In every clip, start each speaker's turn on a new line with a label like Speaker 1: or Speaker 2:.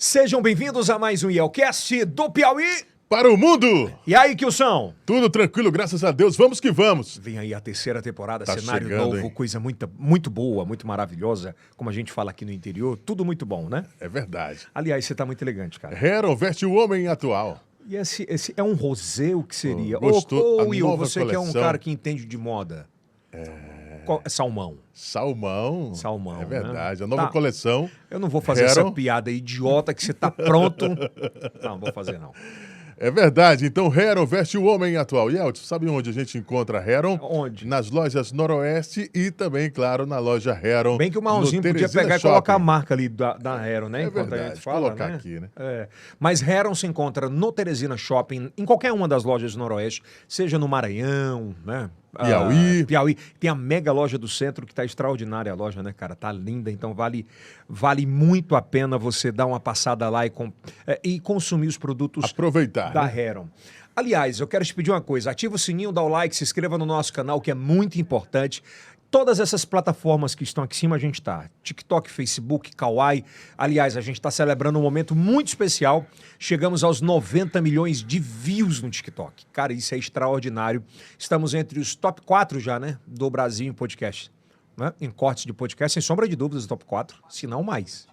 Speaker 1: Sejam bem-vindos a mais um IELCast do Piauí.
Speaker 2: Para o mundo!
Speaker 1: E aí, Kilson?
Speaker 2: Tudo tranquilo, graças a Deus. Vamos que vamos.
Speaker 1: Vem aí a terceira temporada,
Speaker 2: Tá
Speaker 1: cenário
Speaker 2: chegando,
Speaker 1: novo,
Speaker 2: hein?
Speaker 1: coisa muito boa, muito maravilhosa. Como a gente fala aqui no interior, tudo muito bom, né?
Speaker 2: É verdade.
Speaker 1: Aliás, você tá muito elegante, cara.
Speaker 2: Heron veste o homem atual.
Speaker 1: E esse é um rosé, o que seria?
Speaker 2: Gostou? A
Speaker 1: Will,
Speaker 2: nova
Speaker 1: você que é um
Speaker 2: coleção.
Speaker 1: cara que entende de moda. É salmão.
Speaker 2: Salmão.
Speaker 1: Salmão,
Speaker 2: É verdade.
Speaker 1: né?
Speaker 2: A nova
Speaker 1: Tá.
Speaker 2: coleção.
Speaker 1: Eu não vou fazer
Speaker 2: Heron.
Speaker 1: essa piada idiota que você tá pronto. Não vou fazer não.
Speaker 2: É verdade. Então, Heron veste o homem atual. E Elton, sabe onde a gente encontra Heron?
Speaker 1: Onde?
Speaker 2: Nas lojas Noroeste e também, claro, na loja Heron.
Speaker 1: Bem que o Marronzinho
Speaker 2: no
Speaker 1: podia
Speaker 2: Teresina
Speaker 1: pegar e
Speaker 2: Shopping.
Speaker 1: colocar a marca ali da Heron, né?
Speaker 2: É
Speaker 1: Enquanto a
Speaker 2: verdade,
Speaker 1: gente fala,
Speaker 2: colocar
Speaker 1: né?
Speaker 2: aqui, né?
Speaker 1: É. Mas Heron se encontra no Teresina Shopping, em qualquer uma das lojas do Noroeste, seja no Maranhão, né?
Speaker 2: Piauí.
Speaker 1: Piauí. Tem a mega loja do centro, que tá extraordinária a loja, né, cara? Tá linda, então vale muito a pena você dar uma passada lá e consumir os produtos
Speaker 2: Aproveitar.
Speaker 1: da
Speaker 2: né?
Speaker 1: Heron. Aliás, eu quero te pedir uma coisa. Ativa o sininho, dá o like, se inscreva no nosso canal, que é muito importante. Todas essas plataformas que estão aqui em cima, a gente tá. TikTok, Facebook, Kawaii. Aliás, a gente está celebrando um momento muito especial. Chegamos aos 90 milhões de views no TikTok. Cara, isso é extraordinário. Estamos entre os top 4 já, né? Do Brasil em podcast. Né? Em cortes de podcast, sem sombra de dúvidas, top 4. Se não mais.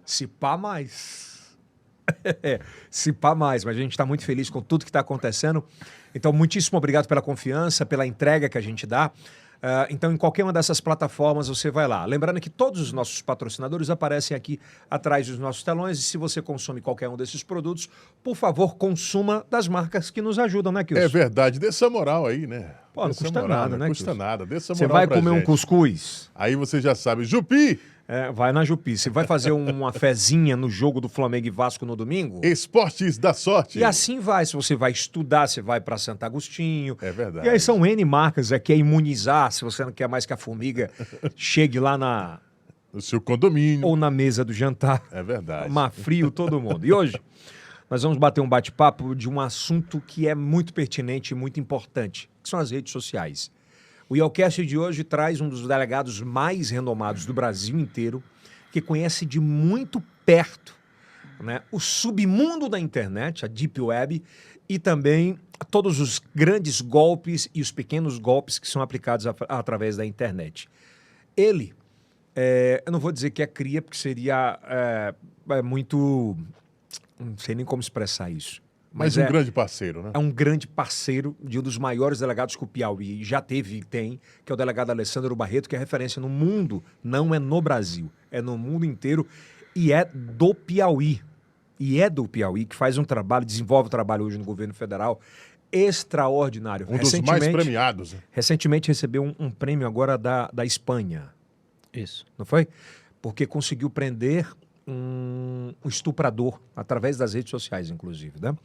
Speaker 1: Se pá mais. Se pá mais, mas a gente está muito feliz com tudo que está acontecendo. Então, muitíssimo obrigado pela confiança, pela entrega que a gente dá. Então, em qualquer uma dessas plataformas, você vai lá. Lembrando que todos os nossos patrocinadores aparecem aqui atrás dos nossos telões. E se você consome qualquer um desses produtos, por favor, consuma das marcas que nos ajudam, né, Kilson?
Speaker 2: É verdade. Dê essa moral aí, né?
Speaker 1: Pô, não
Speaker 2: Dê essa
Speaker 1: custa
Speaker 2: moral,
Speaker 1: nada, né,
Speaker 2: Custa
Speaker 1: Kilson?
Speaker 2: nada. Dê essa
Speaker 1: Você
Speaker 2: moral
Speaker 1: vai
Speaker 2: pra
Speaker 1: comer um
Speaker 2: gente.
Speaker 1: cuscuz?
Speaker 2: Aí você já sabe. Jupi!
Speaker 1: Vai na Jupi. Você vai fazer uma fezinha no jogo do Flamengo e Vasco no domingo?
Speaker 2: Esportes da sorte.
Speaker 1: E assim vai. Se você vai estudar, você vai para Santo Agostinho.
Speaker 2: É verdade.
Speaker 1: E aí são N marcas. Aqui é imunizar, se você não quer mais que a formiga chegue lá
Speaker 2: No seu condomínio.
Speaker 1: ou na mesa do jantar.
Speaker 2: É verdade.
Speaker 1: Mar frio todo mundo. E hoje nós vamos bater um bate-papo de um assunto que é muito pertinente e muito importante, que são as redes sociais. O IELCast de hoje traz um dos delegados mais renomados do Brasil inteiro, que conhece de muito perto, né, o submundo da internet, a Deep Web, e também todos os grandes golpes e os pequenos golpes que são aplicados através da internet. Ele, eu não vou dizer que é cria, porque seria muito... Não sei nem como expressar isso.
Speaker 2: Mas um grande parceiro, né?
Speaker 1: É um grande parceiro de um dos maiores delegados que o Piauí já teve e tem, que é o delegado Alessandro Barreto, que é referência no mundo, não é no Brasil, é no mundo inteiro e é do Piauí. E é do Piauí, que faz um trabalho, desenvolve um trabalho hoje no governo federal extraordinário.
Speaker 2: Um dos mais premiados. né?
Speaker 1: Recentemente recebeu um prêmio agora da Espanha,
Speaker 3: Isso.
Speaker 1: não foi? Porque conseguiu prender um estuprador através das redes sociais, inclusive, né?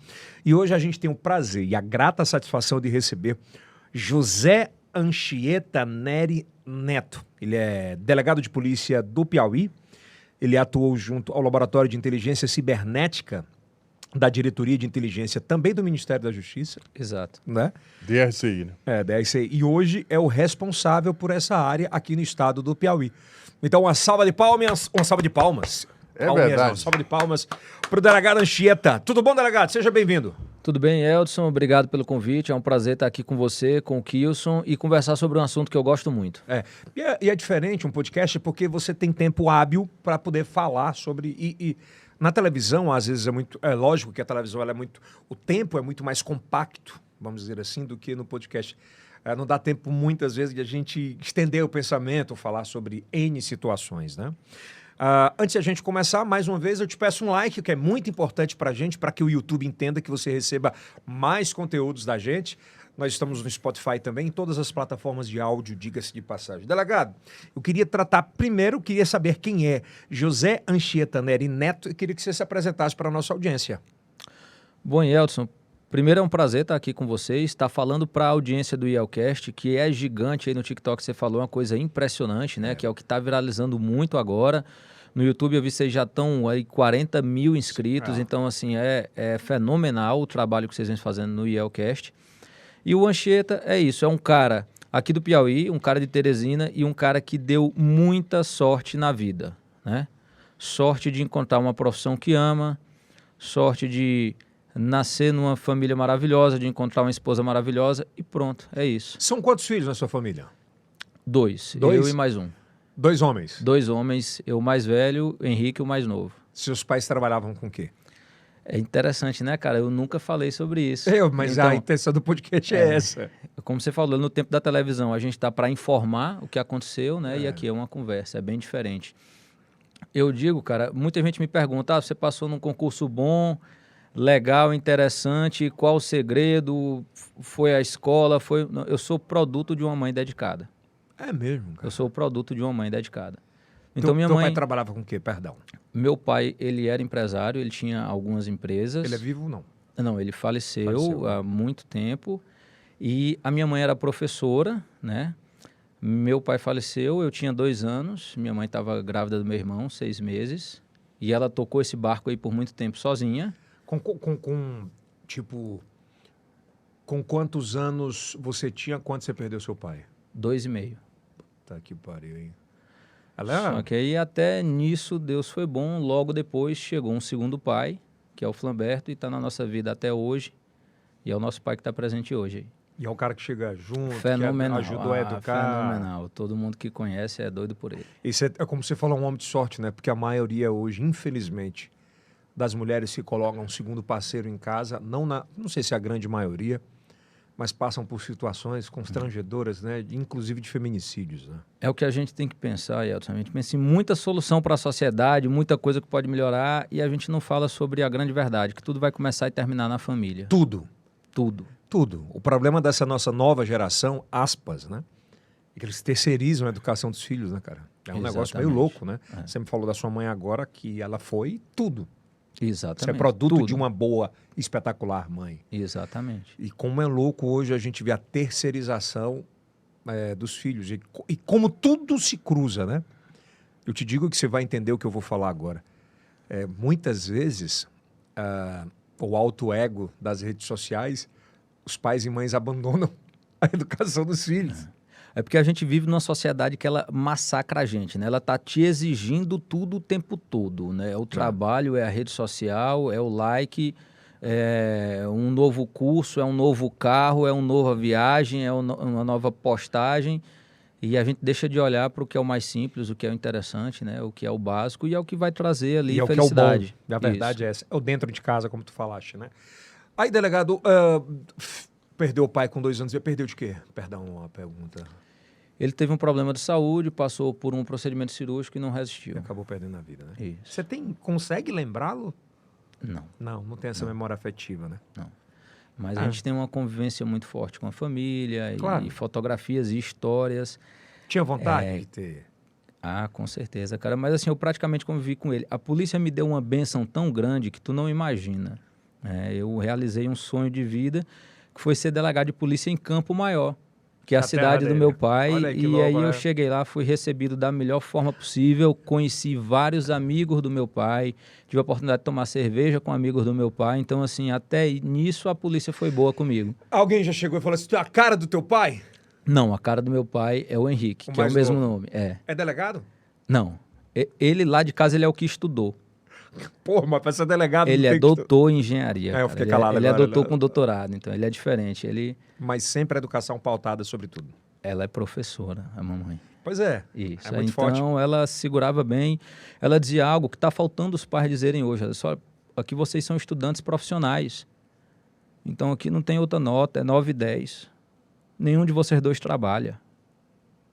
Speaker 1: E hoje a gente tem o prazer e a grata satisfação de receber José Anchieta Neri Neto. Ele é delegado de polícia do Piauí. Ele atuou junto ao Laboratório de Inteligência Cibernética da Diretoria de Inteligência também do Ministério da Justiça,
Speaker 3: Exato.
Speaker 1: né?
Speaker 2: DRCI, né?
Speaker 1: DRCI. E hoje é o responsável por essa área aqui no estado do Piauí. Então, uma salva de palmas. Uma salva de palmas.
Speaker 2: É
Speaker 1: Palminhas,
Speaker 2: verdade.
Speaker 1: não, salva de palmas para o delegado Anchieta. Tudo bom, delegado? Seja bem-vindo.
Speaker 3: Tudo bem, Eldson? Obrigado pelo convite. É um prazer estar aqui com você, com o Kilson e conversar sobre um assunto que eu gosto muito.
Speaker 1: E é diferente um podcast porque você tem tempo hábil para poder falar sobre... E na televisão, às vezes, é lógico que a televisão ela é muito... O tempo é muito mais compacto, vamos dizer assim, do que no podcast. Não dá tempo, muitas vezes, de a gente estender o pensamento, falar sobre N situações, né? Antes de a gente começar, mais uma vez, eu te peço um like, que é muito importante para a gente, para que o YouTube entenda que você receba mais conteúdos da gente. Nós estamos no Spotify também, em todas as plataformas de áudio, diga-se de passagem. Delegado, eu queria queria saber quem é José Anchieta Neri Neto e queria que você se apresentasse para a nossa audiência.
Speaker 3: Bom, Eldson, primeiro é um prazer estar aqui com vocês, estar falando para a audiência do IELCast, que é gigante aí no TikTok, você falou uma coisa impressionante, né? Que é o que está viralizando muito agora. No YouTube eu vi que vocês já estão aí 40 mil inscritos, então assim, é fenomenal o trabalho que vocês vêm fazendo no IELCast. E o Anchieta é isso, é um cara aqui do Piauí, um cara de Teresina e um cara que deu muita sorte na vida, né? sorte de encontrar uma profissão que ama, sorte de nascer numa família maravilhosa, de encontrar uma esposa maravilhosa e pronto, é isso.
Speaker 1: São quantos filhos na sua família?
Speaker 3: Dois,
Speaker 1: Dois?
Speaker 3: eu e mais um.
Speaker 1: 2 homens.
Speaker 3: 2 homens, eu o mais velho, o Henrique o mais novo.
Speaker 1: Seus pais trabalhavam com o quê?
Speaker 3: É interessante, né, cara? Eu nunca falei sobre isso.
Speaker 1: Mas
Speaker 3: Então,
Speaker 1: a intenção do podcast é essa.
Speaker 3: como você falou, no tempo da televisão, a gente tá para informar o que aconteceu, né? E aqui é uma conversa, é bem diferente. Eu digo, cara, muita gente me pergunta, você passou num concurso bom, legal, interessante, qual o segredo? Foi a escola? Não, eu sou produto de uma mãe dedicada.
Speaker 1: É mesmo, cara.
Speaker 3: Eu sou o produto de uma mãe dedicada. Então,
Speaker 1: Teu pai trabalhava com o quê? Perdão.
Speaker 3: Meu pai, ele era empresário, ele tinha algumas empresas.
Speaker 1: Ele é vivo ou não?
Speaker 3: Não, ele faleceu há muito tempo. E a minha mãe era professora, né? Meu pai faleceu, eu tinha 2 anos. Minha mãe estava grávida do meu irmão, 6 meses. E ela tocou esse barco aí por muito tempo sozinha.
Speaker 1: Com quantos anos você tinha quando você perdeu seu pai?
Speaker 3: 2,5.
Speaker 1: Tá que pariu, hein?
Speaker 3: Só que aí até nisso Deus foi bom. Logo depois chegou um segundo pai, que é o Flamberto, e está na nossa vida até hoje. E é o nosso pai que está presente hoje aí.
Speaker 1: E é o cara que chega junto,
Speaker 3: Fenomenal.
Speaker 1: que ajudou a educar.
Speaker 3: Fenomenal. Todo mundo que conhece é doido por ele.
Speaker 1: Isso é como você falou, um homem de sorte, né? Porque a maioria hoje, infelizmente, das mulheres que colocam um segundo parceiro em casa, não sei se é a grande maioria, mas passam por situações constrangedoras, né? Inclusive de feminicídios, né?
Speaker 3: É o que a gente tem que pensar, Elton. A gente pensa em muita solução para a sociedade, muita coisa que pode melhorar, e a gente não fala sobre a grande verdade, que tudo vai começar e terminar na família.
Speaker 1: Tudo.
Speaker 3: Tudo.
Speaker 1: Tudo. O problema dessa nossa nova geração, aspas, né? É que eles terceirizam a educação dos filhos, né, cara? É um negócio meio louco, né?
Speaker 3: É.
Speaker 1: Você me falou da sua mãe agora que ela foi tudo.
Speaker 3: Exatamente.
Speaker 1: Você é produto
Speaker 3: tudo.
Speaker 1: de uma boa, espetacular mãe.
Speaker 3: Exatamente.
Speaker 1: E como é louco hoje a gente vê a terceirização dos filhos. E como tudo se cruza, né? Eu te digo que você vai entender o que eu vou falar agora. Muitas vezes, o alto ego das redes sociais, os pais e mães abandonam a educação dos filhos.
Speaker 3: É porque a gente vive numa sociedade que ela massacra a gente, né? Ela tá te exigindo tudo o tempo todo, né? O trabalho, é a rede social, é o like, é um novo curso, é um novo carro, é uma nova viagem, é uma nova postagem. E a gente deixa de olhar para o que é o mais simples, o que é o interessante, né? O que é o básico e é o que vai trazer ali felicidade.
Speaker 1: O que é o bom. A verdade é essa. É o dentro de casa, como tu falaste, né? Aí, delegado, perdeu o pai com 2 anos. Perdeu de quê? Perdão a pergunta.
Speaker 3: Ele teve um problema de saúde, passou por um procedimento cirúrgico e não resistiu.
Speaker 1: Acabou perdendo a vida, né?
Speaker 3: Isso.
Speaker 1: Você consegue lembrá-lo?
Speaker 3: Não.
Speaker 1: Não tem essa memória afetiva, né?
Speaker 3: Não. Mas a gente tem uma convivência muito forte com a família,
Speaker 1: Claro.
Speaker 3: e fotografias e histórias.
Speaker 1: Tinha vontade de ter?
Speaker 3: Ah, com certeza, cara. Mas assim, eu praticamente convivi com ele. A polícia me deu uma bênção tão grande que tu não imagina. Eu realizei um sonho de vida, que foi ser delegado de polícia em Campo Maior, que é a
Speaker 1: Na terra
Speaker 3: cidade do
Speaker 1: dele.
Speaker 3: meu pai.
Speaker 1: Olha aí que
Speaker 3: E
Speaker 1: louco,
Speaker 3: aí
Speaker 1: né?
Speaker 3: eu cheguei lá, fui recebido da melhor forma possível, conheci vários amigos do meu pai, tive a oportunidade de tomar cerveja com amigos do meu pai. Então, assim, até nisso a polícia foi boa comigo.
Speaker 1: Alguém já chegou e falou assim, tu é a cara do teu pai?
Speaker 3: Não, a cara do meu pai é o Henrique,
Speaker 1: O
Speaker 3: que é o
Speaker 1: mais
Speaker 3: mesmo
Speaker 1: novo.
Speaker 3: nome. É.
Speaker 1: É delegado?
Speaker 3: Não. Ele lá de casa, ele é o que estudou.
Speaker 1: Pô, mas pra ser delegado
Speaker 3: Ele
Speaker 1: não
Speaker 3: é
Speaker 1: tem que
Speaker 3: doutor em engenharia.
Speaker 1: eu
Speaker 3: cara.
Speaker 1: fiquei
Speaker 3: Ele
Speaker 1: calado
Speaker 3: ele é
Speaker 1: agora,
Speaker 3: doutor
Speaker 1: né?
Speaker 3: com doutorado, então ele é diferente.
Speaker 1: Mas sempre a educação pautada sobre tudo.
Speaker 3: Ela é professora, a mamãe.
Speaker 1: Pois é.
Speaker 3: Isso.
Speaker 1: É muito
Speaker 3: Então
Speaker 1: forte.
Speaker 3: ela segurava bem. Ela dizia algo que está faltando os pais dizerem hoje. Olha só, aqui vocês são estudantes profissionais. Então aqui não tem outra nota, é 9 e 10. Nenhum de vocês dois trabalha.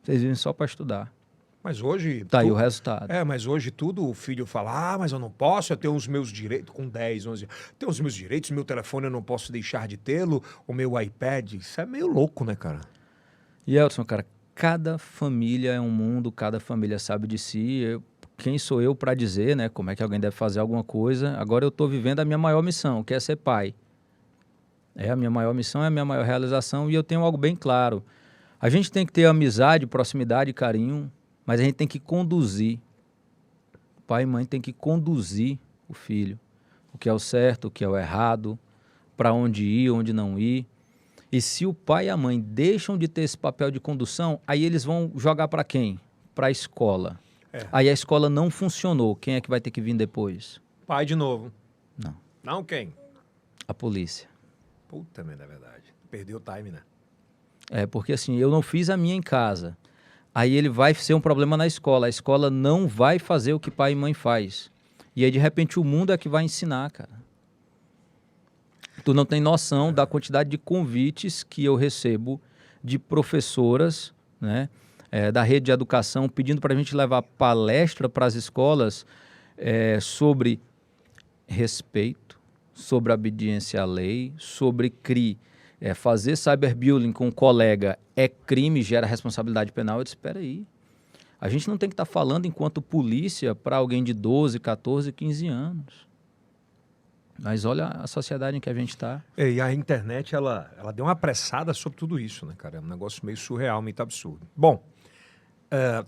Speaker 3: Vocês vivem só para estudar.
Speaker 1: Mas hoje...
Speaker 3: Tá aí o resultado.
Speaker 1: Mas hoje tudo o filho fala, mas eu não posso, eu tenho os meus direitos, com 10, 11 anos, tenho os meus direitos, meu telefone eu não posso deixar de tê-lo, o meu iPad, isso é meio louco, né, cara?
Speaker 3: E Elton, cara, cada família é um mundo, cada família sabe de si. Quem sou eu para dizer, né, como é que alguém deve fazer alguma coisa? Agora eu estou vivendo a minha maior missão, que é ser pai. É a minha maior missão, é a minha maior realização, e eu tenho algo bem claro. A gente tem que ter amizade, proximidade, carinho, mas a gente tem que conduzir. Pai e mãe tem que conduzir o filho. O que é o certo, o que é o errado, para onde ir, onde não ir. E se o pai e a mãe deixam de ter esse papel de condução, aí eles vão jogar para quem? Para a escola. Aí a escola não funcionou. Quem é que vai ter que vir depois?
Speaker 1: Pai de novo.
Speaker 3: Não.
Speaker 1: Não quem?
Speaker 3: A polícia.
Speaker 1: Puta merda, é verdade. Perdeu o time, né?
Speaker 3: Porque assim, eu não fiz a minha em casa. Aí ele vai ser um problema na escola. A escola não vai fazer o que pai e mãe faz. E aí, de repente, o mundo é que vai ensinar, cara. Tu não tem noção da quantidade de convites que eu recebo de professoras, né, da rede de educação, pedindo para a gente levar palestra para as escolas sobre respeito, sobre obediência à lei, sobre CRI. Fazer cyberbullying com um colega é crime, gera responsabilidade penal. Eu disse, espera aí. A gente não tem que estar falando enquanto polícia para alguém de 12, 14, 15 anos. Mas olha a sociedade em que a gente está.
Speaker 1: E a internet, ela deu uma apressada sobre tudo isso, né, cara? É um negócio meio surreal, meio absurdo. Bom,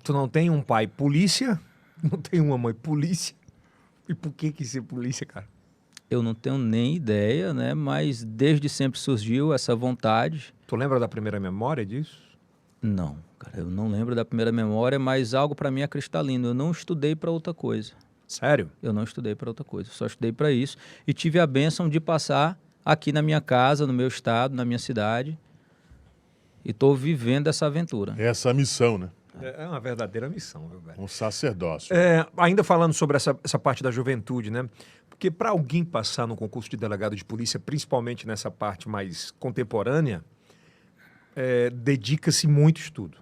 Speaker 1: tu não tem um pai polícia, não tem uma mãe polícia. E por que ser polícia, cara?
Speaker 3: Eu não tenho nem ideia, né? Mas desde sempre surgiu essa vontade.
Speaker 1: Tu lembra da primeira memória disso?
Speaker 3: Não, cara, eu não lembro da primeira memória, mas algo para mim é cristalino. Eu não estudei para outra coisa.
Speaker 1: Sério?
Speaker 3: Eu não estudei para outra coisa, só estudei para isso. E tive a bênção de passar aqui na minha casa, no meu estado, na minha cidade. E estou vivendo essa aventura.
Speaker 2: Essa missão, né?
Speaker 1: É uma verdadeira missão, viu, velho?
Speaker 2: Um sacerdócio.
Speaker 1: Ainda falando sobre essa parte da juventude, né? Porque para alguém passar no concurso de delegado de polícia, principalmente nessa parte mais contemporânea, dedica-se muito estudo.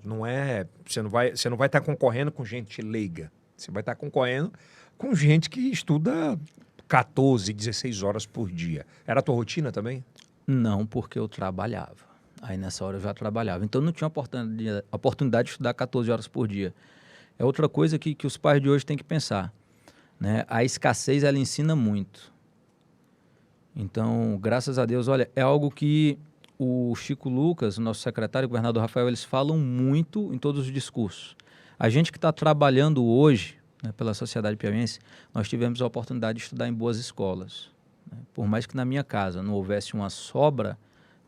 Speaker 1: Não é, você não vai estar concorrendo com gente leiga. Você vai estar concorrendo com gente que estuda 14, 16 horas por dia. Era a tua rotina também?
Speaker 3: Não, porque eu trabalhava. Aí nessa hora eu já trabalhava. Então não tinha oportunidade de estudar 14 horas por dia. É outra coisa que os pais de hoje têm que pensar, né? A escassez, ela ensina muito. Então, graças a Deus, olha, é algo que o Chico Lucas, o nosso secretário, o governador Rafael, eles falam muito em todos os discursos. A gente que está trabalhando hoje, né, pela sociedade piauiense, nós tivemos a oportunidade de estudar em boas escolas, né? Por mais que na minha casa não houvesse uma sobra,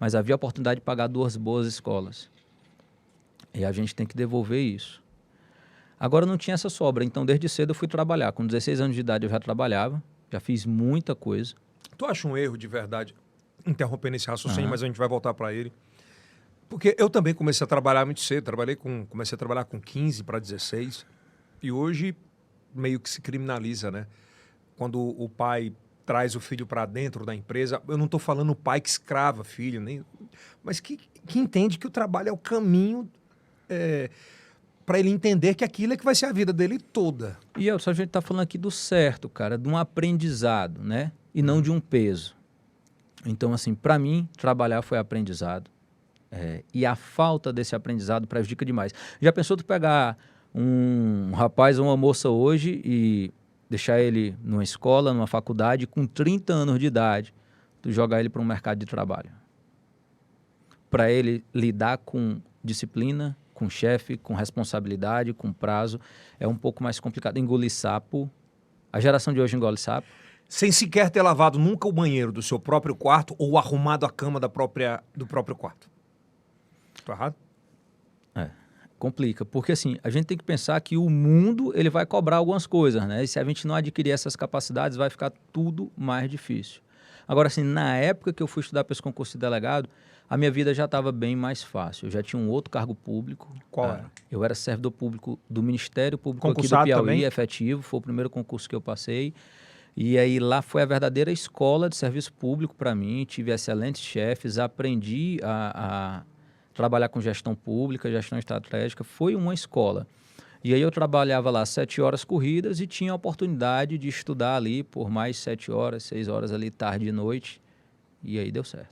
Speaker 3: mas havia a oportunidade de pagar 2 boas escolas. E a gente tem que devolver isso. Agora não tinha essa sobra, então desde cedo eu fui trabalhar. Com 16 anos de idade eu já trabalhava, já fiz muita coisa.
Speaker 1: Tu acha um erro de verdade, interrompendo esse raciocínio, mas a gente vai voltar para ele? Porque eu também comecei a trabalhar muito cedo, comecei a trabalhar com 15 para 16, e hoje meio que se criminaliza, né? Quando o pai traz o filho para dentro da empresa, eu não estou falando o pai que escrava filho, mas que entende que o trabalho é o caminho para ele entender que aquilo é que vai ser a vida dele toda.
Speaker 3: E a gente está falando aqui do certo, cara, de um aprendizado, né? E não de um peso. Então, assim, para mim, trabalhar foi aprendizado. E a falta desse aprendizado prejudica demais. Já pensou tu pegar um rapaz ou uma moça hoje e deixar ele numa escola, numa faculdade, com 30 anos de idade, tu jogar ele para um mercado de trabalho? Para ele lidar com disciplina, com chefe, com responsabilidade, com prazo, é um pouco mais complicado. Engolir sapo. A geração de hoje engole sapo.
Speaker 1: Sem sequer ter lavado nunca o banheiro do seu próprio quarto ou arrumado a cama do próprio quarto. Tô errado?
Speaker 3: Complica, porque assim, a gente tem que pensar que o mundo ele vai cobrar algumas coisas, né? E se a gente não adquirir essas capacidades, vai ficar tudo mais difícil. Agora, assim, na época que eu fui estudar para esse concurso de delegado, a minha vida já estava bem mais fácil. Eu já tinha um outro cargo público.
Speaker 1: Qual era?
Speaker 3: Eu era servidor público do Ministério Público
Speaker 1: Concursado
Speaker 3: aqui do Piauí,
Speaker 1: também?
Speaker 3: efetivo. Foi o primeiro concurso que eu passei. E aí lá foi a verdadeira escola de serviço público para mim. Tive excelentes chefes, aprendi a trabalhar com gestão pública, gestão estratégica. Foi uma escola. E aí eu trabalhava lá 7 horas corridas e tinha a oportunidade de estudar ali por mais 7 horas, 6 horas ali, tarde e noite. E aí deu certo.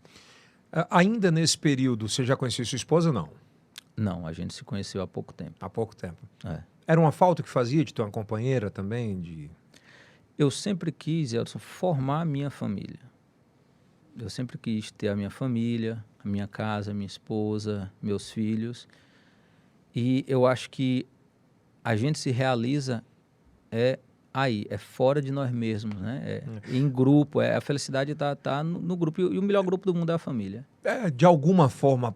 Speaker 1: Ainda nesse período, você já conhecia sua esposa ou não?
Speaker 3: Não, a gente se conheceu há pouco tempo.
Speaker 1: Há pouco tempo.
Speaker 3: Era
Speaker 1: uma falta que fazia de ter uma companheira também?
Speaker 3: Eu sempre quis, Elson, formar a minha família. Eu sempre quis ter a minha família, a minha casa, a minha esposa, meus filhos. E eu acho que a gente se realiza aí, fora de nós mesmos, né? Em grupo, a felicidade tá no grupo. E o melhor grupo do mundo é a família.
Speaker 1: De alguma forma,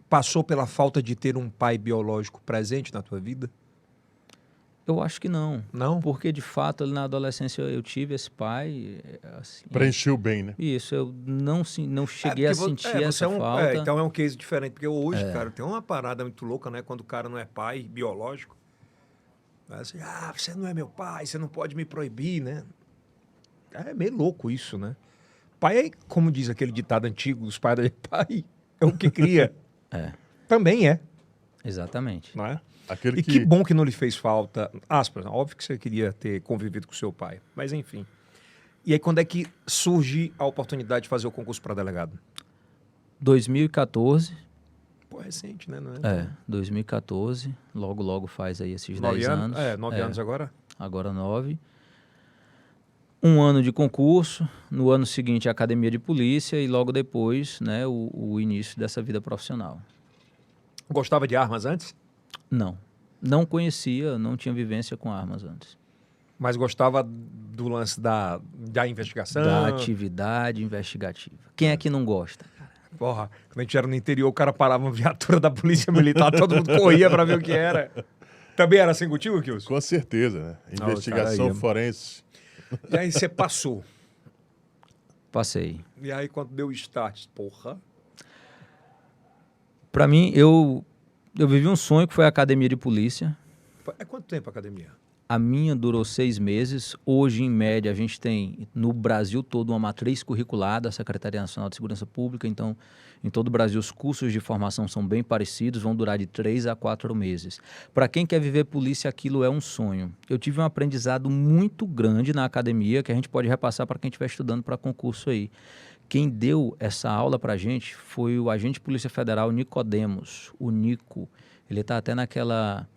Speaker 1: passou pela falta de ter um pai biológico presente na tua vida?
Speaker 3: Eu acho que não.
Speaker 1: Não?
Speaker 3: Porque, de fato, ali na adolescência eu tive esse pai. Assim,
Speaker 2: Preencheu bem, né?
Speaker 3: isso, eu não cheguei a sentir essa falta.
Speaker 1: Então é um case diferente, porque hoje, cara, tem uma parada muito louca, né? Quando o cara não é pai biológico. Assim, você não é meu pai, você não pode me proibir, né? É meio louco isso, né? Pai é, como diz aquele ditado antigo, os pais do pai é o que cria. Também é,
Speaker 3: Exatamente.
Speaker 1: não é?
Speaker 2: Aquele
Speaker 1: E que bom que não lhe fez falta, aspas, óbvio que você queria ter convivido com seu pai, mas enfim. E aí quando é que surge a oportunidade de fazer o concurso para delegado?
Speaker 3: 2014.
Speaker 1: Pô, recente, né? Não é?
Speaker 3: 2014. Logo faz aí esses
Speaker 1: 9
Speaker 3: 10 anos.
Speaker 1: 9 anos agora?
Speaker 3: Agora 9. Um ano de concurso, no ano seguinte a academia de polícia e logo depois, né, o início dessa vida profissional.
Speaker 1: Gostava de armas antes?
Speaker 3: Não conhecia, não tinha vivência com armas antes.
Speaker 1: Mas gostava do lance da investigação?
Speaker 3: Da atividade investigativa. Quem é que não gosta?
Speaker 1: Porra, quando a gente era no interior, o cara parava uma viatura da polícia militar, todo mundo corria pra ver o que era. Também era assim contigo, Kilson?
Speaker 2: Com certeza, né? Investigação forense.
Speaker 1: E aí você passou.
Speaker 3: Passei.
Speaker 1: E aí quando deu o start, porra...
Speaker 3: Pra mim, eu vivi um sonho que foi a academia de polícia.
Speaker 1: É quanto tempo a academia?
Speaker 3: A minha durou 6 meses. Hoje, em média, a gente tem no Brasil todo uma matriz curricular da Secretaria Nacional de Segurança Pública. Então, em todo o Brasil, os cursos de formação são bem parecidos, vão durar de 3 a 4 meses. Para quem quer viver polícia, aquilo é um sonho. Eu tive um aprendizado muito grande na academia, que a gente pode repassar para quem estiver estudando para concurso aí. Quem deu essa aula para a gente foi o agente de Polícia Federal Nicodemos, o Nico. Ele está até naquela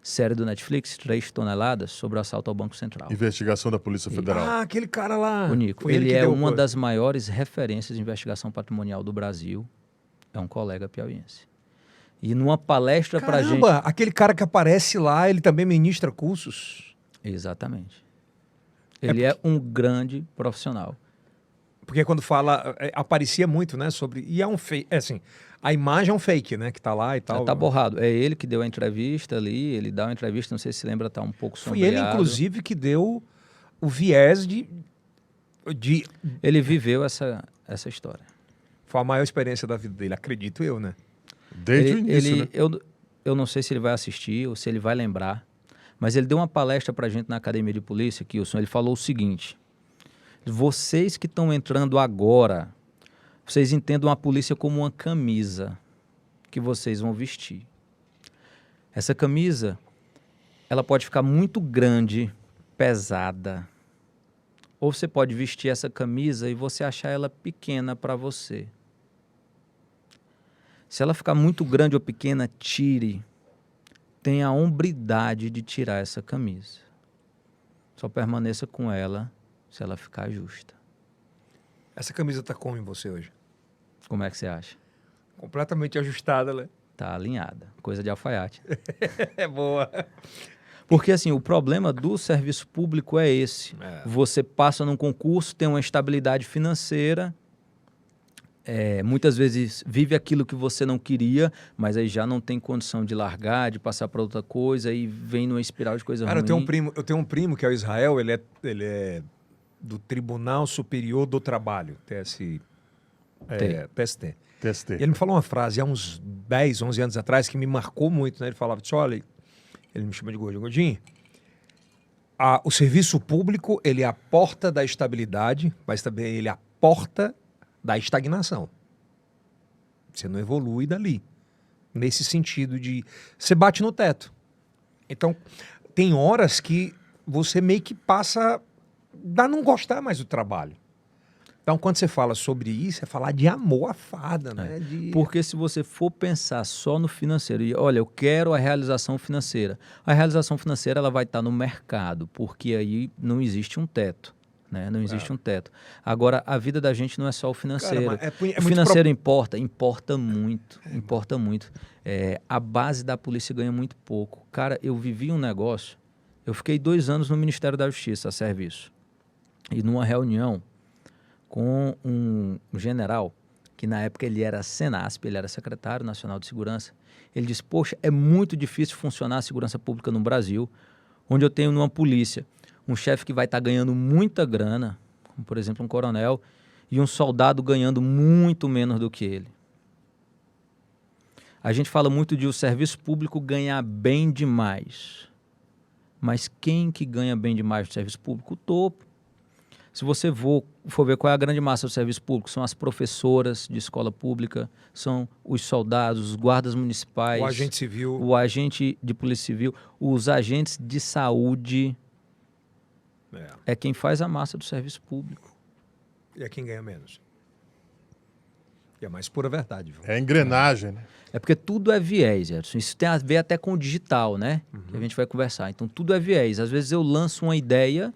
Speaker 3: série do Netflix, 3 toneladas, sobre o assalto ao Banco Central.
Speaker 2: Investigação da Polícia Federal.
Speaker 1: Ah, aquele cara lá.
Speaker 3: O Nico.
Speaker 1: Foi
Speaker 3: Ele
Speaker 1: que
Speaker 3: é
Speaker 1: deu
Speaker 3: uma
Speaker 1: coisa.
Speaker 3: das maiores referências de investigação patrimonial do Brasil. É um colega piauiense. E numa palestra para a gente...
Speaker 1: Caramba, aquele cara que aparece lá, ele também ministra cursos?
Speaker 3: Exatamente. Ele é um grande profissional.
Speaker 1: Porque quando fala, aparecia muito, né, sobre... E é um fake, assim, a imagem é um fake, né, que tá lá e tal.
Speaker 3: Tá borrado. É ele que deu a entrevista ali, ele dá uma entrevista, não sei se se lembra, tá um pouco
Speaker 1: Foi
Speaker 3: sombreado.
Speaker 1: ele, inclusive, que deu o viés de...
Speaker 3: Ele viveu essa história.
Speaker 1: Foi a maior experiência da vida dele, acredito eu, né?
Speaker 2: Desde o início, né?
Speaker 3: Eu não sei se ele vai assistir ou se ele vai lembrar, mas ele deu uma palestra pra gente na Academia de Polícia, Kilson. Ele falou o seguinte: vocês que estão entrando agora, vocês entendam a polícia como uma camisa que vocês vão vestir. Essa camisa, ela pode ficar muito grande, pesada, ou você pode vestir essa camisa e você achar ela pequena para você. Se ela ficar muito grande ou pequena, tire. Tenha a hombridade de tirar essa camisa. Só permaneça com ela se ela ficar justa.
Speaker 1: Essa camisa tá como em você hoje?
Speaker 3: Como é que você acha?
Speaker 1: Completamente ajustada, né?
Speaker 3: Tá alinhada. Coisa de alfaiate.
Speaker 1: É boa.
Speaker 3: Porque, assim, o problema do serviço público é esse. Você passa num concurso, tem uma estabilidade financeira, muitas vezes vive aquilo que você não queria, mas aí já não tem condição de largar, de passar para outra coisa e vem numa espiral de coisa ruim.
Speaker 1: Cara, eu tenho um primo que é o Israel, ele é do Tribunal Superior do Trabalho, TST.
Speaker 2: TST.
Speaker 1: E ele me falou uma frase há uns 10, 11 anos atrás que me marcou muito, né? Ele falava assim, olha, ele me chama de Gordinho, o serviço público, ele é a porta da estabilidade, mas também ele é a porta da estagnação. Você não evolui dali. Nesse sentido de... Você bate no teto. Então, tem horas que você meio que passa a não gostar mais do trabalho. Então, quando você fala sobre isso, é falar de amor à fada, né?
Speaker 3: Porque se você for pensar só no financeiro, e olha, eu quero a realização financeira. A realização financeira ela vai estar no mercado, porque aí não existe um teto. Né? Não existe um teto. Agora, a vida da gente não é só o financeiro.
Speaker 1: Cara,
Speaker 3: o financeiro importa muito. Importa muito. A base da polícia ganha muito pouco. Cara, eu vivi um negócio, eu fiquei 2 anos no Ministério da Justiça a serviço. E numa reunião com um general, que na época ele era Senasp, ele era secretário nacional de segurança, ele disse, poxa, é muito difícil funcionar a segurança pública no Brasil, Onde eu tenho numa polícia um chefe que vai estar ganhando muita grana, como por exemplo um coronel, e um soldado ganhando muito menos do que ele. A gente fala muito de o serviço público ganhar bem demais. Mas quem que ganha bem demais no serviço público? O topo. Se você for ver qual é a grande massa do serviço público, são as professoras de escola pública, são os soldados, os guardas municipais,
Speaker 1: O agente civil.
Speaker 3: o agente de polícia civil, os agentes de saúde. É quem faz a massa do serviço público.
Speaker 1: E é quem ganha menos. E é a mais pura verdade. Viu?
Speaker 2: É engrenagem, né?
Speaker 3: É porque tudo é viés, Edson. Isso tem a ver até com o digital, né? Que a gente vai conversar. Então, tudo é viés. Às vezes eu lanço uma ideia,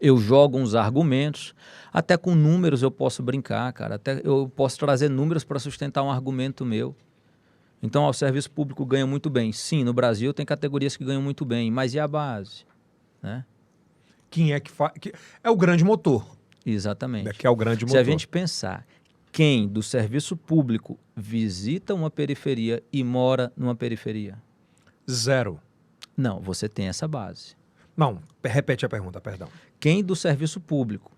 Speaker 3: eu jogo uns argumentos, até com números eu posso brincar, cara. Até eu posso trazer números para sustentar um argumento meu. Então, o serviço público ganha muito bem. Sim, no Brasil tem categorias que ganham muito bem, mas e a base? Né?
Speaker 1: Quem é que faz? É o grande motor.
Speaker 3: Exatamente.
Speaker 1: Que é o grande motor.
Speaker 3: Se a gente pensar quem do serviço público visita uma periferia e mora numa periferia?
Speaker 1: Zero.
Speaker 3: Não, você tem essa base.
Speaker 1: Não, repete a pergunta, perdão.
Speaker 3: Quem do serviço público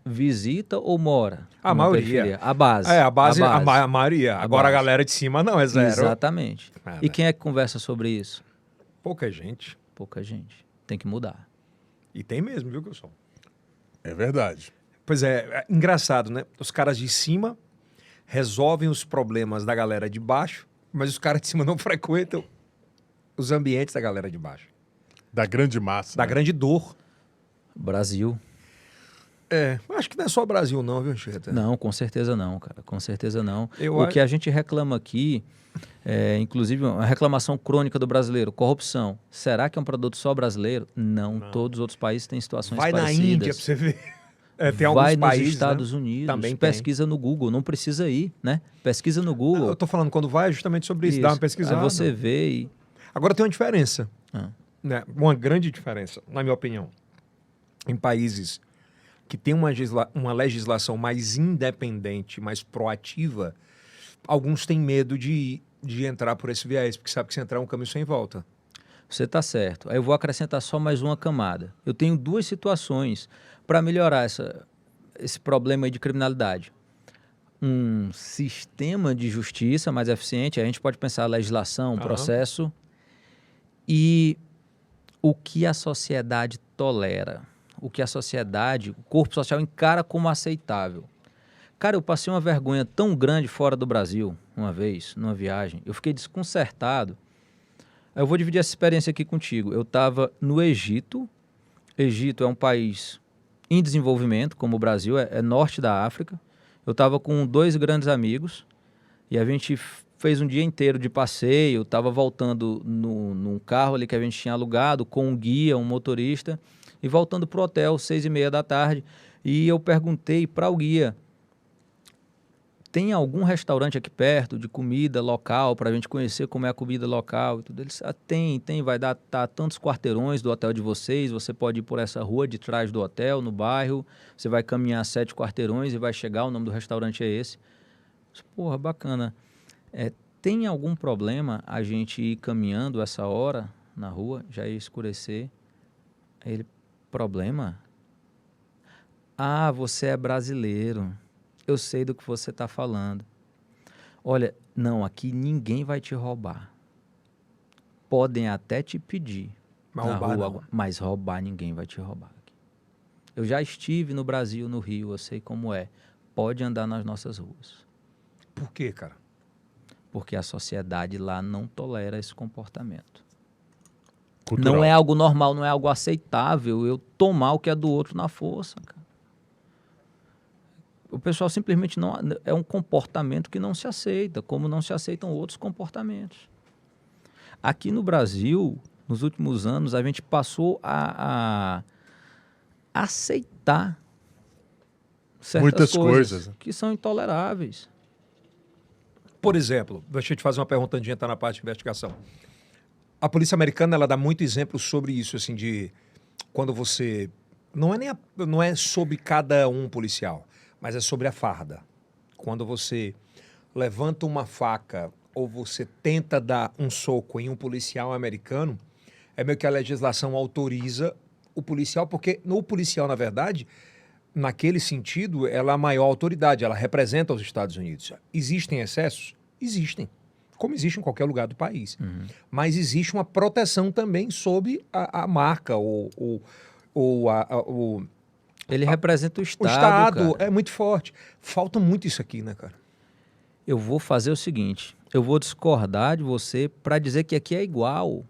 Speaker 3: visita ou mora
Speaker 1: A
Speaker 3: numa
Speaker 1: maioria.
Speaker 3: periferia? A base.
Speaker 1: É, a base. A maioria. Agora a
Speaker 3: base.
Speaker 1: galera de cima não, é zero.
Speaker 3: Exatamente. E quem é que conversa sobre isso?
Speaker 1: Pouca gente.
Speaker 3: Pouca gente. Tem que mudar.
Speaker 1: E tem mesmo, viu, Wilson?
Speaker 2: É verdade.
Speaker 1: Pois é engraçado, né? Os caras de cima resolvem os problemas da galera de baixo, mas os caras de cima não frequentam os ambientes da galera de baixo.
Speaker 2: Da grande massa.
Speaker 1: Da
Speaker 2: né?
Speaker 1: grande dor.
Speaker 3: Brasil.
Speaker 1: Acho que não é só o Brasil não, viu, Anchieta?
Speaker 3: Não, com certeza não, cara. Com certeza não.
Speaker 1: Eu
Speaker 3: O
Speaker 1: acho-
Speaker 3: que a gente reclama aqui, inclusive uma reclamação crônica do brasileiro, corrupção. Será que é um produto só brasileiro? Não. Todos os outros países têm situações
Speaker 1: Vai
Speaker 3: parecidas.
Speaker 1: na Índia pra você ver. Tem alguns
Speaker 3: Vai nos
Speaker 1: países,
Speaker 3: Estados
Speaker 1: né?
Speaker 3: Unidos,
Speaker 1: Também tem.
Speaker 3: pesquisa no Google, não precisa ir, né? Pesquisa no Google.
Speaker 1: Eu tô falando quando vai justamente sobre isso, dá uma pesquisada.
Speaker 3: Aí você vê e...
Speaker 1: Agora tem uma diferença,
Speaker 3: Ah.
Speaker 1: né? Uma grande diferença, na minha opinião. Em países que têm uma legislação mais independente, mais proativa, alguns têm medo de entrar por esse viés, porque sabe que se entrar é um caminho sem volta.
Speaker 3: Você está certo. Aí eu vou acrescentar só mais uma camada. Eu tenho duas situações para melhorar esse problema aí de criminalidade. Um sistema de justiça mais eficiente, a gente pode pensar legislação, processo, e o que a sociedade tolera, o que a sociedade, o corpo social encara como aceitável. Cara, eu passei uma vergonha tão grande fora do Brasil, uma vez, numa viagem, eu fiquei desconcertado. Eu vou dividir essa experiência aqui contigo. Eu estava no Egito. Egito é um país em desenvolvimento, como o Brasil, é norte da África. Eu estava com dois grandes amigos e a gente fez um dia inteiro de passeio. Estava voltando num carro ali que a gente tinha alugado, com um guia, um motorista, e voltando para o hotel, 6:30 da tarde. E eu perguntei para o guia, tem algum restaurante aqui perto de comida local para a gente conhecer como é a comida local e tudo? Ele disse, tem, vai dar tantos quarteirões do hotel de vocês, você pode ir por essa rua de trás do hotel, no bairro, você vai caminhar 7 quarteirões e vai chegar, o nome do restaurante é esse. Eu disse, porra, bacana. Tem algum problema a gente ir caminhando essa hora na rua, já ia escurecer? Aí ele, problema? Ah, você é brasileiro. Eu sei do que você está falando. Olha, não, aqui ninguém vai te roubar. Podem até te pedir
Speaker 1: Mas
Speaker 3: na
Speaker 1: roubar
Speaker 3: rua,
Speaker 1: não.
Speaker 3: mas roubar ninguém vai te roubar aqui. Eu já estive no Brasil, no Rio, eu sei como é. Pode andar nas nossas ruas.
Speaker 1: Por quê, cara?
Speaker 3: Porque a sociedade lá não tolera esse comportamento.
Speaker 2: Cultural.
Speaker 3: Não é algo normal, não é algo aceitável eu tomar o que é do outro na força, cara. O pessoal simplesmente não... É um comportamento que não se aceita, como não se aceitam outros comportamentos. Aqui no Brasil, nos últimos anos, a gente passou a aceitar certas
Speaker 2: Muitas coisas.
Speaker 3: que são intoleráveis.
Speaker 1: Por exemplo, deixa eu te fazer uma pergunta antes de entrar na parte de investigação. A polícia americana, ela dá muito exemplo sobre isso, assim, de quando você... Não é sobre cada um policial, mas é sobre a farda. Quando você levanta uma faca ou você tenta dar um soco em um policial americano, É meio que a legislação autoriza o policial, porque no policial, na verdade, naquele sentido, ela é a maior autoridade, ela representa os Estados Unidos. Existem excessos? Existem, como existe em qualquer lugar do país. Mas existe uma proteção também sobre a marca,
Speaker 3: Ele representa o
Speaker 1: o
Speaker 3: Estado,
Speaker 1: Estado.
Speaker 3: cara.
Speaker 1: É muito forte. Falta muito isso aqui, né, cara?
Speaker 3: Eu vou fazer o seguinte, eu vou discordar de você para dizer que aqui é igual.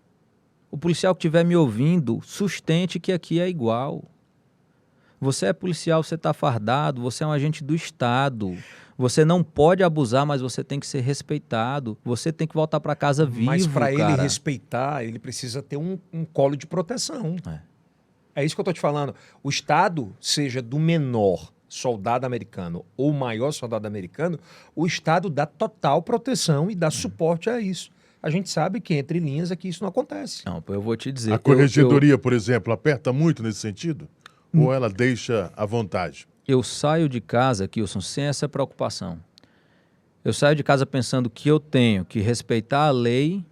Speaker 3: O policial que estiver me ouvindo, sustente que aqui é igual. Você é policial, você está fardado, você é um agente do Estado. Você não pode abusar, mas você tem que ser respeitado. Você tem que voltar para casa vivo,
Speaker 1: Mas para ele
Speaker 3: cara.
Speaker 1: respeitar, ele precisa ter um colo de proteção.
Speaker 3: É.
Speaker 1: É isso que eu tô te falando. O Estado, seja do menor soldado americano ou o maior soldado americano, o Estado dá total proteção e dá suporte a isso. A gente sabe que, entre linhas, é que isso não acontece.
Speaker 3: Não, eu vou te dizer.
Speaker 2: A corregedoria, por exemplo, aperta muito nesse sentido? Ou ela deixa à vontade?
Speaker 3: Eu saio de casa, Kilson, sem essa preocupação. Eu saio de casa pensando que eu tenho que respeitar a lei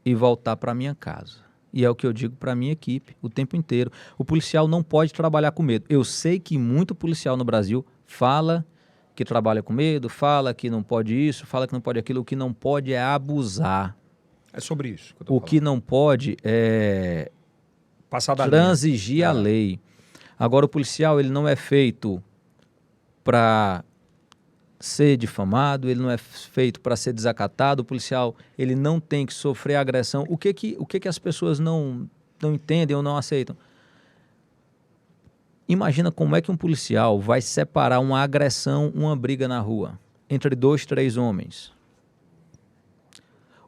Speaker 3: e voltar para minha casa. E é o que eu digo para a minha equipe o tempo inteiro. O policial não pode trabalhar com medo. Eu sei que muito policial no Brasil fala que trabalha com medo, fala que não pode isso, fala que não pode aquilo. O que não pode é abusar.
Speaker 1: É sobre isso que eu tô
Speaker 3: O
Speaker 1: falando.
Speaker 3: que não pode é
Speaker 1: Passar da
Speaker 3: transigir
Speaker 1: linha.
Speaker 3: a lei. Agora, o policial ele não é feito para ser difamado, ele não é feito para ser desacatado. O policial ele não tem que sofrer agressão. O que as pessoas não entendem ou não aceitam? Imagina como é que um policial vai separar uma agressão, uma briga na rua, entre 2, 3 homens.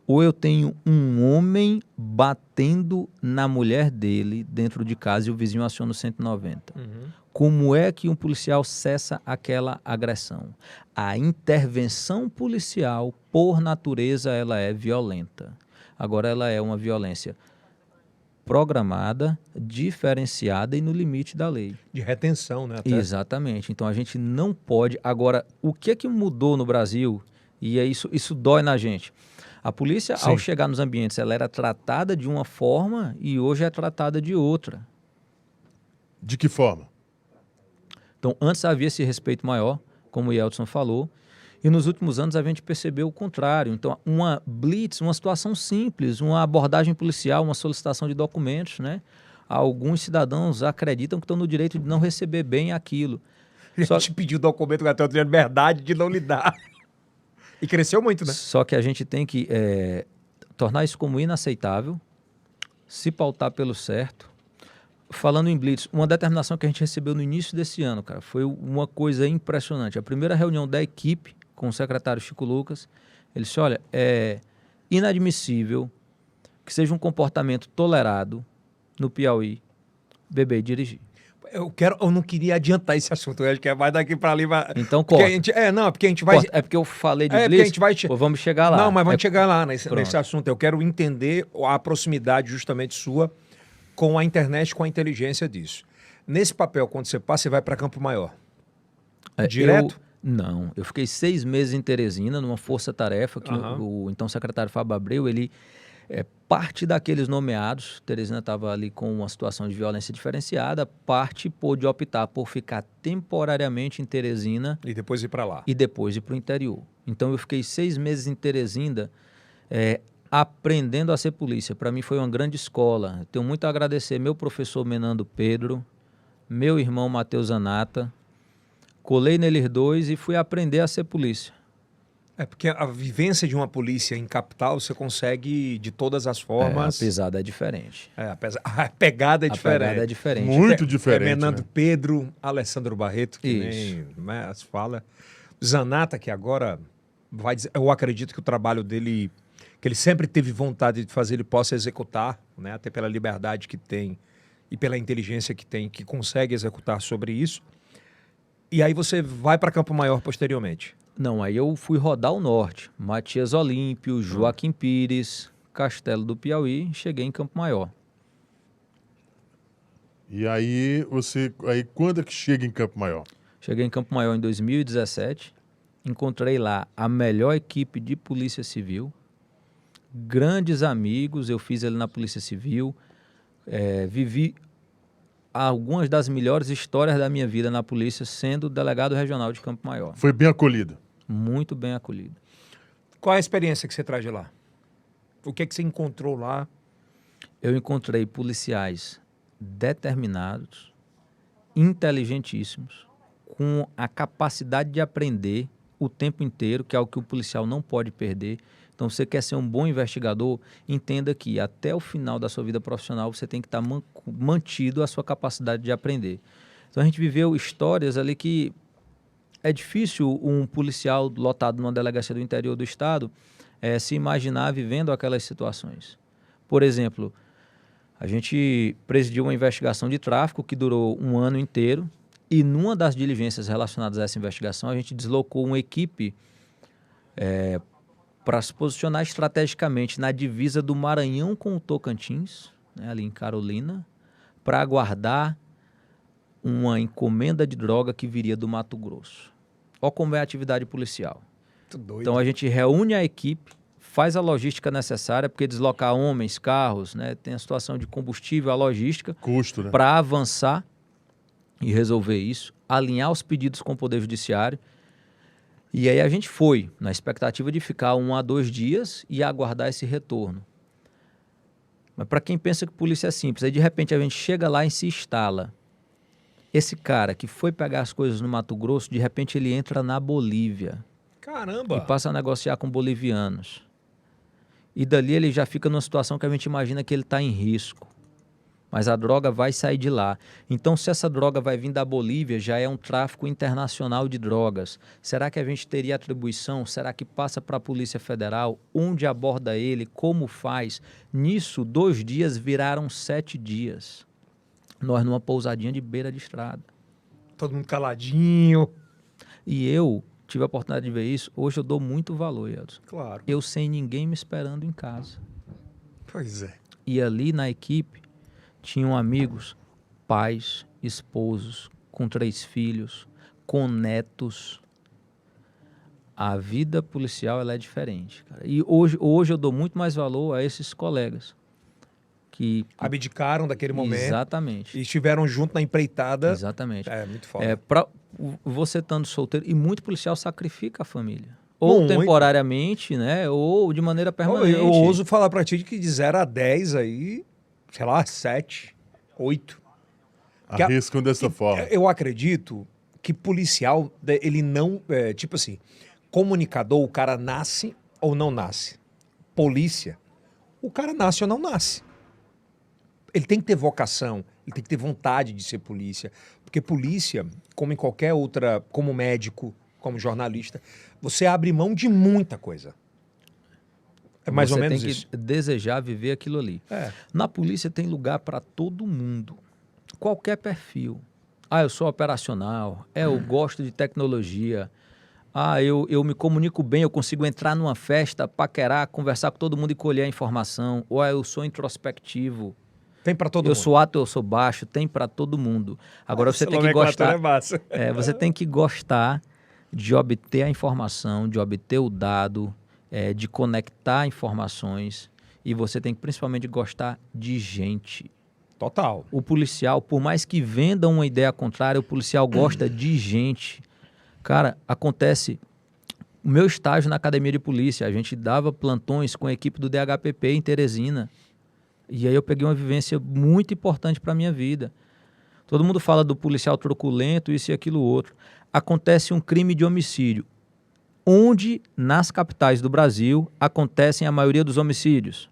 Speaker 3: Ou eu tenho um homem batendo na mulher dele dentro de casa e o vizinho aciona o 190. Como é que um policial cessa aquela agressão? A intervenção policial, por natureza, ela é violenta. Agora, ela é uma violência programada, diferenciada e no limite da lei.
Speaker 1: De retenção, né? Até.
Speaker 3: Exatamente. Então, a gente não pode... Agora, o que é que mudou no Brasil? E é isso dói na gente. A polícia,
Speaker 1: Sim.
Speaker 3: ao chegar nos ambientes, ela era tratada de uma forma e hoje é tratada de outra.
Speaker 2: De que forma?
Speaker 3: Então, antes havia esse respeito maior, como o Yeltsin falou, e nos últimos anos a gente percebeu o contrário. Então, uma blitz, uma situação simples, uma abordagem policial, uma solicitação de documentos, né? Alguns cidadãos acreditam que estão no direito de não receber bem aquilo.
Speaker 1: Só te pediu documento que até eu tenho liberdade de não lhe dar. E cresceu muito, né?
Speaker 3: Só que a gente tem que tornar isso como inaceitável, se pautar pelo certo. Falando em blitz, uma determinação que a gente recebeu no início desse ano, cara, foi uma coisa impressionante. A primeira reunião da equipe com o secretário Chico Lucas, ele disse, olha, é inadmissível que seja um comportamento tolerado no Piauí beber e dirigir.
Speaker 1: Eu não queria adiantar esse assunto, eu acho que é mais daqui pra ali.
Speaker 3: Então
Speaker 1: porque
Speaker 3: corta.
Speaker 1: a gente, porque a gente vai...
Speaker 3: Corta. É porque eu falei de
Speaker 1: porque
Speaker 3: blitz,
Speaker 1: a gente vai...
Speaker 3: pô, vamos chegar lá.
Speaker 1: Não, mas vamos chegar lá nesse
Speaker 3: Pronto.
Speaker 1: assunto. Eu quero entender a proximidade justamente sua com a internet, com a inteligência disso. Nesse papel, quando você passa, você vai para Campo Maior. Direto?
Speaker 3: Não, eu fiquei 6 meses em Teresina, numa força-tarefa, que o então secretário Fábio Abreu, ele parte daqueles nomeados, Teresina estava ali com uma situação de violência diferenciada, parte pôde optar por ficar temporariamente em Teresina
Speaker 1: E depois ir para lá.
Speaker 3: e depois ir para o interior. Então eu fiquei 6 meses em Teresina, aprendendo a ser polícia. Para mim foi uma grande escola. Eu tenho muito a agradecer meu professor Menando Pedro, meu irmão Matheus Anata. Colei neles dois e fui aprender a ser polícia.
Speaker 1: É porque a vivência de uma polícia em capital, você consegue de todas as formas...
Speaker 3: A pesada é diferente.
Speaker 1: A pegada é diferente.
Speaker 3: A pegada é diferente.
Speaker 2: Muito diferente,
Speaker 1: Menando
Speaker 2: né?
Speaker 1: Pedro, Alessandro Barreto, que
Speaker 3: Isso.
Speaker 1: nem se fala. Zanata, que agora vai dizer... Eu acredito que o trabalho dele, que ele sempre teve vontade de fazer, ele possa executar, né? Até pela liberdade que tem e pela inteligência que tem, que consegue executar sobre isso. E aí você vai para Campo Maior posteriormente.
Speaker 3: Não, aí eu fui rodar o norte. Matias Olímpio, Joaquim Pires, Castelo do Piauí, cheguei em Campo Maior.
Speaker 2: E aí aí quando é que chega em Campo Maior?
Speaker 3: Cheguei em Campo Maior em 2017, encontrei lá a melhor equipe de polícia civil, grandes amigos, eu fiz ali na Polícia Civil, Vivi algumas das melhores histórias da minha vida na polícia sendo delegado regional de Campo Maior.
Speaker 2: Foi bem acolhido.
Speaker 3: Muito bem acolhido.
Speaker 1: Qual é a experiência que você traz de lá? O que você encontrou lá?
Speaker 3: Eu encontrei policiais determinados, inteligentíssimos, com a capacidade de aprender o tempo inteiro, que é algo que o policial não pode perder. Então, você quer ser um bom investigador, entenda que até o final da sua vida profissional você tem que estar mantido a sua capacidade de aprender. Então, a gente viveu histórias ali que é difícil um policial lotado numa delegacia do interior do estado se imaginar vivendo aquelas situações. Por exemplo, a gente presidiu uma investigação de tráfico que durou um ano inteiro e numa das diligências relacionadas a essa investigação a gente deslocou uma equipe para se posicionar estrategicamente na divisa do Maranhão com o Tocantins, né, ali em Carolina, para aguardar uma encomenda de droga que viria do Mato Grosso. Olha como é a atividade policial.
Speaker 1: Doido.
Speaker 3: Então a gente reúne a equipe, faz a logística necessária, porque deslocar homens, carros, né, tem a situação de combustível, a logística,
Speaker 2: Custo, né?
Speaker 3: para avançar e resolver isso, alinhar os pedidos com o Poder Judiciário. E aí a gente foi, na expectativa de ficar 1 a 2 dias e aguardar esse retorno. Mas para quem pensa que polícia é simples, aí de repente a gente chega lá e se instala. Esse cara que foi pegar as coisas no Mato Grosso, de repente ele entra na Bolívia.
Speaker 1: Caramba!
Speaker 3: E passa a negociar com bolivianos. E dali ele já fica numa situação que a gente imagina que ele está em risco. Mas a droga vai sair de lá. Então, se essa droga vai vir da Bolívia, já é um tráfico internacional de drogas. Será que a gente teria atribuição? Será que passa para a Polícia Federal? Onde aborda ele? Como faz? Nisso, 2 dias viraram 7 dias. Nós numa pousadinha de beira de estrada.
Speaker 1: Todo mundo caladinho.
Speaker 3: E eu tive a oportunidade de ver isso. Hoje eu dou muito valor, Edson.
Speaker 1: Claro.
Speaker 3: Eu sem ninguém me esperando em casa.
Speaker 1: Pois é.
Speaker 3: E ali na equipe tinham amigos, pais, esposos, com 3 filhos, com netos. A vida policial ela é diferente, cara. E hoje eu dou muito mais valor a esses colegas que
Speaker 1: Abdicaram daquele momento.
Speaker 3: Exatamente.
Speaker 1: E estiveram junto na empreitada.
Speaker 3: Exatamente.
Speaker 1: É, muito foda.
Speaker 3: Você estando solteiro, e muito policial sacrifica a família. Ou
Speaker 1: Muito.
Speaker 3: temporariamente, né? Ou de maneira permanente.
Speaker 1: Eu ouso falar pra ti que de 0 a 10 aí, sei lá, 7, 8.
Speaker 2: Arriscam dessa forma.
Speaker 1: Eu acredito que policial, ele não... tipo assim, comunicador, o cara nasce ou não nasce. Polícia, o cara nasce ou não nasce. Ele tem que ter vocação, ele tem que ter vontade de ser polícia. Porque polícia, como em qualquer outra, como médico, como jornalista, você abre mão de muita coisa. É mais ou menos isso.
Speaker 3: Você tem que desejar viver aquilo ali. Na polícia tem lugar para todo mundo. Qualquer perfil. Eu sou operacional. Eu gosto de tecnologia. Eu me comunico bem, eu consigo entrar numa festa, paquerar, conversar com todo mundo e colher a informação. Ou eu sou introspectivo.
Speaker 1: Tem para todo mundo.
Speaker 3: Eu sou alto, eu sou baixo, tem para todo mundo. Agora você tem que gostar.
Speaker 1: É massa.
Speaker 3: Você tem que gostar de obter a informação, de obter o dado, de conectar informações. E você tem que principalmente gostar de gente.
Speaker 1: Total.
Speaker 3: O policial, por mais que venda uma ideia contrária, o policial gosta de gente. Cara, acontece... O meu estágio na academia de polícia, a gente dava plantões com a equipe do DHPP em Teresina. E aí eu peguei uma vivência muito importante para a minha vida. Todo mundo fala do policial truculento, isso e aquilo outro. Acontece um crime de homicídio. Onde, nas capitais do Brasil, acontecem a maioria dos homicídios?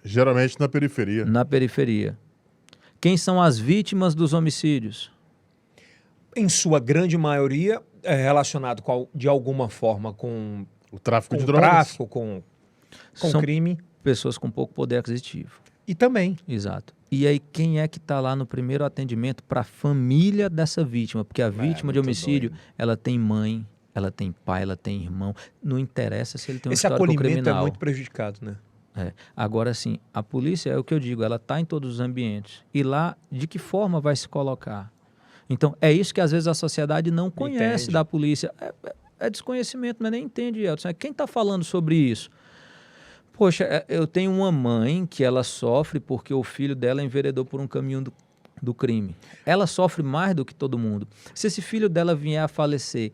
Speaker 2: Geralmente na periferia.
Speaker 3: Na periferia. Quem são as vítimas dos homicídios?
Speaker 1: Em sua grande maioria, é relacionado de alguma forma com
Speaker 2: O tráfico de
Speaker 1: o
Speaker 2: drogas.
Speaker 1: tráfico, com
Speaker 3: São
Speaker 1: crime.
Speaker 3: pessoas com pouco poder aquisitivo.
Speaker 1: E também.
Speaker 3: Exato. E aí, quem é que está lá no primeiro atendimento para a família dessa vítima? Porque a vítima de
Speaker 1: muito
Speaker 3: homicídio,
Speaker 1: doido.
Speaker 3: ela tem mãe, ela tem pai, ela tem irmão. Não interessa se ele tem um
Speaker 1: Esse
Speaker 3: histórico
Speaker 1: acolhimento
Speaker 3: criminal.
Speaker 1: é muito prejudicado, né?
Speaker 3: Agora, sim, a polícia, é o que eu digo, ela está em todos os ambientes. E lá, de que forma vai se colocar? Então, é isso que às vezes a sociedade não conhece
Speaker 1: Entende.
Speaker 3: da polícia. É desconhecimento, mas nem entende, Edson. Quem está falando sobre isso? Poxa, eu tenho uma mãe que ela sofre porque o filho dela enveredou por um caminho do crime. Ela sofre mais do que todo mundo. Se esse filho dela vier a falecer,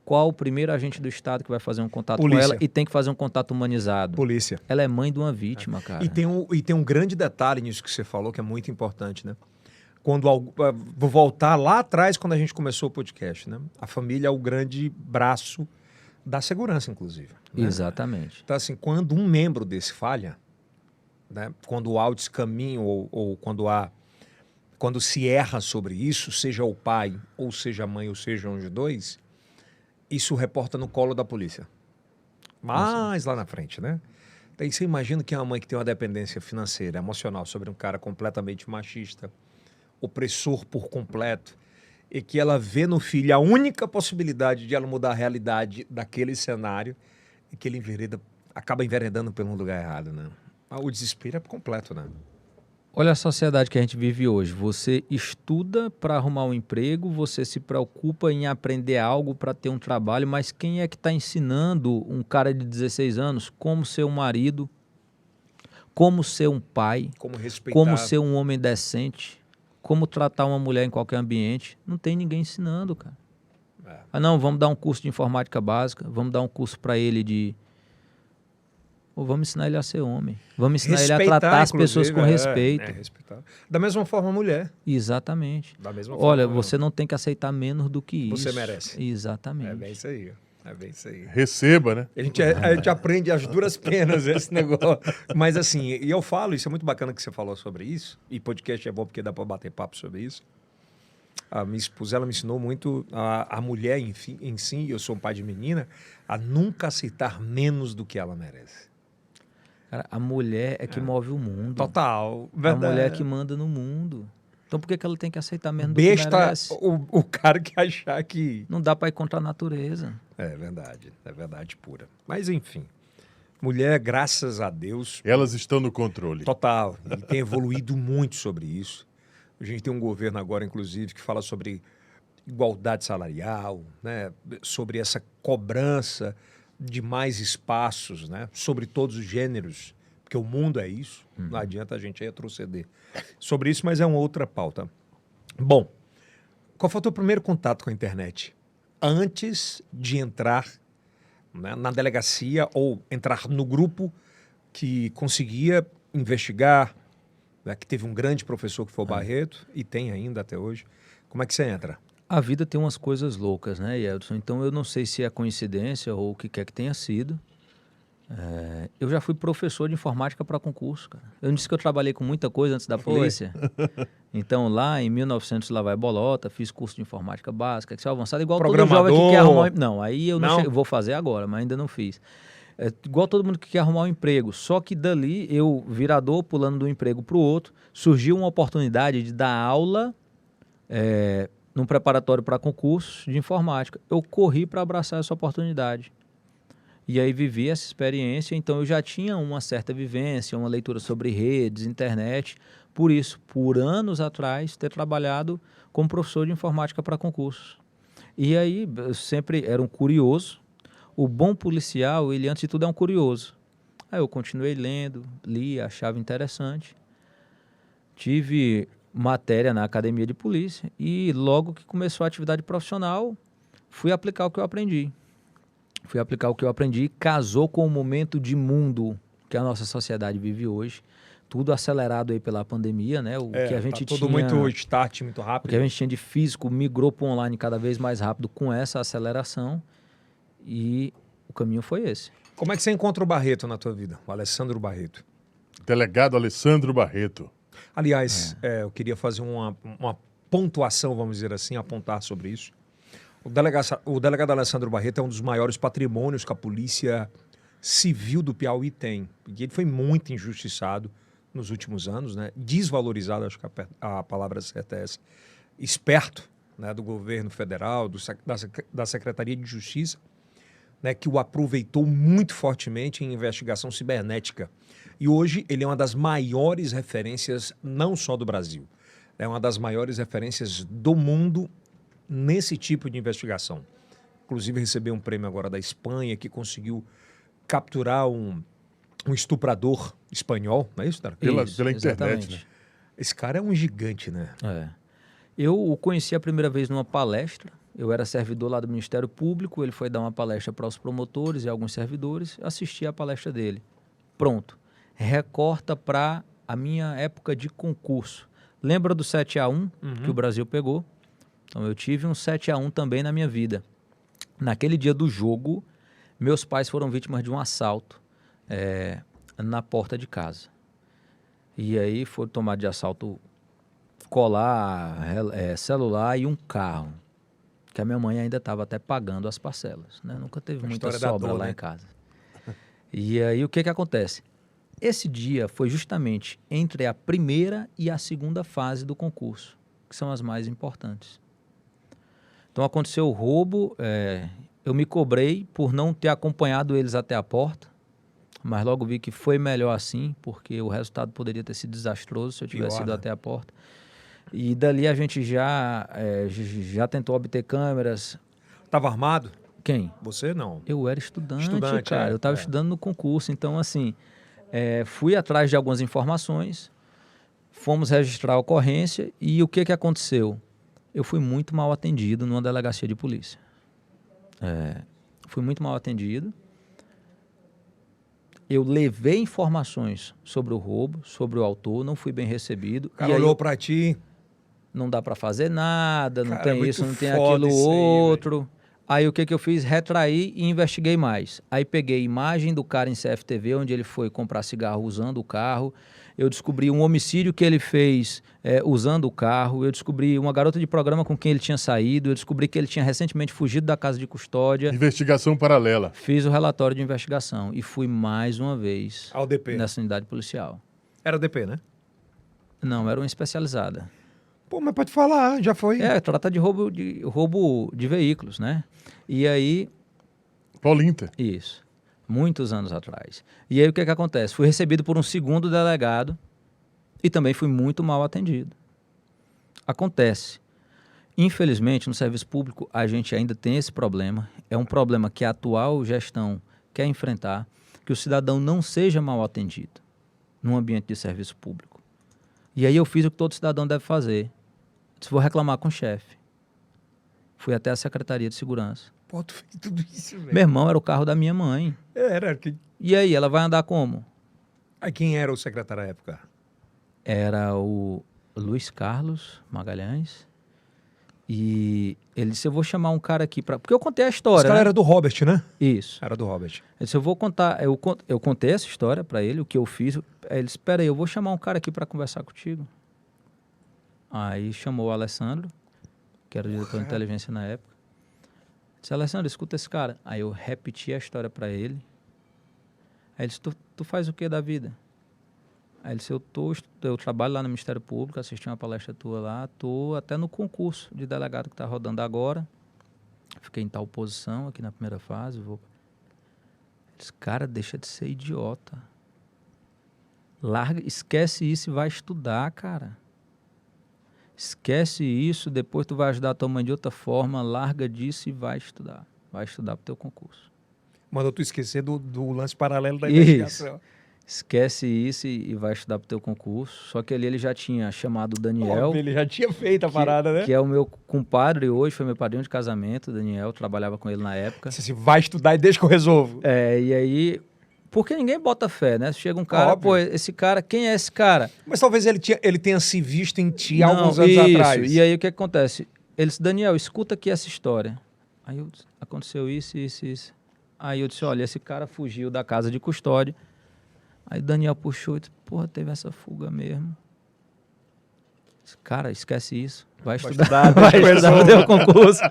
Speaker 3: qual o primeiro agente do Estado que vai fazer um contato com
Speaker 1: Polícia.
Speaker 3: ela e tem que fazer um contato humanizado?
Speaker 1: Polícia.
Speaker 3: Ela é mãe de uma vítima, cara.
Speaker 1: E tem um grande detalhe nisso que você falou, que é muito importante, né? Vou voltar lá atrás, quando a gente começou o podcast, né? A família é o grande braço da segurança, inclusive. Né?
Speaker 3: Exatamente.
Speaker 1: Então, assim, quando um membro desse falha, né? Quando há o descaminho ou quando se erra sobre isso, seja o pai, ou seja a mãe, ou seja os dois, isso reporta no colo da polícia. Mas lá na frente, né? Daí você imagina que é uma mãe que tem uma dependência financeira, emocional sobre um cara completamente machista, opressor por completo, e que ela vê no filho a única possibilidade de ela mudar a realidade daquele cenário e que ele acaba enveredando pelo lugar errado, né? O desespero é completo, né?
Speaker 3: Olha a sociedade que a gente vive hoje. Você estuda para arrumar um emprego, você se preocupa em aprender algo para ter um trabalho, mas quem é que está ensinando um cara de 16 anos como ser um marido, como ser um pai,
Speaker 1: Como respeitar.
Speaker 3: como ser um homem decente, como tratar uma mulher em qualquer ambiente? Não tem ninguém ensinando, cara.
Speaker 1: É.
Speaker 3: Ah, não, vamos dar um curso de informática básica, vamos dar um curso para ele de... Ou vamos ensinar ele a ser homem. Vamos ensinar ele a tratar as pessoas com respeito.
Speaker 1: Respeitar. Da mesma forma, a mulher.
Speaker 3: Exatamente.
Speaker 1: Da mesma
Speaker 3: Olha,
Speaker 1: forma,
Speaker 3: você não tem que aceitar menos do que isso.
Speaker 1: Você merece.
Speaker 3: Exatamente.
Speaker 1: É bem isso aí. É bem isso aí.
Speaker 2: Receba, né?
Speaker 1: A gente aprende as duras penas esse negócio. Mas assim, e eu falo, isso é muito bacana que você falou sobre isso, e podcast é bom porque dá para bater papo sobre isso. A minha esposa, ela me ensinou muito, a mulher em si, eu sou um pai de menina, a nunca aceitar menos do que ela merece.
Speaker 3: Cara, a mulher é que move o mundo.
Speaker 1: Total, verdade.
Speaker 3: A mulher é que manda no mundo. Então por que ela tem que aceitar menos do que
Speaker 1: Besta
Speaker 3: merece?
Speaker 1: o cara que achar que...
Speaker 3: Não dá para ir contra a natureza.
Speaker 1: É verdade pura. Mas enfim, mulher, graças a Deus...
Speaker 2: Elas estão no controle.
Speaker 1: Total, e tem evoluído muito sobre isso. A gente tem um governo agora, inclusive, que fala sobre igualdade salarial, né? Sobre essa cobrança de mais espaços, né? Sobre todos os gêneros, porque o mundo é isso, não adianta a gente retroceder sobre isso, mas é uma outra pauta. Bom, qual foi o teu primeiro contato com a internet? Antes de entrar, né, na delegacia ou entrar no grupo que conseguia investigar, né, que teve um grande professor que foi o Barreto, e tem ainda até hoje. Como é que você entra?
Speaker 3: A vida tem umas coisas loucas, né, Yeltsin? Então eu não sei se é coincidência ou o que quer que tenha sido. Eu já fui professor de informática para concurso, cara. Eu não disse que eu trabalhei com muita coisa antes da polícia. Então lá em 1900 lá vai bolota, fiz curso de informática básica, Excel avançado, igual todo jovem que quer arrumar... Não, aí eu não vou fazer agora, mas ainda não fiz. Igual todo mundo que quer arrumar um emprego. Só que dali, eu, virador, pulando de um emprego para o outro, surgiu uma oportunidade de dar aula num preparatório para concursos de informática. Eu corri para abraçar essa oportunidade. E aí vivi essa experiência, então eu já tinha uma certa vivência, uma leitura sobre redes, internet. Por isso, por anos atrás, ter trabalhado como professor de informática para concursos. E aí, eu sempre era um curioso. O bom policial, ele antes de tudo é um curioso. Aí eu continuei lendo, li, achava interessante. Tive matéria na academia de polícia e logo que começou a atividade profissional, fui aplicar o que eu aprendi. Casou com o momento de mundo que a nossa sociedade vive hoje. Tudo acelerado aí pela pandemia, né? O que a gente
Speaker 1: tá tudo muito start, muito rápido.
Speaker 3: O que a gente tinha de físico migrou para o online cada vez mais rápido com essa aceleração. E o caminho foi esse.
Speaker 1: Como é que você encontra o Barreto na tua vida? O Alessandro Barreto.
Speaker 2: Delegado Alessandro Barreto.
Speaker 1: Aliás, eu queria fazer uma pontuação, vamos dizer assim, apontar sobre isso. O delegado Alessandro Barreto é um dos maiores patrimônios que a Polícia Civil do Piauí tem. E ele foi muito injustiçado nos últimos anos, né? Desvalorizado, acho que a palavra certa é essa. Esperto, né, do governo federal, da Secretaria de Justiça, né, que o aproveitou muito fortemente em investigação cibernética. E hoje ele é uma das maiores referências, não só do Brasil, é uma das maiores referências do mundo nesse tipo de investigação. Inclusive recebeu um prêmio agora da Espanha, que conseguiu capturar um estuprador espanhol, não é isso, Dark?
Speaker 2: Pela
Speaker 3: Isso,
Speaker 2: internet,
Speaker 3: exatamente.
Speaker 2: né?
Speaker 1: Esse cara é um gigante, né?
Speaker 3: É. Eu o conheci a primeira vez numa palestra. Eu era servidor lá do Ministério Público. Ele foi dar uma palestra para os promotores e alguns servidores. Assisti a palestra dele. Pronto. Recorta para a minha época de concurso. Lembra do 7-1 que o Brasil pegou? Então eu tive um 7-1 também na minha vida. Naquele dia do jogo, meus pais foram vítimas de um assalto na porta de casa. E aí foi tomado de assalto colar, celular e um carro. Que a minha mãe ainda estava até pagando as parcelas, né? Nunca teve muita
Speaker 1: história da
Speaker 3: sobra
Speaker 1: dor,
Speaker 3: lá
Speaker 1: né?
Speaker 3: em casa. E aí o que acontece? Esse dia foi justamente entre a primeira e a segunda fase do concurso, que são as mais importantes. Então aconteceu o roubo, eu me cobrei por não ter acompanhado eles até a porta, mas logo vi que foi melhor assim, porque o resultado poderia ter sido desastroso se eu tivesse
Speaker 1: Pior,
Speaker 3: ido
Speaker 1: né?
Speaker 3: até a porta. E dali a gente já tentou obter câmeras.
Speaker 1: Tava armado?
Speaker 3: Quem?
Speaker 1: Você não.
Speaker 3: Eu era estudante,
Speaker 1: Estudante,
Speaker 3: cara. Eu estava
Speaker 1: é.
Speaker 3: estudando no concurso. Então, assim, fui atrás de algumas informações, fomos registrar a ocorrência e o que aconteceu? Eu fui muito mal atendido numa delegacia de polícia. Fui muito mal atendido. Eu levei informações sobre o roubo, sobre o autor, não fui bem recebido.
Speaker 1: O cara
Speaker 3: E aí
Speaker 1: olhou pra ti.
Speaker 3: não dá para fazer nada, não
Speaker 1: Cara, é
Speaker 3: tem
Speaker 1: muito
Speaker 3: isso, não tem
Speaker 1: foda
Speaker 3: aquilo
Speaker 1: isso aí,
Speaker 3: outro. Aí o que eu fiz? Retraí e investiguei mais. Aí peguei imagem do cara em CFTV, onde ele foi comprar cigarro usando o carro. Eu descobri um homicídio que ele fez usando o carro. Eu descobri uma garota de programa com quem ele tinha saído. Eu descobri que ele tinha recentemente fugido da casa de custódia.
Speaker 2: Investigação paralela.
Speaker 3: Fiz o relatório de investigação e fui mais uma vez
Speaker 1: Ao DP.
Speaker 3: nessa unidade policial.
Speaker 1: Era DP, né?
Speaker 3: Não, era uma especializada.
Speaker 1: Pô, mas pode falar, já foi.
Speaker 3: Trata de roubo de veículos, né? E aí,
Speaker 2: Paulinter.
Speaker 3: isso, muitos anos atrás. E aí o que acontece? Fui recebido por um segundo delegado e também fui muito mal atendido. Acontece. Infelizmente, no serviço público, a gente ainda tem esse problema. É um problema que a atual gestão quer enfrentar, que o cidadão não seja mal atendido num ambiente de serviço público. E aí eu fiz o que todo cidadão deve fazer. Se vou reclamar com o chefe. Fui até a Secretaria de Segurança.
Speaker 1: Pô, tu fez tudo isso, velho.
Speaker 3: Meu irmão, era o carro da minha mãe.
Speaker 1: Era.
Speaker 3: E aí, ela vai andar como?
Speaker 1: Aí quem era o secretário na época?
Speaker 3: Era o Luiz Carlos Magalhães. E ele disse, eu vou chamar um cara aqui para... Porque eu contei a história,
Speaker 1: Esse cara
Speaker 3: né?
Speaker 1: era do Robert, né?
Speaker 3: Isso.
Speaker 1: Era do Robert.
Speaker 3: Ele disse, eu vou contar... Eu contei essa história para ele, o que eu fiz. Aí ele disse, espera aí, eu vou chamar um cara aqui para conversar contigo. Aí chamou o Alessandro, que era o diretor de inteligência na época. Disse, Alessandro, escuta esse cara. Aí eu repeti a história para ele. Aí ele disse, tu faz o que da vida? Aí ele disse, eu trabalho lá no Ministério Público, assisti uma palestra tua lá, tô até no concurso de delegado que está rodando agora. Fiquei em tal posição aqui na primeira fase. Ele disse, cara, deixa de ser idiota. Esquece isso e vai estudar, cara. Esquece isso, depois tu vai ajudar a tua mãe de outra forma, larga disso e vai estudar. Vai estudar pro teu concurso.
Speaker 1: Mandou tu esquecer do lance paralelo da
Speaker 3: Isso.
Speaker 1: investigação.
Speaker 3: Esquece isso e vai estudar pro teu concurso. Só que ali ele já tinha chamado o Daniel,
Speaker 1: Óbvio, ele já tinha feito a parada, né?
Speaker 3: que é o meu compadre hoje, foi meu padrinho de casamento, o Daniel, trabalhava com ele na época.
Speaker 1: Disse assim, vai estudar e deixa que eu resolvo.
Speaker 3: E aí... Porque ninguém bota fé, né? Chega um cara,
Speaker 1: Óbvio.
Speaker 3: pô, esse cara, quem é esse cara?
Speaker 1: Mas talvez ele tenha se visto em ti
Speaker 3: Não,
Speaker 1: alguns anos
Speaker 3: isso.
Speaker 1: atrás.
Speaker 3: E aí o que acontece? Ele disse, Daniel, escuta aqui essa história. Aí eu disse, aconteceu isso. Aí eu disse, olha, esse cara fugiu da casa de custódia. Aí Daniel puxou e disse, porra, teve essa fuga mesmo. Disse, cara, esquece isso. Vai estudar, vai estudar pro teu concurso.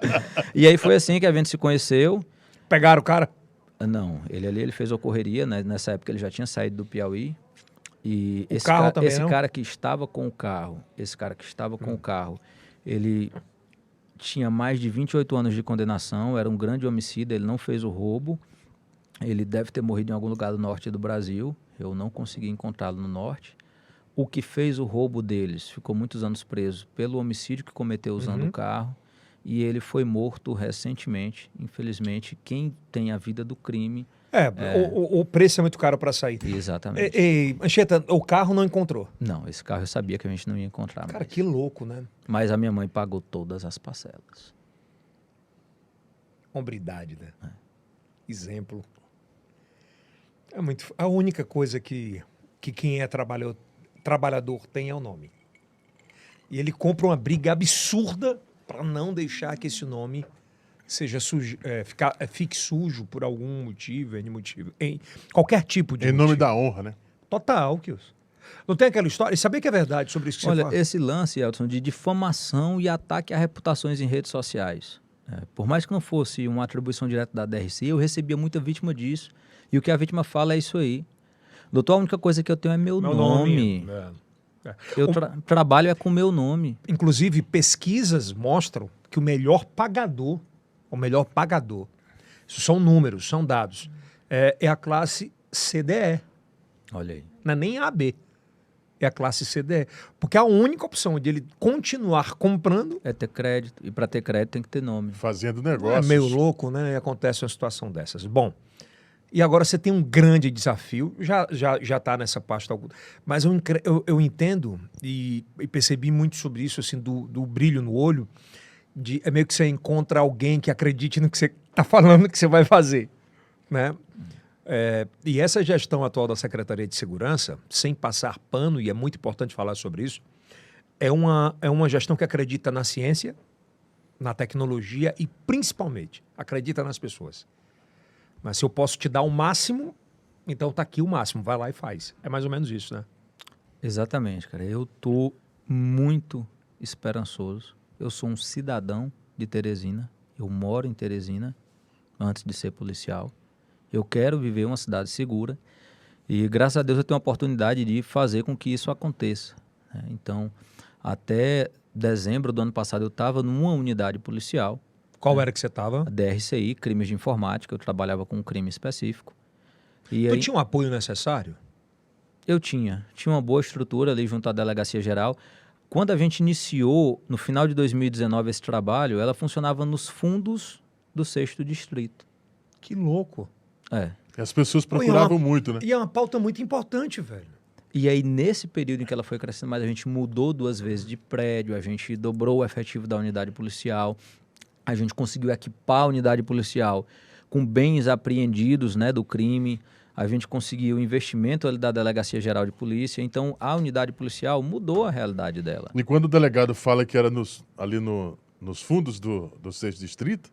Speaker 3: E aí foi assim que a gente se conheceu.
Speaker 1: Pegaram o cara?
Speaker 3: Não, ele fez ocorreria, né? Nessa época ele já tinha saído do Piauí. E esse
Speaker 1: carro também,
Speaker 3: esse
Speaker 1: não?
Speaker 3: cara que estava com o carro, ele tinha mais de 28 anos de condenação, era um grande homicida, ele não fez o roubo. Ele deve ter morrido em algum lugar do norte do Brasil. Eu não consegui encontrá-lo no norte. O que fez o roubo deles ficou muitos anos preso pelo homicídio que cometeu usando o carro. E ele foi morto recentemente. Infelizmente, quem tem a vida do crime
Speaker 1: O preço é muito caro para sair.
Speaker 3: Exatamente.
Speaker 1: Anchieta, o carro não encontrou.
Speaker 3: Não, esse carro eu sabia que a gente não ia encontrar
Speaker 1: Cara,
Speaker 3: mais.
Speaker 1: que louco, né?
Speaker 3: Mas a minha mãe pagou todas as parcelas.
Speaker 1: Hombridade, né? Exemplo. É muito. A única coisa que quem é trabalhador tem é o nome. E ele compra uma briga absurda para não deixar que esse nome seja fique sujo por algum motivo, N motivo, em qualquer tipo de
Speaker 2: Em nome
Speaker 1: motivo.
Speaker 2: da honra, né?
Speaker 1: Total, Kilson. Não tem aquela história? E sabia que é verdade sobre isso que você
Speaker 3: Olha,
Speaker 1: fala?
Speaker 3: esse lance, Elton, de difamação e ataque a reputações em redes sociais. Por mais que não fosse uma atribuição direta da DRC, eu recebia muita vítima disso. E o que a vítima fala é isso aí. Doutor, a única coisa que eu tenho é meu nome. Eu trabalho com meu nome.
Speaker 1: Inclusive, pesquisas mostram que o melhor pagador, isso são números, são dados, é a classe CDE.
Speaker 3: Olha aí.
Speaker 1: Não é nem a AB. É a classe CDE. Porque a única opção de ele continuar comprando
Speaker 3: É ter crédito. E para ter crédito tem que ter nome.
Speaker 2: Fazendo
Speaker 1: é
Speaker 2: negócios.
Speaker 1: meio louco, né? E acontece uma situação dessas. Bom, e agora você tem um grande desafio, já está nessa parte, mas eu entendo e percebi muito sobre isso, assim, do brilho no olho, é meio que você encontra alguém que acredite no que você está falando que você vai fazer, né? E essa gestão atual da Secretaria de Segurança, sem passar pano, e é muito importante falar sobre isso, é uma gestão que acredita na ciência, na tecnologia e, principalmente, acredita nas pessoas. Mas se eu posso te dar o máximo, então tá aqui o máximo, vai lá e faz. É mais ou menos isso, né?
Speaker 3: Exatamente, cara. Eu tô muito esperançoso. Eu sou um cidadão de Teresina. Eu moro em Teresina antes de ser policial. Eu quero viver uma cidade segura e, graças a Deus, eu tenho a oportunidade de fazer com que isso aconteça, né? Então, até dezembro do ano passado, eu estava numa unidade policial.
Speaker 1: Qual era que você estava?
Speaker 3: A DRCI, crimes de informática. Eu trabalhava com um crime específico. E
Speaker 1: Tu
Speaker 3: aí,
Speaker 1: tinha um apoio necessário?
Speaker 3: eu tinha uma boa estrutura ali junto à Delegacia Geral. Quando a gente iniciou, no final de 2019, esse trabalho, ela funcionava nos fundos do 6º Distrito.
Speaker 1: Que louco.
Speaker 2: E as pessoas procuravam muito, né?
Speaker 1: E é uma pauta muito importante, velho.
Speaker 3: E aí, nesse período em que ela foi crescendo mais, a gente mudou 2 vezes de prédio, a gente dobrou o efetivo da unidade policial, a gente conseguiu equipar a unidade policial com bens apreendidos, né, do crime, a gente conseguiu o investimento ali da Delegacia Geral de Polícia, então a unidade policial mudou a realidade dela.
Speaker 2: E quando o delegado fala que era ali nos fundos do 6º Distrito,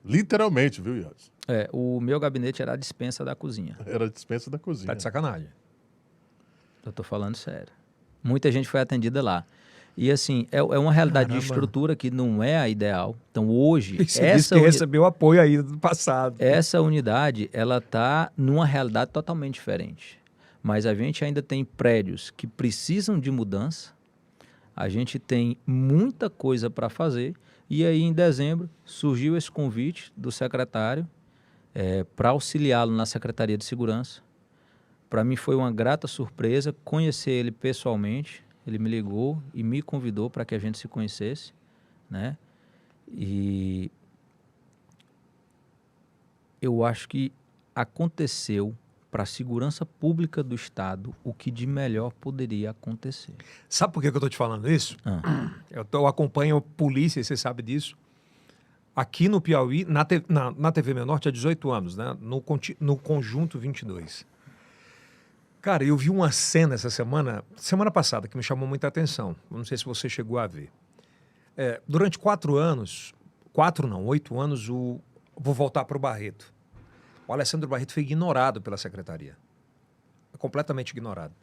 Speaker 2: literalmente, viu, Yeltsin?
Speaker 3: O meu gabinete era a despensa da cozinha.
Speaker 2: Era a dispensa da cozinha.
Speaker 1: Tá de sacanagem.
Speaker 3: Eu tô falando sério. Muita gente foi atendida lá. E assim, é uma realidade de estrutura que não é a ideal. Então hoje,
Speaker 1: Você disse que recebeu apoio aí do passado.
Speaker 3: essa unidade, ela tá numa realidade totalmente diferente. Mas a gente ainda tem prédios que precisam de mudança, a gente tem muita coisa para fazer, e aí em dezembro surgiu esse convite do secretário para auxiliá-lo na Secretaria de Segurança. Para mim foi uma grata surpresa conhecer ele pessoalmente. Ele me ligou e me convidou para que a gente se conhecesse, né? E eu acho que aconteceu para a segurança pública do Estado o que de melhor poderia acontecer.
Speaker 1: Sabe por que eu tô te falando isso? Eu acompanho polícia, você sabe disso. Aqui no Piauí, na TV Menorte, há 18 anos, né? No Conjunto 22. Cara, eu vi uma cena essa semana passada, que me chamou muita atenção. Não sei se você chegou a ver. Durante 8 anos, vou voltar para o Barreto. O Alessandro Barreto foi ignorado pela secretaria. Completamente ignorado.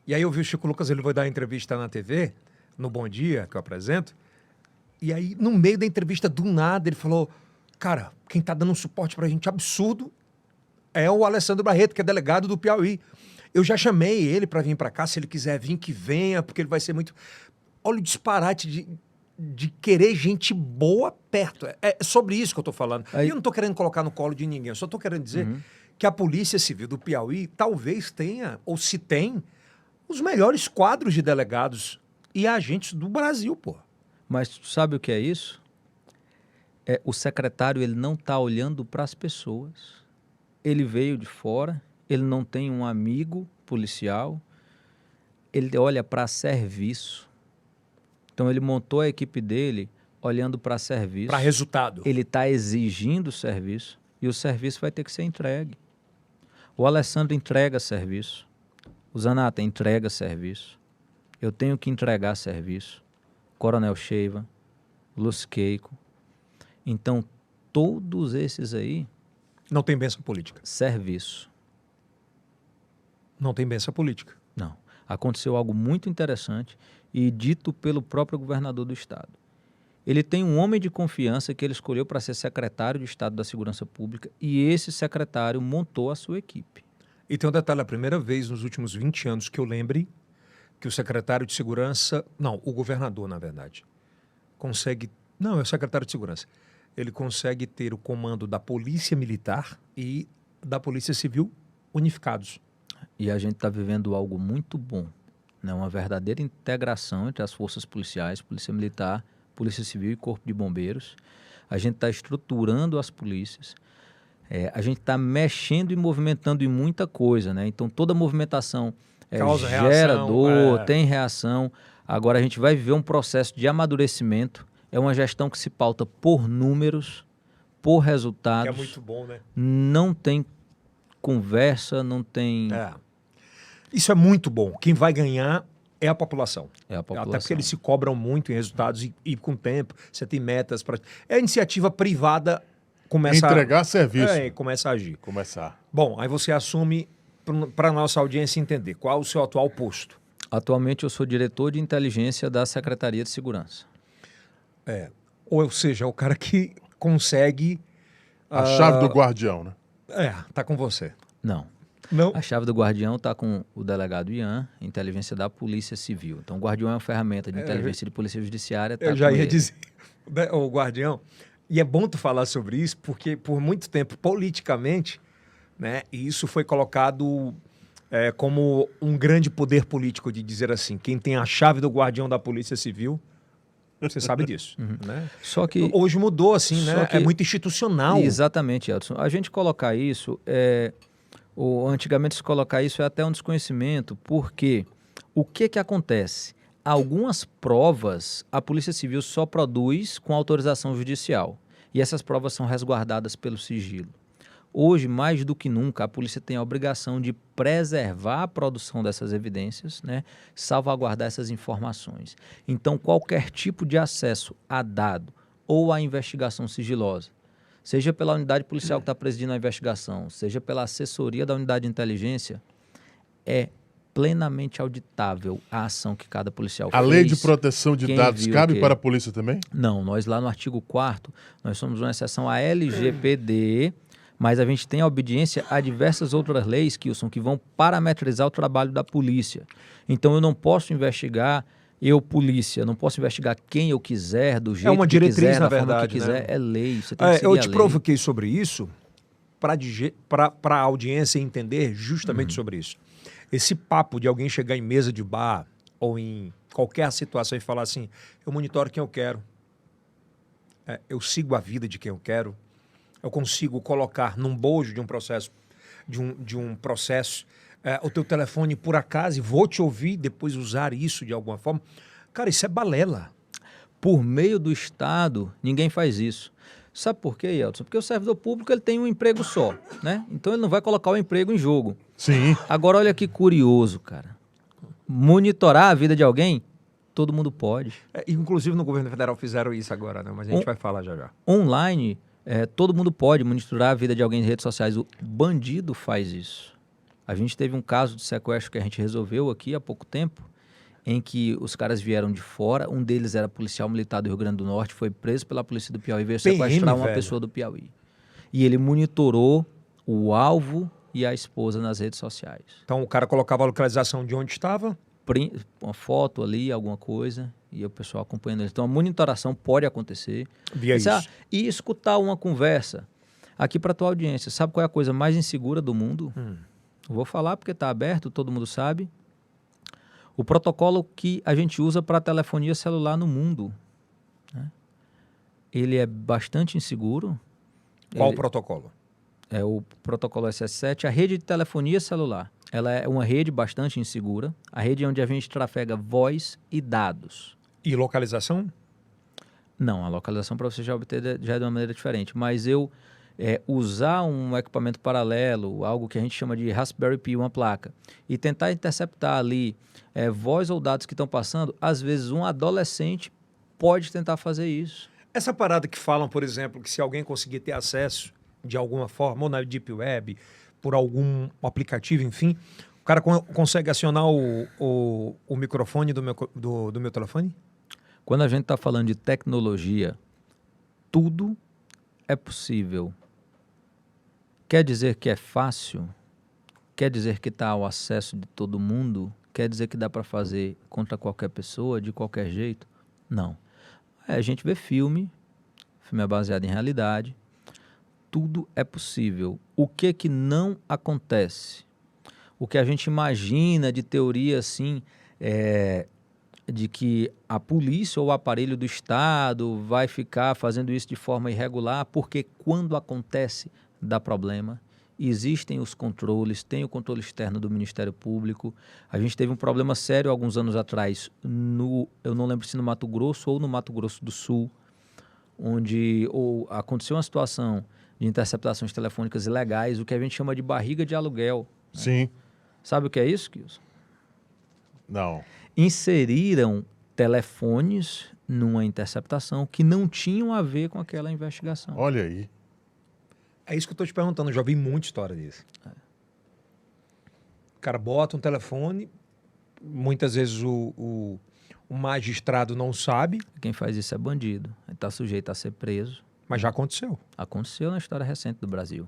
Speaker 1: E aí eu vi o Chico Lucas, ele foi dar entrevista na TV, no Bom Dia, que eu apresento. E aí, no meio da entrevista, do nada, ele falou: cara, quem tá dando um suporte pra gente absurdo é o Alessandro Barreto, que é delegado do Piauí. Eu já chamei ele para vir para cá, se ele quiser vir, que venha, porque ele vai ser muito... Olha o disparate de querer gente boa perto. É sobre isso que eu tô falando.
Speaker 3: Aí...
Speaker 1: E eu não tô querendo colocar no colo de ninguém, eu só tô querendo dizer que a Polícia Civil do Piauí talvez tenha, ou se tem, os melhores quadros de delegados e agentes do Brasil, pô.
Speaker 3: Mas tu sabe o que é isso? O secretário, ele não está olhando para as pessoas. ele veio de fora, ele não tem um amigo policial, ele olha para serviço. Então, ele montou a equipe dele olhando para serviço.
Speaker 1: Para resultado.
Speaker 3: Ele está exigindo serviço e o serviço vai ter que ser entregue. O Alessandro entrega serviço. O Zanata entrega serviço. Eu tenho que entregar serviço. Coronel Sheiva, Lúcio Keiko. Então, todos esses aí...
Speaker 1: Não tem benção política.
Speaker 3: Serviço.
Speaker 1: Não tem benção política.
Speaker 3: Não. Aconteceu algo muito interessante e dito pelo próprio governador do estado. Ele tem um homem de confiança que ele escolheu para ser secretário de Estado da Segurança Pública e esse secretário montou a sua equipe.
Speaker 1: E tem um detalhe, a primeira vez nos últimos 20 anos que eu lembre que o secretário de Segurança... Não, o governador, na verdade, consegue... Não, é o secretário de Segurança. Ele consegue ter o comando da Polícia Militar e da Polícia Civil unificados.
Speaker 3: E a gente está vivendo algo muito bom, né? Uma verdadeira integração entre as forças policiais, Polícia Militar, Polícia Civil e Corpo de Bombeiros. A gente está estruturando as polícias. A gente está mexendo e movimentando em muita coisa, né? Então, toda movimentação
Speaker 1: Causa
Speaker 3: gera
Speaker 1: reação,
Speaker 3: dor, tem reação. Agora, a gente vai viver um processo de amadurecimento. É uma gestão que se pauta por números, por resultados.
Speaker 1: Que é muito bom, né?
Speaker 3: Não tem conversa, não tem...
Speaker 1: Isso é muito bom. Quem vai ganhar é a população.
Speaker 3: É a população.
Speaker 1: Até porque eles se cobram muito em resultados e com o tempo. Você tem metas para... É a iniciativa privada começa
Speaker 2: Entregar serviço.
Speaker 1: Começa a agir.
Speaker 2: Começar.
Speaker 1: Bom, aí você assume para a nossa audiência entender qual o seu atual posto.
Speaker 3: Atualmente eu sou diretor de inteligência da Secretaria de Segurança.
Speaker 1: Ou seja, o cara que consegue...
Speaker 2: A chave do guardião, né?
Speaker 1: Tá com você.
Speaker 3: Não.
Speaker 1: Não?
Speaker 3: A chave do guardião está com o delegado Ian, inteligência da Polícia Civil. Então, o guardião é uma ferramenta de inteligência de polícia judiciária.
Speaker 1: Eu já ia dizer, o guardião. E é bom tu falar sobre isso, porque por muito tempo, politicamente, né, isso foi colocado como um grande poder político de dizer assim, quem tem a chave do guardião da Polícia Civil, você sabe disso. Né?
Speaker 3: Só que...
Speaker 1: Hoje mudou, assim, né? É muito institucional.
Speaker 3: Exatamente, Edson. A gente colocar isso... Antigamente se colocar isso é até um desconhecimento, porque o que acontece? Algumas provas a Polícia Civil só produz com autorização judicial e essas provas são resguardadas pelo sigilo. Hoje, mais do que nunca, a polícia tem a obrigação de preservar a produção dessas evidências, né? Salvaguardar essas informações. Então, qualquer tipo de acesso a dado ou a investigação sigilosa, seja pela unidade policial que está presidindo a investigação, seja pela assessoria da unidade de inteligência, é plenamente auditável a ação que cada policial fez.
Speaker 2: A lei de proteção de dados cabe para a polícia também?
Speaker 3: Não, nós lá no artigo 4º, nós somos uma exceção à LGPD, mas a gente tem a obediência a diversas outras leis, Kilson, que vão parametrizar o trabalho da polícia. Então eu não posso investigar... polícia, não posso investigar quem eu quiser, do jeito
Speaker 1: uma
Speaker 3: que
Speaker 1: diretriz,
Speaker 3: quiser,
Speaker 1: na
Speaker 3: da forma
Speaker 1: verdade,
Speaker 3: que quiser.
Speaker 1: né?
Speaker 3: É lei, você tem que seguir
Speaker 1: eu
Speaker 3: a
Speaker 1: te
Speaker 3: lei.
Speaker 1: provoquei sobre isso para a audiência entender justamente sobre isso. Esse papo de alguém chegar em mesa de bar ou em qualquer situação e falar assim, eu monitoro quem eu quero, eu sigo a vida de quem eu quero, eu consigo colocar num bojo de um processo, de um processo... o teu telefone por acaso e vou te ouvir depois usar isso de alguma forma. Cara, isso é balela.
Speaker 3: Por meio do Estado, ninguém faz isso. Sabe por quê, Elton? Porque o servidor público ele tem um emprego só, né? Então ele não vai colocar o emprego em jogo.
Speaker 2: Sim.
Speaker 3: Agora olha que curioso, cara. Monitorar a vida de alguém, todo mundo pode.
Speaker 1: Inclusive no governo federal fizeram isso agora, né? Mas a gente vai falar já já.
Speaker 3: Online, todo mundo pode monitorar a vida de alguém em redes sociais. O bandido faz isso. A gente teve um caso de sequestro que a gente resolveu aqui há pouco tempo, em que os caras vieram de fora, um deles era policial militar do Rio Grande do Norte, foi preso pela polícia do Piauí, veio sequestrar uma pessoa do Piauí. E ele monitorou o alvo e a esposa nas redes sociais.
Speaker 1: Então o cara colocava a localização de onde estava?
Speaker 3: Uma foto ali, alguma coisa, e o pessoal acompanhando ele. Então a monitoração pode acontecer.
Speaker 1: Via isso.
Speaker 3: E escutar uma conversa. Aqui para a tua audiência, sabe qual é a coisa mais insegura do mundo? Vou falar porque está aberto, todo mundo sabe. O protocolo que a gente usa para telefonia celular no mundo, né? Ele é bastante inseguro.
Speaker 1: Qual o protocolo?
Speaker 3: é o protocolo SS7, a rede de telefonia celular. Ela é uma rede bastante insegura. A rede é onde a gente trafega voz e dados.
Speaker 1: E localização?
Speaker 3: Não, a localização para você já obter já é de uma maneira diferente. Mas eu usar um equipamento paralelo, algo que a gente chama de Raspberry Pi, uma placa, e tentar interceptar ali voz ou dados que estão passando, às vezes um adolescente pode tentar fazer isso.
Speaker 1: Essa parada que falam, por exemplo, que se alguém conseguir ter acesso de alguma forma, ou na Deep Web, por algum aplicativo, enfim, o cara consegue acionar o microfone do meu telefone?
Speaker 3: Quando a gente está falando de tecnologia, tudo é possível. Quer dizer que é fácil? Quer dizer que está ao acesso de todo mundo? Quer dizer que dá para fazer contra qualquer pessoa, de qualquer jeito? Não. A gente vê filme é baseado em realidade, tudo é possível. O que não acontece? O que a gente imagina de teoria assim, de que a polícia ou o aparelho do Estado vai ficar fazendo isso de forma irregular, porque quando acontece, dá problema. Existem os controles, tem o controle externo do Ministério Público. A gente teve um problema sério alguns anos atrás, eu não lembro se no Mato Grosso ou no Mato Grosso do Sul, onde aconteceu uma situação de interceptações telefônicas ilegais, o que a gente chama de barriga de aluguel.
Speaker 2: Sim.
Speaker 3: Né? Sabe o que é isso, Kilson?
Speaker 2: Não.
Speaker 3: Inseriram telefones numa interceptação que não tinham a ver com aquela investigação.
Speaker 2: Olha aí.
Speaker 1: É isso que eu estou te perguntando, eu já vi muita história disso. O cara bota um telefone, muitas vezes o magistrado não sabe.
Speaker 3: Quem faz isso é bandido, ele está sujeito a ser preso.
Speaker 1: Mas já aconteceu.
Speaker 3: Aconteceu na história recente do Brasil.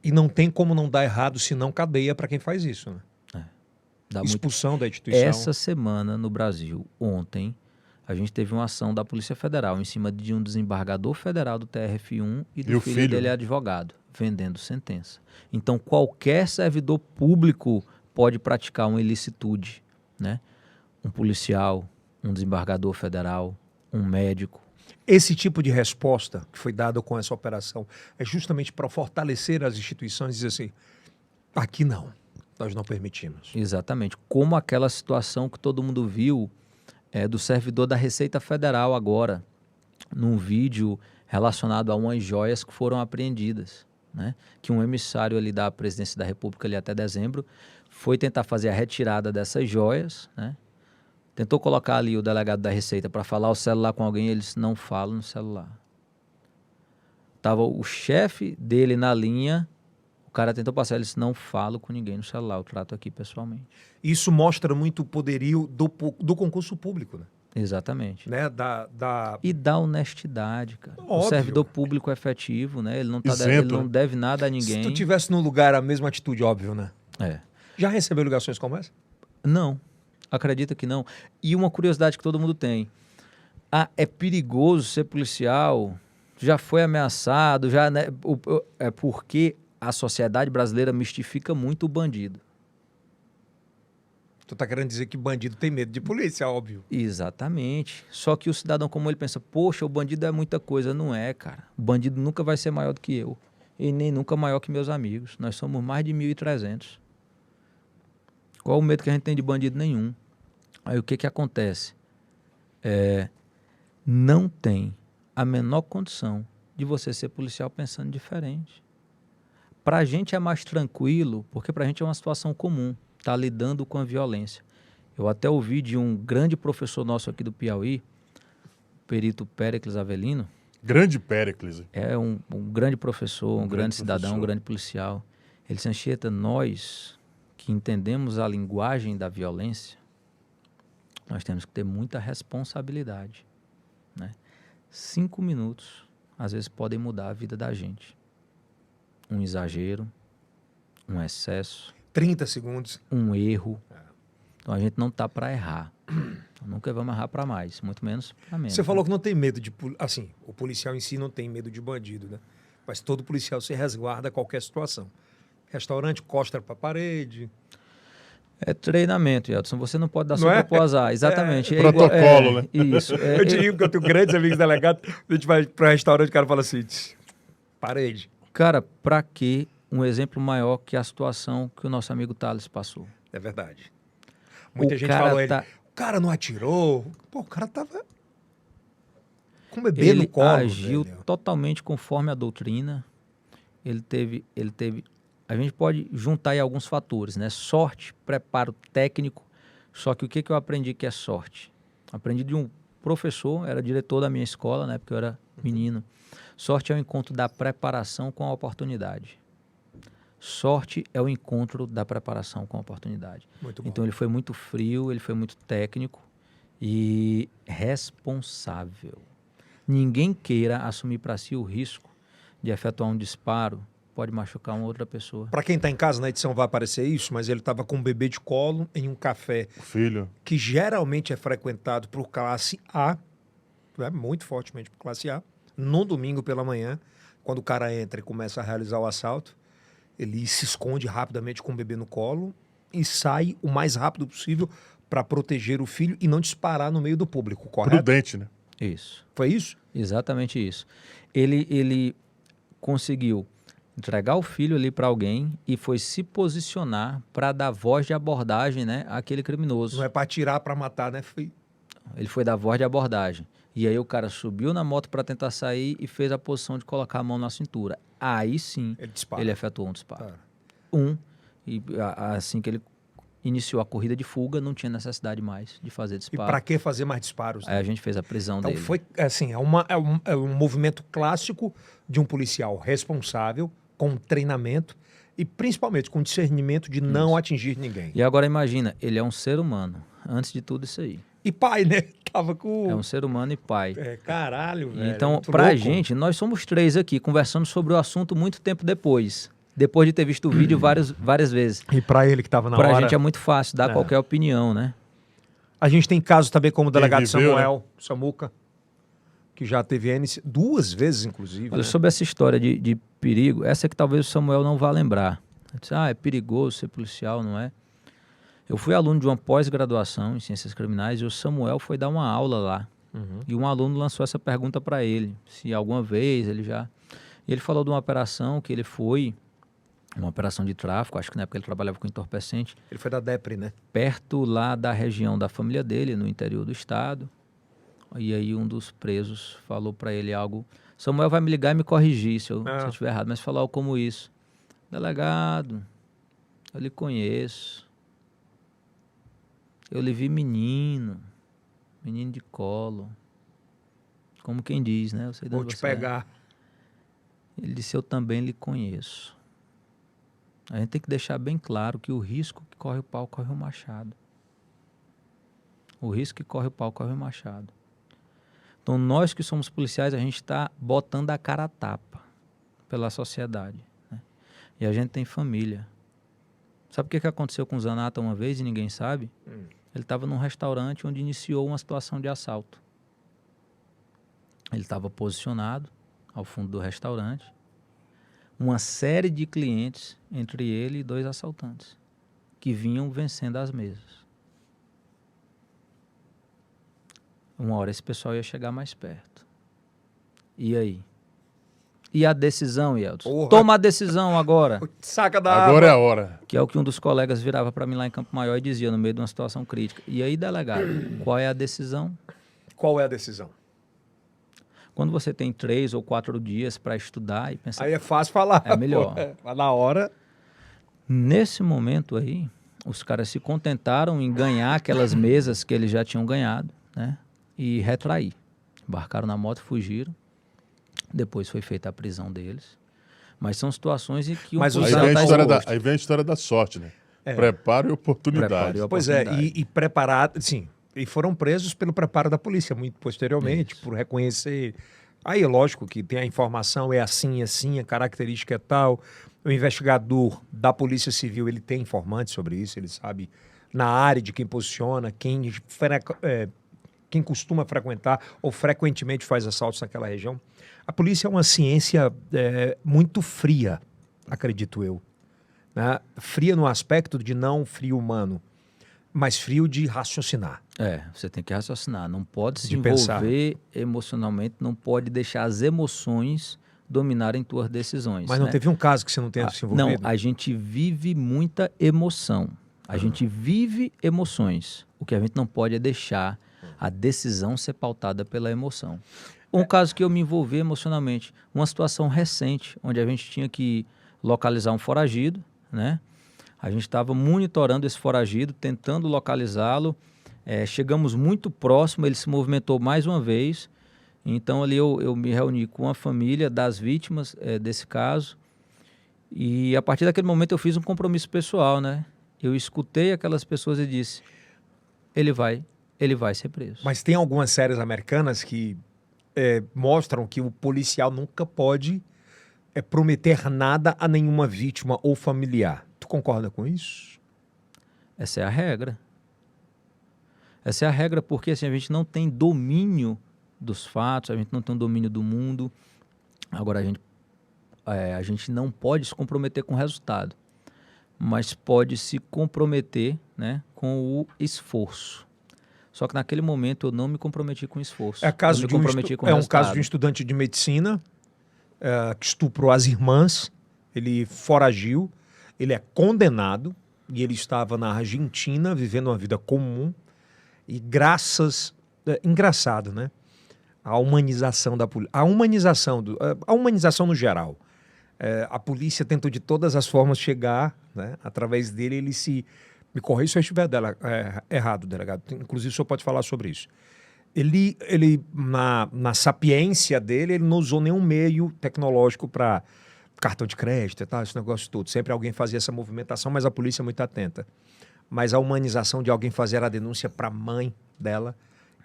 Speaker 1: E não tem como não dar errado, senão cadeia para quem faz isso, né? Expulsão da instituição.
Speaker 3: Essa semana no Brasil, ontem, a gente teve uma ação da Polícia Federal em cima de um desembargador federal do TRF1 e do filho dele advogado, vendendo sentença. Então, qualquer servidor público pode praticar uma ilicitude, né? Um policial, um desembargador federal, um médico.
Speaker 1: Esse tipo de resposta que foi dada com essa operação é justamente para fortalecer as instituições e dizer assim, aqui não, nós não permitimos.
Speaker 3: Exatamente. Como aquela situação que todo mundo viu do servidor da Receita Federal agora, num vídeo relacionado a umas joias que foram apreendidas, né? Que um emissário ali da Presidência da República ali até dezembro foi tentar fazer a retirada dessas joias, né? Tentou colocar ali o delegado da Receita para falar o celular com alguém, ele disse, não falo no celular. Tava o chefe dele na linha, o cara tentou passar, ele disse, não falo com ninguém no celular, eu trato aqui pessoalmente.
Speaker 1: Isso mostra muito o poderio do concurso público, né?
Speaker 3: Exatamente.
Speaker 1: Né?
Speaker 3: E da honestidade, cara.
Speaker 1: Óbvio.
Speaker 3: O servidor público efetivo, né? Ele não,
Speaker 2: Isento,
Speaker 3: ele não deve nada a ninguém.
Speaker 1: Se tu tivesse no lugar a mesma atitude, óbvio, né? Já recebeu ligações como essa?
Speaker 3: Não. Acredita que não. E uma curiosidade que todo mundo tem. É perigoso ser policial? Já foi ameaçado? Né? É porque a sociedade brasileira mistifica muito o bandido.
Speaker 1: Tu tá querendo dizer que bandido tem medo de polícia, óbvio.
Speaker 3: Exatamente. Só que o cidadão como ele pensa, poxa, o bandido é muita coisa. Não é, cara. O bandido nunca vai ser maior do que eu. E nem nunca maior que meus amigos. Nós somos mais de 1.300. Qual o medo que a gente tem de bandido nenhum? Aí o que acontece? Não tem a menor condição de você ser policial pensando diferente. Pra gente é mais tranquilo, porque pra gente é uma situação comum, tá lidando com a violência. Eu até ouvi de um grande professor nosso aqui do Piauí, o perito Péricles Avelino.
Speaker 2: Grande Péricles.
Speaker 3: É um grande professor, um grande cidadão,
Speaker 2: professor.
Speaker 3: um grande policial. Ele disse, Anchieta, nós que entendemos a linguagem da violência, nós temos que ter muita responsabilidade, né? 5 minutos, às vezes, podem mudar a vida da gente. Um exagero, um excesso.
Speaker 1: 30 segundos.
Speaker 3: Um erro. Então, a gente não está para errar. Então, nunca vamos errar para mais, muito menos para menos.
Speaker 1: Você falou que não tem medo de... Assim, o policial em si não tem medo de bandido, né? Mas todo policial se resguarda a qualquer situação. Restaurante, costa para a parede...
Speaker 3: É treinamento, Edson. Você não pode dar
Speaker 1: Não
Speaker 3: sopa pro azar. Exatamente.
Speaker 2: Protocolo, né?
Speaker 3: Isso.
Speaker 1: Eu te digo que eu tenho grandes amigos delegados, a gente vai para restaurante, o cara fala assim, Parede.
Speaker 3: Cara, pra que um exemplo maior que a situação que o nosso amigo Thales passou?
Speaker 1: É verdade. Muita
Speaker 3: O
Speaker 1: gente
Speaker 3: cara
Speaker 1: falou,
Speaker 3: tá-
Speaker 1: o cara não atirou. Pô, o cara tava com o bebê
Speaker 3: Ele
Speaker 1: no colo,
Speaker 3: agiu
Speaker 1: velho.
Speaker 3: totalmente conforme a doutrina. Ele teve. A gente pode juntar aí alguns fatores, né? Sorte, preparo técnico. Só que o que eu aprendi que é sorte? Aprendi de um professor, era diretor da minha escola, né? Porque eu era menino. Sorte é o encontro da preparação com a oportunidade. Sorte é o encontro da preparação com a oportunidade.
Speaker 1: Muito bom.
Speaker 3: Então ele foi muito frio, ele foi muito técnico e responsável. Ninguém queira assumir para si o risco de efetuar um disparo, pode machucar uma outra pessoa.
Speaker 1: Pra quem tá em casa, na edição vai aparecer isso, mas ele tava com um bebê de colo em um café
Speaker 2: O filho.
Speaker 1: que geralmente é frequentado por classe A, muito fortemente por classe A, no domingo pela manhã, quando o cara entra e começa a realizar o assalto, ele se esconde rapidamente com o bebê no colo e sai o mais rápido possível para proteger o filho e não disparar no meio do público, correto?
Speaker 2: Prudente, né?
Speaker 3: Isso,
Speaker 1: Foi isso?
Speaker 3: exatamente isso. Ele conseguiu entregar o filho ali para alguém e foi se posicionar para dar voz de abordagem, né, àquele criminoso.
Speaker 1: Não é para atirar para matar, né? Foi...
Speaker 3: Ele foi dar voz de abordagem. E aí o cara subiu na moto para tentar sair e fez a posição de colocar a mão na cintura. Aí sim,
Speaker 1: Ele dispara.
Speaker 3: ele efetuou um disparo.
Speaker 1: Tá.
Speaker 3: E assim que ele iniciou a corrida de fuga, não tinha necessidade mais de fazer
Speaker 1: E
Speaker 3: disparo.
Speaker 1: para que fazer mais disparos?
Speaker 3: Aí a gente fez a prisão
Speaker 1: Então
Speaker 3: dele.
Speaker 1: foi assim, é um movimento clássico de um policial responsável, com treinamento e principalmente com discernimento de não atingir ninguém.
Speaker 3: E agora imagina, ele é um ser humano, antes de tudo isso aí.
Speaker 1: E pai, né? Tava com...
Speaker 3: É um ser humano e pai.
Speaker 1: caralho, velho.
Speaker 3: Então,
Speaker 1: muito
Speaker 3: pra
Speaker 1: louco.
Speaker 3: gente, nós somos três aqui, conversando sobre o assunto muito tempo depois. Depois de ter visto o vídeo várias vezes.
Speaker 1: E pra ele que tava na
Speaker 3: Pra
Speaker 1: hora...
Speaker 3: gente é muito fácil dar qualquer opinião, né?
Speaker 1: A gente tem casos também como o delegado
Speaker 2: viveu,
Speaker 1: Samuel, Samuca, que já teve duas vezes, inclusive.
Speaker 3: Olha,
Speaker 1: né?
Speaker 3: sobre essa história de perigo, essa que talvez o Samuel não vá lembrar. Ele disse, é perigoso ser policial, não é? Eu fui aluno de uma pós-graduação em Ciências Criminais e o Samuel foi dar uma aula lá. E um aluno lançou essa pergunta para ele, se alguma vez ele já... E ele falou de uma operação que ele foi, uma operação de tráfico, acho que na época ele trabalhava com entorpecente,
Speaker 1: Ele foi da DEPRE, né?
Speaker 3: perto lá da região da família dele, no interior do estado. E aí um dos presos falou para ele algo... Samuel vai me ligar e me corrigir se eu estiver errado, mas falou algo como isso. Delegado, eu lhe conheço. Eu lhe vi menino de colo. Como quem diz, né? Eu sei de
Speaker 1: Vou
Speaker 3: onde
Speaker 1: te
Speaker 3: você é.
Speaker 1: pegar.
Speaker 3: Ele disse, eu também lhe conheço. A gente tem que deixar bem claro que o risco que corre o pau, corre o machado. O risco que corre o pau, corre o machado. Então, nós que somos policiais, a gente está botando a cara a tapa pela sociedade. Né? E a gente tem família. Sabe o que aconteceu com o Zanata uma vez e ninguém sabe? Ele estava num restaurante onde iniciou uma situação de assalto. Ele estava posicionado ao fundo do restaurante. Uma série de clientes, entre ele e 2 assaltantes, que vinham vencendo as mesas. Uma hora esse pessoal ia chegar mais perto. E aí? E a decisão, Yeltsin?
Speaker 1: Porra.
Speaker 3: Toma a decisão agora.
Speaker 1: Saca da
Speaker 2: Agora é
Speaker 1: água.
Speaker 2: a hora.
Speaker 3: Que é o que um dos colegas virava para mim lá em Campo Maior e dizia no meio de uma situação crítica. E aí, delegado, qual é a decisão?
Speaker 1: Qual é a decisão?
Speaker 3: Quando você tem 3 ou 4 dias para estudar e pensar...
Speaker 1: Aí é fácil falar.
Speaker 3: É melhor.
Speaker 1: Mas na hora...
Speaker 3: Nesse momento aí, os caras se contentaram em ganhar aquelas mesas que eles já tinham ganhado, né? E retrair. Embarcaram na moto, fugiram. Depois foi feita a prisão deles. Mas são situações em que
Speaker 1: Mas os
Speaker 2: Aí
Speaker 3: policial
Speaker 2: vem, a
Speaker 3: tá
Speaker 2: história
Speaker 3: exposto.
Speaker 2: aí vem a história da sorte, né? Preparo e oportunidade.
Speaker 3: Preparo e
Speaker 1: Pois é,
Speaker 3: oportunidade.
Speaker 1: e preparado, sim, e foram presos pelo preparo da polícia, muito posteriormente, por reconhecer. Aí, lógico que tem a informação, é assim, a característica é tal. O investigador da Polícia Civil, ele tem informantes sobre isso, ele sabe na área de quem posiciona, quem costuma frequentar ou frequentemente faz assaltos naquela região. A polícia é uma ciência muito fria, acredito eu. Né? Fria no aspecto de não frio humano, mas frio de raciocinar.
Speaker 3: Você tem que raciocinar. Não pode se
Speaker 1: De
Speaker 3: envolver emocionalmente, não pode deixar as emoções dominarem tuas decisões.
Speaker 1: Mas não
Speaker 3: né?
Speaker 1: teve um caso que você não tenha se envolvido?
Speaker 3: Não, a gente vive muita emoção. A gente vive emoções. O que a gente não pode é deixar a decisão ser pautada pela emoção. Um caso que eu me envolvi emocionalmente, uma situação recente, onde a gente tinha que localizar um foragido, né? A gente estava monitorando esse foragido, tentando localizá-lo. Chegamos muito próximo, ele se movimentou mais uma vez. Então ali eu me reuni com a família das vítimas desse caso. E a partir daquele momento eu fiz um compromisso pessoal, né? Eu escutei aquelas pessoas e disse, ele vai ser preso.
Speaker 1: Mas tem algumas séries americanas que mostram que o policial nunca pode prometer nada a nenhuma vítima ou familiar. Tu concorda com isso?
Speaker 3: Essa é a regra. Essa é a regra porque assim, a gente não tem domínio dos fatos, a gente não tem um domínio do mundo. Agora, a gente não pode se comprometer com o resultado, mas pode se comprometer, né, com o esforço. Só que naquele momento eu não me comprometi com o esforço.
Speaker 1: Um caso de um estudante de medicina que estuprou as irmãs, ele foragiu, ele é condenado e ele estava na Argentina vivendo uma vida comum e engraçado, né? A humanização da polícia, a humanização no geral. A polícia tentou de todas as formas chegar, né? Através dele ele se... Me corrija se eu estiver errado, delegado. Inclusive, o senhor pode falar sobre isso. Ele na sapiência dele, ele não usou nenhum meio tecnológico para cartão de crédito e tal, esse negócio todo. Sempre alguém fazia essa movimentação, mas a polícia é muito atenta. Mas a humanização de alguém fazer a denúncia para a mãe dela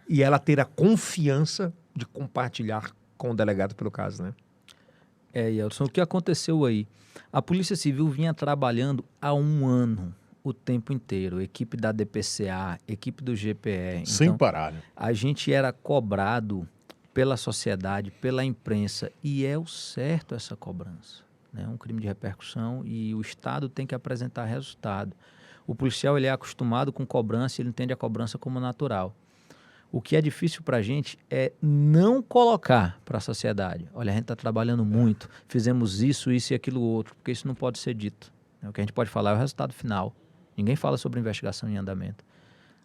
Speaker 1: e ela ter a confiança de compartilhar com o delegado pelo caso, né?
Speaker 3: Yeltsin, o que aconteceu aí? A Polícia Civil vinha trabalhando há um ano, o tempo inteiro. Equipe da DPCA, equipe do GPE.
Speaker 2: Sem
Speaker 3: então,
Speaker 2: parar, né?
Speaker 3: A gente era cobrado pela sociedade, pela imprensa, e é o certo essa cobrança. É um crime de repercussão e o Estado tem que apresentar resultado. O policial ele é acostumado com cobrança e ele entende a cobrança como natural. O que é difícil para a gente é não colocar para a sociedade. Olha, a gente está trabalhando muito, fizemos isso, isso e aquilo outro, porque isso não pode ser dito. O que a gente pode falar é o resultado final. Ninguém fala sobre investigação em andamento.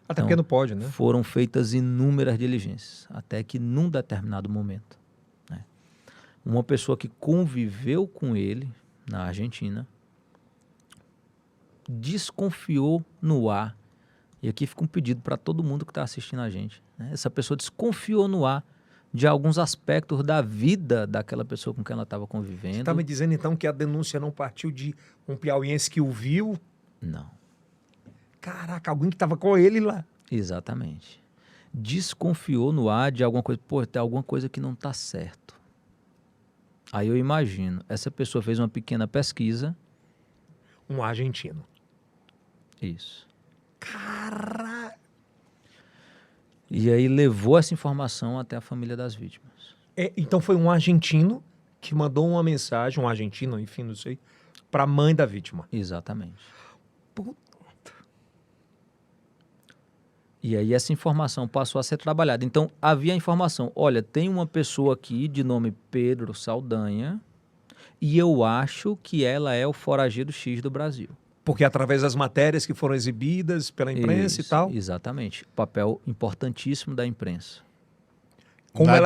Speaker 1: Até porque não pode, né?
Speaker 3: Foram feitas inúmeras diligências, até que num determinado momento, né, uma pessoa que conviveu com ele na Argentina desconfiou no ar, e aqui fica um pedido para todo mundo que está assistindo a gente, né? Essa pessoa desconfiou no ar de alguns aspectos da vida daquela pessoa com quem ela estava convivendo. Você
Speaker 1: está me dizendo então que a denúncia não partiu de um piauiense que o viu?
Speaker 3: Não.
Speaker 1: Caraca, alguém que estava com ele lá.
Speaker 3: Exatamente. Desconfiou no ar de alguma coisa. Pô, tem alguma coisa que não está certo. Aí eu imagino, essa pessoa fez uma pequena pesquisa.
Speaker 1: Um argentino.
Speaker 3: Isso.
Speaker 1: Caraca.
Speaker 3: E aí levou essa informação até a família das vítimas.
Speaker 1: Então foi um argentino que mandou uma mensagem, um argentino, enfim, não sei, para a mãe da vítima.
Speaker 3: Exatamente.
Speaker 1: Puta.
Speaker 3: E aí essa informação passou a ser trabalhada. Então havia a informação, olha, tem uma pessoa aqui de nome Pedro Saldanha e eu acho que ela é o foragido X do Brasil.
Speaker 1: Porque através das matérias que foram exibidas pela imprensa
Speaker 3: Isso,
Speaker 1: e tal.
Speaker 3: Exatamente. Papel importantíssimo da imprensa.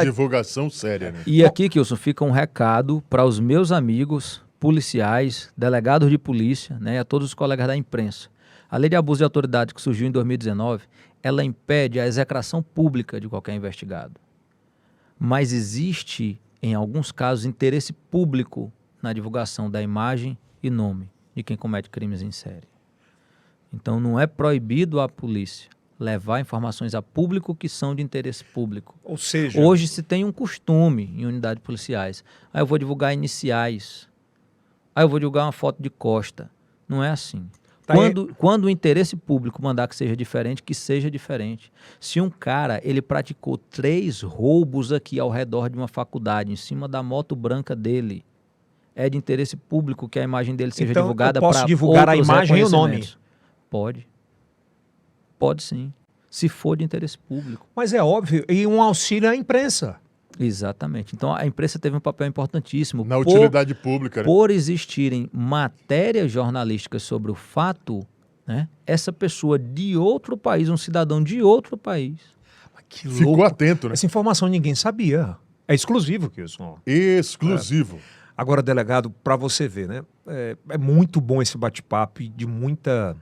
Speaker 2: Divulgação séria, né?
Speaker 3: E aqui, Kilson, fica um recado para os meus amigos policiais, delegados de polícia, né, a todos os colegas da imprensa. A lei de abuso de autoridade que surgiu em 2019, ela impede a execração pública de qualquer investigado. Mas existe, em alguns casos, interesse público na divulgação da imagem e nome de quem comete crimes em série. Então não é proibido à polícia levar informações a público que são de interesse público.
Speaker 1: Ou seja...
Speaker 3: Hoje se tem um costume em unidades policiais. Aí eu vou divulgar iniciais. Aí eu vou divulgar uma foto de costa. Não é assim. Quando o interesse público mandar que seja diferente, que seja diferente. Se um cara, ele praticou 3 roubos aqui ao redor de uma faculdade, em cima da moto branca dele, é de interesse público que a imagem dele seja divulgada para outros
Speaker 1: posso divulgar a imagem e o nome?
Speaker 3: Pode. Pode sim. Se for de interesse público.
Speaker 1: Mas é óbvio. E um auxílio à imprensa.
Speaker 3: Exatamente. Então a imprensa teve um papel importantíssimo.
Speaker 2: Na utilidade pública, né?
Speaker 3: Por existirem matérias jornalísticas sobre o fato, né, essa pessoa de outro país, um cidadão de outro país,
Speaker 1: Que
Speaker 2: Ficou
Speaker 1: louco.
Speaker 2: atento, né?
Speaker 1: Essa informação ninguém sabia. É exclusivo, Kilson.
Speaker 2: Exclusivo.
Speaker 1: Agora, delegado, para você ver, né? É muito bom esse bate-papo e de muita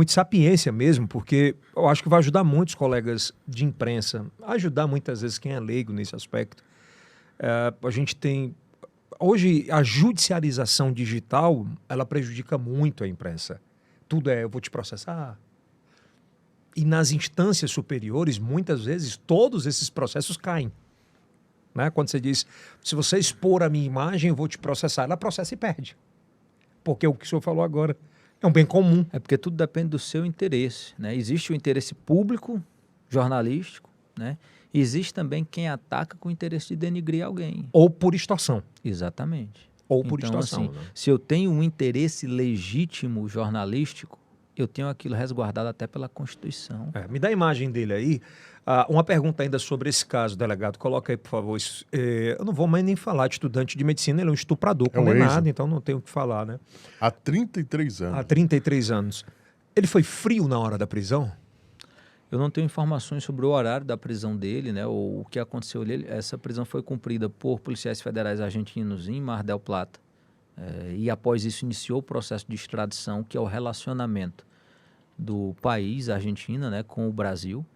Speaker 1: sapiência mesmo, porque eu acho que vai ajudar muitos colegas de imprensa, ajudar muitas vezes quem é leigo nesse aspecto. A gente tem... Hoje, a judicialização digital, ela prejudica muito a imprensa. Tudo eu vou te processar. E nas instâncias superiores, muitas vezes, todos esses processos caem. Né? Quando você diz, se você expor a minha imagem, eu vou te processar. Ela processa e perde. Porque o que o senhor falou agora é um bem comum.
Speaker 3: é porque tudo depende do seu interesse, né? Existe o interesse público, jornalístico, né? Existe também quem ataca com o interesse de denigrir alguém.
Speaker 1: Ou por extorsão.
Speaker 3: Exatamente.
Speaker 1: Ou por
Speaker 3: Então,
Speaker 1: extorsão.
Speaker 3: assim,
Speaker 1: Né?
Speaker 3: se eu tenho um interesse legítimo jornalístico, eu tenho aquilo resguardado até pela Constituição.
Speaker 1: Me dá a imagem dele aí. Uma pergunta ainda sobre esse caso, delegado. Coloca aí, por favor. Eu não vou mais nem falar de estudante de medicina, ele é um estuprador
Speaker 2: É um
Speaker 1: condenado,
Speaker 2: ex.
Speaker 1: então não tenho o que falar, né?
Speaker 2: Há 33 anos.
Speaker 1: Há 33 anos. Ele foi frio na hora da prisão?
Speaker 3: Eu não tenho informações sobre o horário da prisão dele, né, ou o que aconteceu ali. Essa prisão foi cumprida por policiais federais argentinos em Mar del Plata. E após isso iniciou o processo de extradição, que é o relacionamento do país, a Argentina, né, com o Brasil.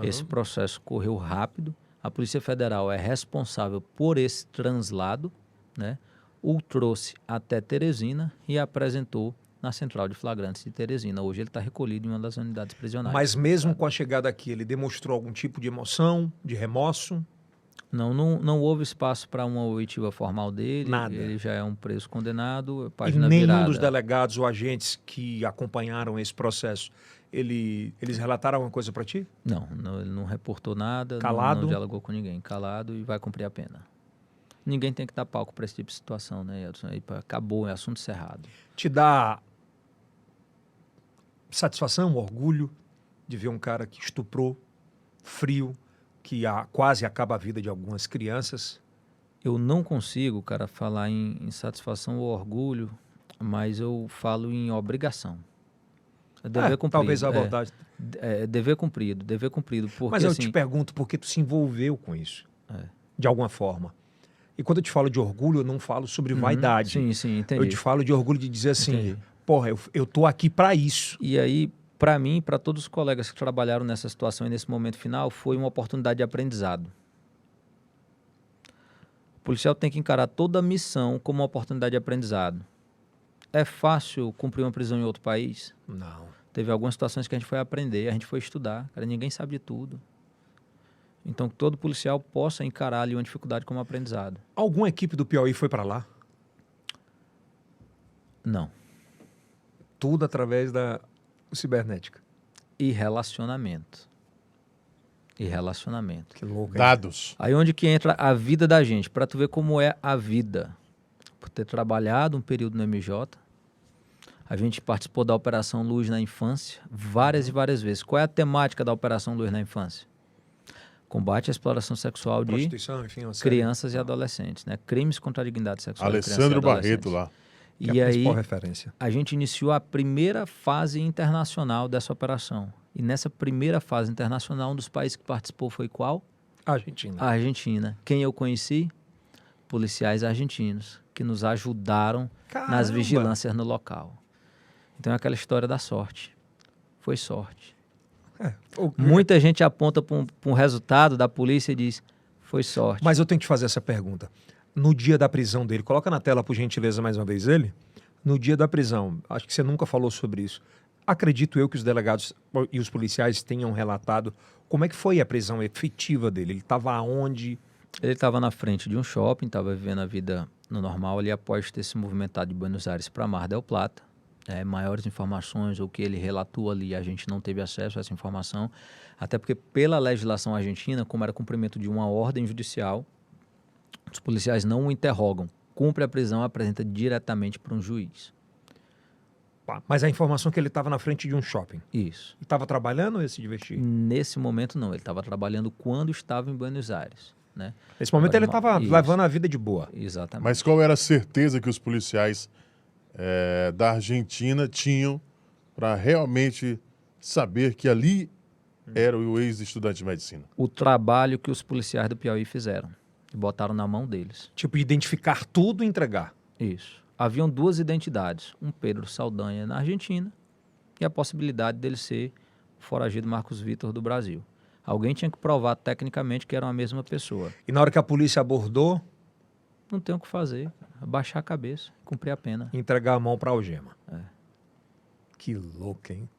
Speaker 3: Esse processo correu rápido. A Polícia Federal é responsável por esse translado, né, o trouxe até Teresina e apresentou na Central de Flagrantes de Teresina. Hoje ele está recolhido em uma das unidades prisionais.
Speaker 1: Mas mesmo com a chegada aqui, ele demonstrou algum tipo de emoção, de remorso?
Speaker 3: Não houve espaço para uma oitiva formal dele.
Speaker 1: Nada.
Speaker 3: Ele já é um preso condenado.
Speaker 1: E
Speaker 3: Página
Speaker 1: nenhum
Speaker 3: virada.
Speaker 1: dos delegados ou agentes que acompanharam esse processo, eles relataram alguma coisa para ti?
Speaker 3: Não, ele não reportou nada.
Speaker 1: Calado?
Speaker 3: Não dialogou com ninguém. Calado e vai cumprir a pena. Ninguém tem que dar palco para esse tipo de situação, né, Edson? Aí, acabou, é assunto cerrado.
Speaker 1: Te dá satisfação, orgulho de ver um cara que estuprou, frio, que quase acaba a vida de algumas crianças?
Speaker 3: Eu não consigo, cara, falar em satisfação ou orgulho, mas eu falo em obrigação. É dever cumprido.
Speaker 1: Talvez a abordagem.
Speaker 3: É dever cumprido, porque
Speaker 1: Mas eu
Speaker 3: assim,
Speaker 1: te pergunto por que tu se envolveu com isso, de alguma forma. E quando eu te falo de orgulho, eu não falo sobre vaidade.
Speaker 3: Sim, entendi.
Speaker 1: Eu te falo de orgulho de dizer assim,
Speaker 3: Entendi.
Speaker 1: porra, eu tô aqui para isso.
Speaker 3: E aí, para mim, para todos os colegas que trabalharam nessa situação e nesse momento final, foi uma oportunidade de aprendizado. O policial tem que encarar toda a missão como uma oportunidade de aprendizado. É fácil cumprir uma prisão em outro país?
Speaker 1: Não.
Speaker 3: Teve algumas situações que a gente foi aprender, a gente foi estudar. Cara, ninguém sabe de tudo. Então, que todo policial possa encarar ali uma dificuldade como aprendizado.
Speaker 1: Alguma equipe do Piauí foi para lá?
Speaker 3: Não.
Speaker 1: Tudo através da cibernética.
Speaker 3: E relacionamento.
Speaker 1: Que louco, hein?
Speaker 2: Dados.
Speaker 3: Aí onde que entra a vida da gente, para tu ver como é a vida. Por ter trabalhado um período no MJ, a gente participou da Operação Luz na infância várias e várias vezes. Qual é a temática da Operação Luz na infância? Combate à exploração sexual de
Speaker 1: Prostituição, enfim. uma série.
Speaker 3: crianças e adolescentes, né? Crimes contra a dignidade sexual de crianças e
Speaker 2: Alessandro
Speaker 3: adolescentes.
Speaker 2: Barreto lá.
Speaker 1: Que é
Speaker 3: E
Speaker 1: a
Speaker 3: aí
Speaker 1: principal referência.
Speaker 3: a gente iniciou a primeira fase internacional dessa operação. E nessa primeira fase internacional, um dos países que participou foi qual?
Speaker 1: Argentina.
Speaker 3: A Argentina. Quem eu conheci? Policiais argentinos, que nos ajudaram nas
Speaker 1: Caramba!
Speaker 3: vigilâncias no local. Então é aquela história da sorte. Foi sorte. Muita gente aponta para um resultado da polícia e diz, foi sorte.
Speaker 1: Mas eu tenho que te fazer essa pergunta. No dia da prisão dele, coloca na tela, por gentileza, mais uma vez ele. No dia da prisão, acho que você nunca falou sobre isso. Acredito eu que os delegados e os policiais tenham relatado como é que foi a prisão efetiva dele. Ele estava aonde?
Speaker 3: Ele estava na frente de um shopping, estava vivendo a vida no normal ali após ter se movimentado de Buenos Aires para Mar del Plata. Maiores informações, o que ele relatou ali, a gente não teve acesso a essa informação, até porque pela legislação argentina, como era cumprimento de uma ordem judicial, os policiais não o interrogam. Cumpre a prisão, apresenta diretamente para um juiz.
Speaker 1: Pá, mas a informação é que ele estava na frente de um shopping.
Speaker 3: Isso.
Speaker 1: E estava trabalhando ou ia se divertir?
Speaker 3: Nesse momento, não. Ele estava trabalhando quando estava em Buenos Aires, né?
Speaker 1: Nesse momento ele estava
Speaker 3: Isso.
Speaker 1: levando a vida de boa.
Speaker 3: Exatamente.
Speaker 2: Mas qual era a certeza que os policiais da Argentina tinham para realmente saber que ali era o ex-estudante de medicina?
Speaker 3: O trabalho que os policiais do Piauí fizeram. E botaram na mão deles.
Speaker 1: Tipo, identificar tudo e entregar.
Speaker 3: Isso. Haviam duas identidades. Um Pedro Saldanha na Argentina e a possibilidade dele ser o foragido Marcos Vitor do Brasil. Alguém tinha que provar tecnicamente que eram a mesma pessoa.
Speaker 1: E na hora que a polícia abordou,
Speaker 3: Não tem o que fazer. Abaixar a cabeça, cumprir a pena.
Speaker 1: entregar a mão para algema.
Speaker 3: É.
Speaker 1: Que louco, hein?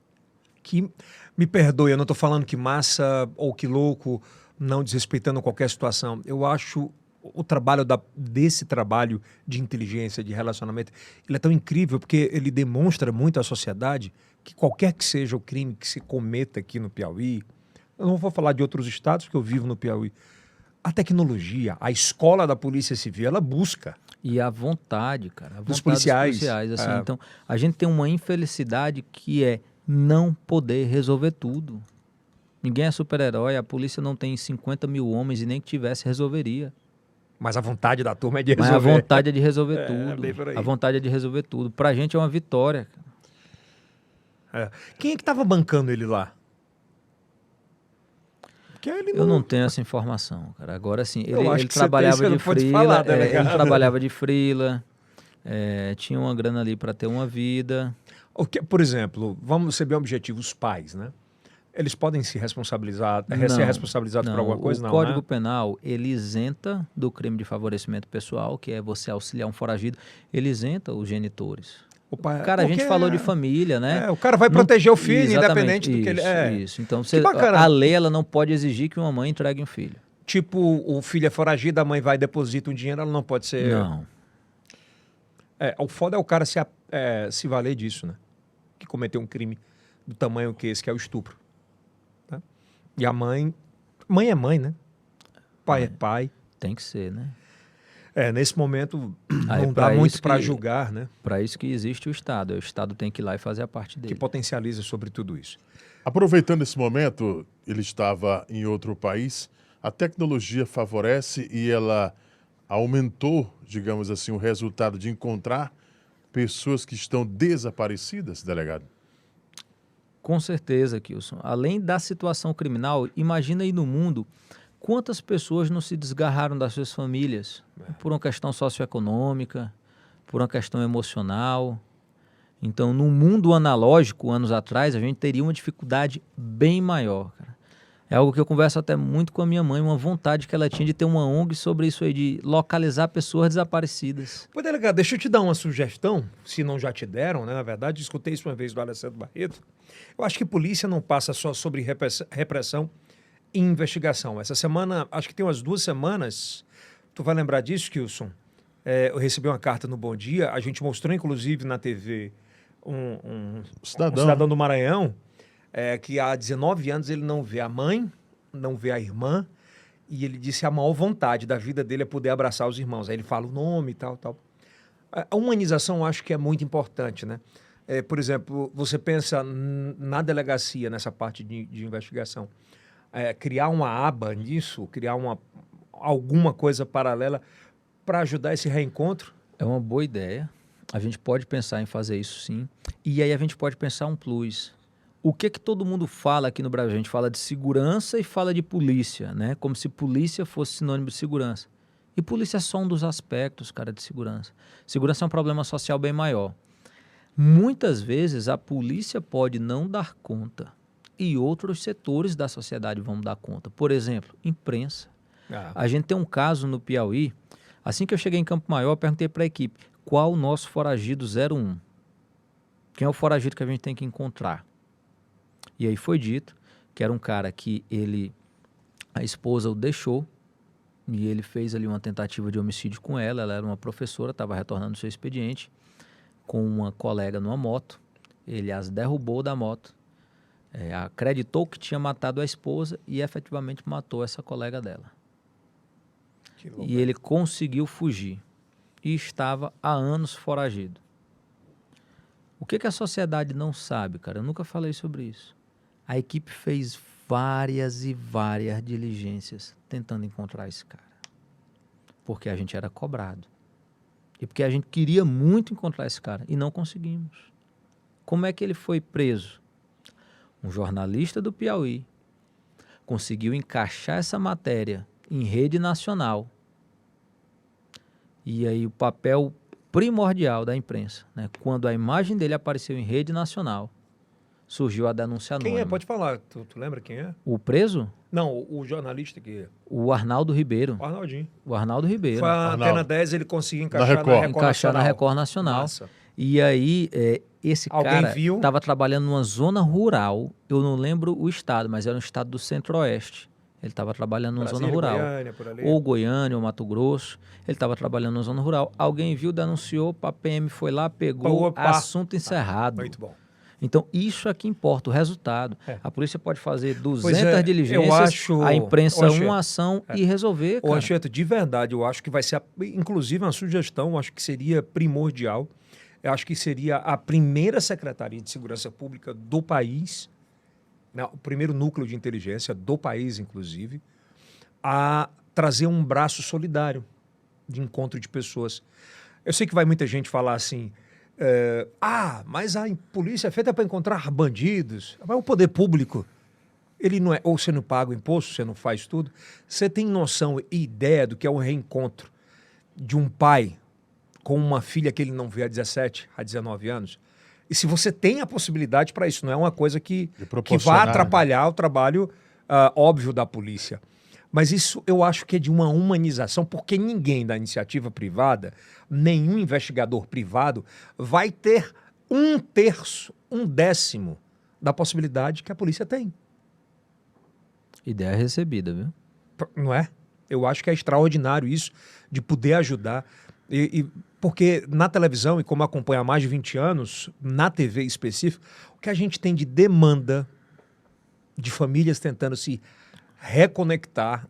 Speaker 1: Me perdoe, eu não estou falando que massa ou que louco, não desrespeitando qualquer situação. Eu acho o trabalho desse trabalho de inteligência, de relacionamento, ele é tão incrível porque ele demonstra muito à sociedade que qualquer que seja o crime que se cometa aqui no Piauí, eu não vou falar de outros estados porque eu vivo no Piauí, a tecnologia, a escola da Polícia Civil, ela busca.
Speaker 3: E a vontade, cara. A vontade
Speaker 1: Dos policiais.
Speaker 3: assim.
Speaker 1: É.
Speaker 3: Então, a gente tem uma infelicidade que é não poder resolver tudo. Ninguém é super-herói, a polícia não tem 50 mil homens e nem que tivesse, resolveria.
Speaker 1: Mas a vontade da turma é de
Speaker 3: Mas
Speaker 1: resolver.
Speaker 3: a vontade é de resolver
Speaker 1: É,
Speaker 3: tudo.
Speaker 1: bem por aí.
Speaker 3: A vontade é de resolver tudo. Pra gente é uma vitória.
Speaker 1: É. Quem é que estava bancando ele lá? Porque ele
Speaker 3: Eu não tenho essa informação, cara. Agora sim,
Speaker 1: Eu acho
Speaker 3: ele
Speaker 1: que você
Speaker 3: trabalhava
Speaker 1: tem, você
Speaker 3: de
Speaker 1: não pode
Speaker 3: freela,
Speaker 1: falar, delegado.
Speaker 3: ele trabalhava de freela, tinha uma grana ali para ter uma vida.
Speaker 1: Por exemplo, vamos ser bem objetivos, os pais, né? Eles podem se responsabilizar, ser
Speaker 3: Não,
Speaker 1: responsabilizados por alguma coisa?
Speaker 3: O
Speaker 1: Não,
Speaker 3: Código
Speaker 1: né?
Speaker 3: Penal, ele isenta do crime de favorecimento pessoal, que é você auxiliar um foragido, ele isenta os genitores.
Speaker 1: Pai,
Speaker 3: Cara, a gente falou de família, né?
Speaker 1: O cara vai proteger o filho,
Speaker 3: Exatamente,
Speaker 1: independente do que ele é.
Speaker 3: Isso. Então,
Speaker 1: bacana.
Speaker 3: a lei ela não pode exigir que uma mãe entregue um filho.
Speaker 1: Tipo, o filho é foragido, a mãe vai e deposita um dinheiro, ela não pode ser...
Speaker 3: Não.
Speaker 1: O foda é o cara se valer disso, né? Que cometeu um crime do tamanho que esse, que é o estupro. Tá? E a mãe... Mãe é mãe, né? Pai é pai.
Speaker 3: Tem que ser, né?
Speaker 1: Nesse momento
Speaker 3: Aí,
Speaker 1: não dá
Speaker 3: pra
Speaker 1: muito
Speaker 3: isso
Speaker 1: para
Speaker 3: que-
Speaker 1: julgar, né?
Speaker 3: Para isso que existe o Estado. O Estado tem que ir lá e fazer a parte
Speaker 1: Que
Speaker 3: dele.
Speaker 1: potencializa sobre tudo isso.
Speaker 2: Aproveitando esse momento, ele estava em outro país, a tecnologia favorece e ela aumentou, digamos assim, o resultado de encontrar pessoas que estão desaparecidas, delegado?
Speaker 3: Com certeza, Kilson. Além da situação criminal, imagina aí no mundo quantas pessoas não se desgarraram das suas famílias por uma questão socioeconômica, por uma questão emocional. Então, no mundo analógico, anos atrás, a gente teria uma dificuldade bem maior, cara. É algo que eu converso até muito com a minha mãe, uma vontade que ela tinha de ter uma ONG sobre isso aí, de localizar pessoas desaparecidas.
Speaker 1: Pô, delegado, deixa eu te dar uma sugestão, se não já te deram, né? Na verdade, escutei isso uma vez do Alessandro Barreto. Eu acho que polícia não passa só sobre repressão e investigação. Essa semana, acho que tem umas 2 semanas, tu vai lembrar disso, Kilson? Eu recebi uma carta no Bom Dia, a gente mostrou inclusive na TV um cidadão do Maranhão, que há 19 anos ele não vê a mãe, não vê a irmã, e ele disse que a maior vontade da vida dele é poder abraçar os irmãos. Aí ele fala o nome e tal. A humanização eu acho que é muito importante, né? Por exemplo, você pensa na delegacia, nessa parte de investigação, criar uma aba nisso, criar alguma coisa paralela para ajudar esse reencontro?
Speaker 3: É uma boa ideia. A gente pode pensar em fazer isso, sim. E aí a gente pode pensar um plus. O que todo mundo fala aqui no Brasil? A gente fala de segurança e fala de polícia, né? Como se polícia fosse sinônimo de segurança. E polícia é só um dos aspectos, cara, de segurança. Segurança é um problema social bem maior. Muitas vezes a polícia pode não dar conta e outros setores da sociedade vão dar conta. Por exemplo, imprensa. A gente tem um caso no Piauí. Assim que eu cheguei em Campo Maior, eu perguntei para a equipe, qual o nosso foragido 01? Quem é o foragido que a gente tem que encontrar? E aí foi dito que era um cara que a esposa o deixou e ele fez ali uma tentativa de homicídio com ela. Ela era uma professora, estava retornando seu expediente com uma colega numa moto. Ele as derrubou da moto, acreditou que tinha matado a esposa e efetivamente matou essa colega dela. E ele conseguiu fugir e estava há anos foragido. O que a sociedade não sabe, cara? Eu nunca falei sobre isso. A equipe fez várias e várias diligências tentando encontrar esse cara. Porque a gente era cobrado. E porque a gente queria muito encontrar esse cara e não conseguimos. Como é que ele foi preso? Um jornalista do Piauí conseguiu encaixar essa matéria em rede nacional. E aí o papel primordial da imprensa, né? Quando a imagem dele apareceu em rede nacional, surgiu a denúncia anônima.
Speaker 1: Quem é? Pode falar. Tu lembra quem é?
Speaker 3: O preso?
Speaker 1: Não, o jornalista que...
Speaker 3: O Arnaldo Ribeiro.
Speaker 1: O Arnaldinho.
Speaker 3: O Arnaldo Ribeiro.
Speaker 1: Foi a
Speaker 2: Arnaldo.
Speaker 1: Antena 10, ele conseguiu encaixar
Speaker 2: Na
Speaker 1: na
Speaker 2: Record.
Speaker 1: Record
Speaker 3: Encaixar na
Speaker 1: Nacional.
Speaker 3: Record Nacional.
Speaker 1: Massa.
Speaker 3: E aí, esse
Speaker 1: Alguém
Speaker 3: cara
Speaker 1: viu?
Speaker 3: estava trabalhando numa zona rural. Eu não lembro o estado, mas era um estado do Centro-Oeste. Ele estava trabalhando numa zona
Speaker 1: Brasília,
Speaker 3: rural.
Speaker 1: Goiânia, por ali.
Speaker 3: Ou Goiânia, ou Mato Grosso. Ele estava trabalhando numa zona rural. Alguém viu, denunciou, a PM foi lá, pegou,
Speaker 1: Opa.
Speaker 3: assunto encerrado.
Speaker 1: Muito bom.
Speaker 3: Então, isso é que importa, o resultado.
Speaker 1: É.
Speaker 3: A polícia pode fazer 200
Speaker 1: Pois é,
Speaker 3: diligências,
Speaker 1: eu acho-
Speaker 3: a imprensa
Speaker 1: Ô, Anchieta,
Speaker 3: uma ação e resolver,
Speaker 1: Ô,
Speaker 3: cara.
Speaker 1: Anchieta, de verdade, eu acho que vai ser, inclusive, uma sugestão, eu acho que seria primordial. Eu acho que seria a primeira Secretaria de Segurança Pública do país, né, o primeiro núcleo de inteligência do país, inclusive, a trazer um braço solidário de encontro de pessoas. Eu sei que vai muita gente falar assim, mas a polícia é feita para encontrar bandidos, mas o poder público, ele não é, ou você não paga o imposto, você não faz tudo. Você tem noção e ideia do que é o reencontro de um pai com uma filha que ele não vê há 17, há 19 anos? E se você tem a possibilidade para isso, não é uma coisa que
Speaker 2: De
Speaker 1: vai
Speaker 2: proporcionar, né?
Speaker 1: atrapalhar o trabalho óbvio da polícia. Mas isso eu acho que é de uma humanização, porque ninguém da iniciativa privada, nenhum investigador privado, vai ter 1/3, 1/10 da possibilidade que a polícia tem.
Speaker 3: Ideia recebida, viu?
Speaker 1: Não é? Eu acho que é extraordinário isso, de poder ajudar. Porque na televisão, e como acompanho há mais de 20 anos, na TV específico, o que a gente tem de demanda de famílias tentando se reconectar.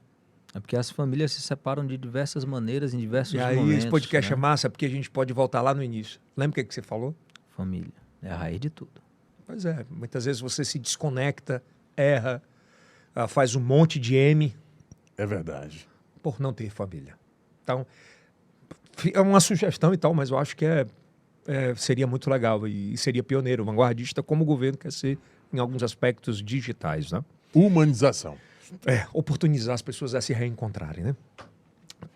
Speaker 3: É porque as famílias se separam de diversas maneiras, em diversos
Speaker 1: E aí
Speaker 3: momentos.
Speaker 1: esse podcast
Speaker 3: né?
Speaker 1: é massa, porque a gente pode voltar lá no início. Lembra o que você falou?
Speaker 3: Família. É a raiz de tudo.
Speaker 1: Pois é, muitas vezes você se desconecta, erra, faz um monte de M
Speaker 2: É verdade.
Speaker 1: por não ter família. Então, é uma sugestão e tal, mas eu acho que seria muito legal e seria pioneiro, vanguardista, como o governo quer ser em alguns aspectos digitais, né?
Speaker 2: Humanização.
Speaker 1: Oportunizar as pessoas a se reencontrarem, né?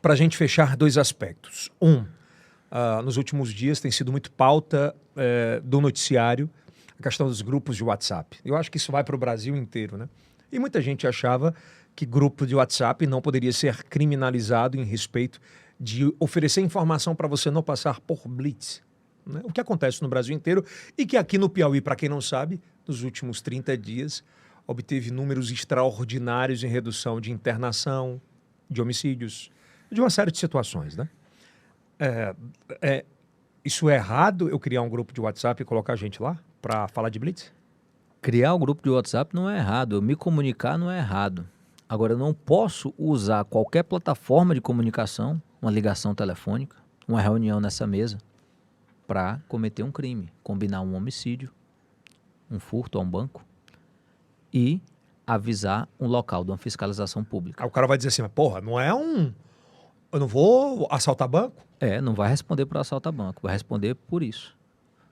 Speaker 1: Para a gente fechar, 2 aspectos. Nos últimos dias tem sido muito pauta do noticiário a questão dos grupos de WhatsApp. Eu acho que isso vai para o Brasil inteiro, né? E muita gente achava que grupo de WhatsApp não poderia ser criminalizado em respeito de oferecer informação para você não passar por blitz, né? O que acontece no Brasil inteiro e que aqui no Piauí, para quem não sabe, nos últimos 30 dias, obteve números extraordinários em redução de internação, de homicídios, de uma série de situações, né? Isso é errado, eu criar um grupo de WhatsApp e colocar a gente lá para falar de blitz?
Speaker 3: Criar um grupo de WhatsApp não é errado. Eu me comunicar não é errado. Agora, eu não posso usar qualquer plataforma de comunicação, uma ligação telefônica, uma reunião nessa mesa, para cometer um crime, combinar um homicídio, um furto a um banco e avisar um local de uma fiscalização pública.
Speaker 1: Aí o cara vai dizer assim, mas porra, não é um... Eu não vou assaltar banco?
Speaker 3: Não vai responder por assalto a banco, vai responder por isso.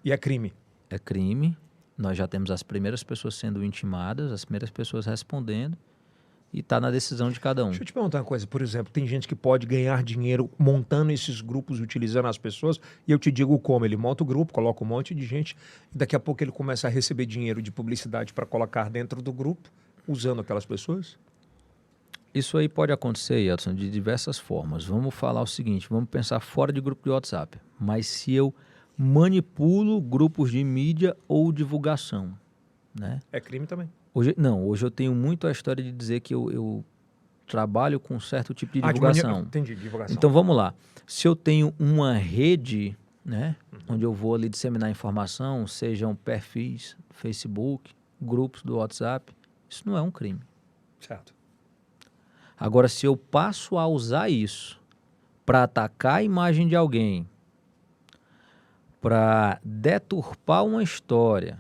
Speaker 1: E é crime.
Speaker 3: É crime, nós já temos as primeiras pessoas sendo intimadas, as primeiras pessoas respondendo, e está na decisão de cada um.
Speaker 1: Deixa eu te perguntar uma coisa, por exemplo, tem gente que pode ganhar dinheiro montando esses grupos, utilizando as pessoas, e eu te digo como, ele monta o grupo, coloca um monte de gente, e daqui a pouco ele começa a receber dinheiro de publicidade para colocar dentro do grupo, usando aquelas pessoas?
Speaker 3: Isso aí pode acontecer, Edson, de diversas formas. Vamos falar o seguinte, vamos pensar fora de grupo de WhatsApp, mas se eu manipulo grupos de mídia ou divulgação, né?
Speaker 1: É crime também.
Speaker 3: Hoje eu tenho muito a história de dizer que eu trabalho com um certo tipo de divulgação.
Speaker 1: Entendi, divulgação.
Speaker 3: Então vamos lá. Se eu tenho uma rede, né, onde eu vou ali disseminar informação, sejam perfis, Facebook, grupos do WhatsApp, isso não é um crime.
Speaker 1: Certo.
Speaker 3: Agora, se eu passo a usar isso para atacar a imagem de alguém, para deturpar uma história,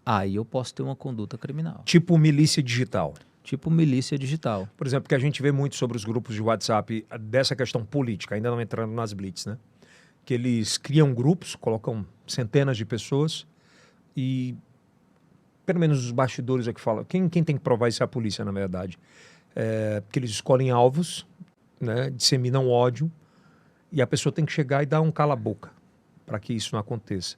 Speaker 3: aí eu posso ter uma conduta criminal.
Speaker 1: Tipo milícia digital.
Speaker 3: Tipo milícia digital.
Speaker 1: Por exemplo, que a gente vê muito sobre os grupos de WhatsApp dessa questão política, ainda não entrando nas blitz, né? Que eles criam grupos, colocam centenas de pessoas e, pelo menos os bastidores é que falam, quem tem que provar isso é a polícia, na verdade. Que eles escolhem alvos, né? Disseminam ódio e a pessoa tem que chegar e dar um cala-boca para que isso não aconteça.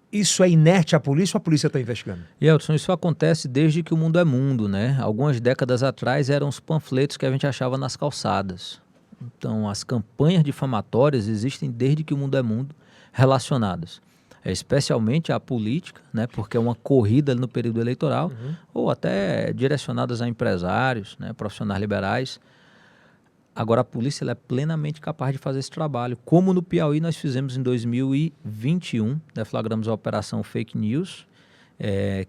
Speaker 1: Isso é inerte à polícia ou a polícia está investigando?
Speaker 3: E, Elton, isso acontece desde que o mundo é mundo, né? Algumas décadas atrás eram os panfletos que a gente achava nas calçadas. Então, as campanhas difamatórias existem desde que o mundo é mundo, relacionadas especialmente à política, né? Porque é uma corrida no período eleitoral, ou até direcionadas a empresários, né? Profissionais liberais. Agora, a polícia ela é plenamente capaz de fazer esse trabalho. Como no Piauí nós fizemos em 2021, deflagramos a Operação Fake News,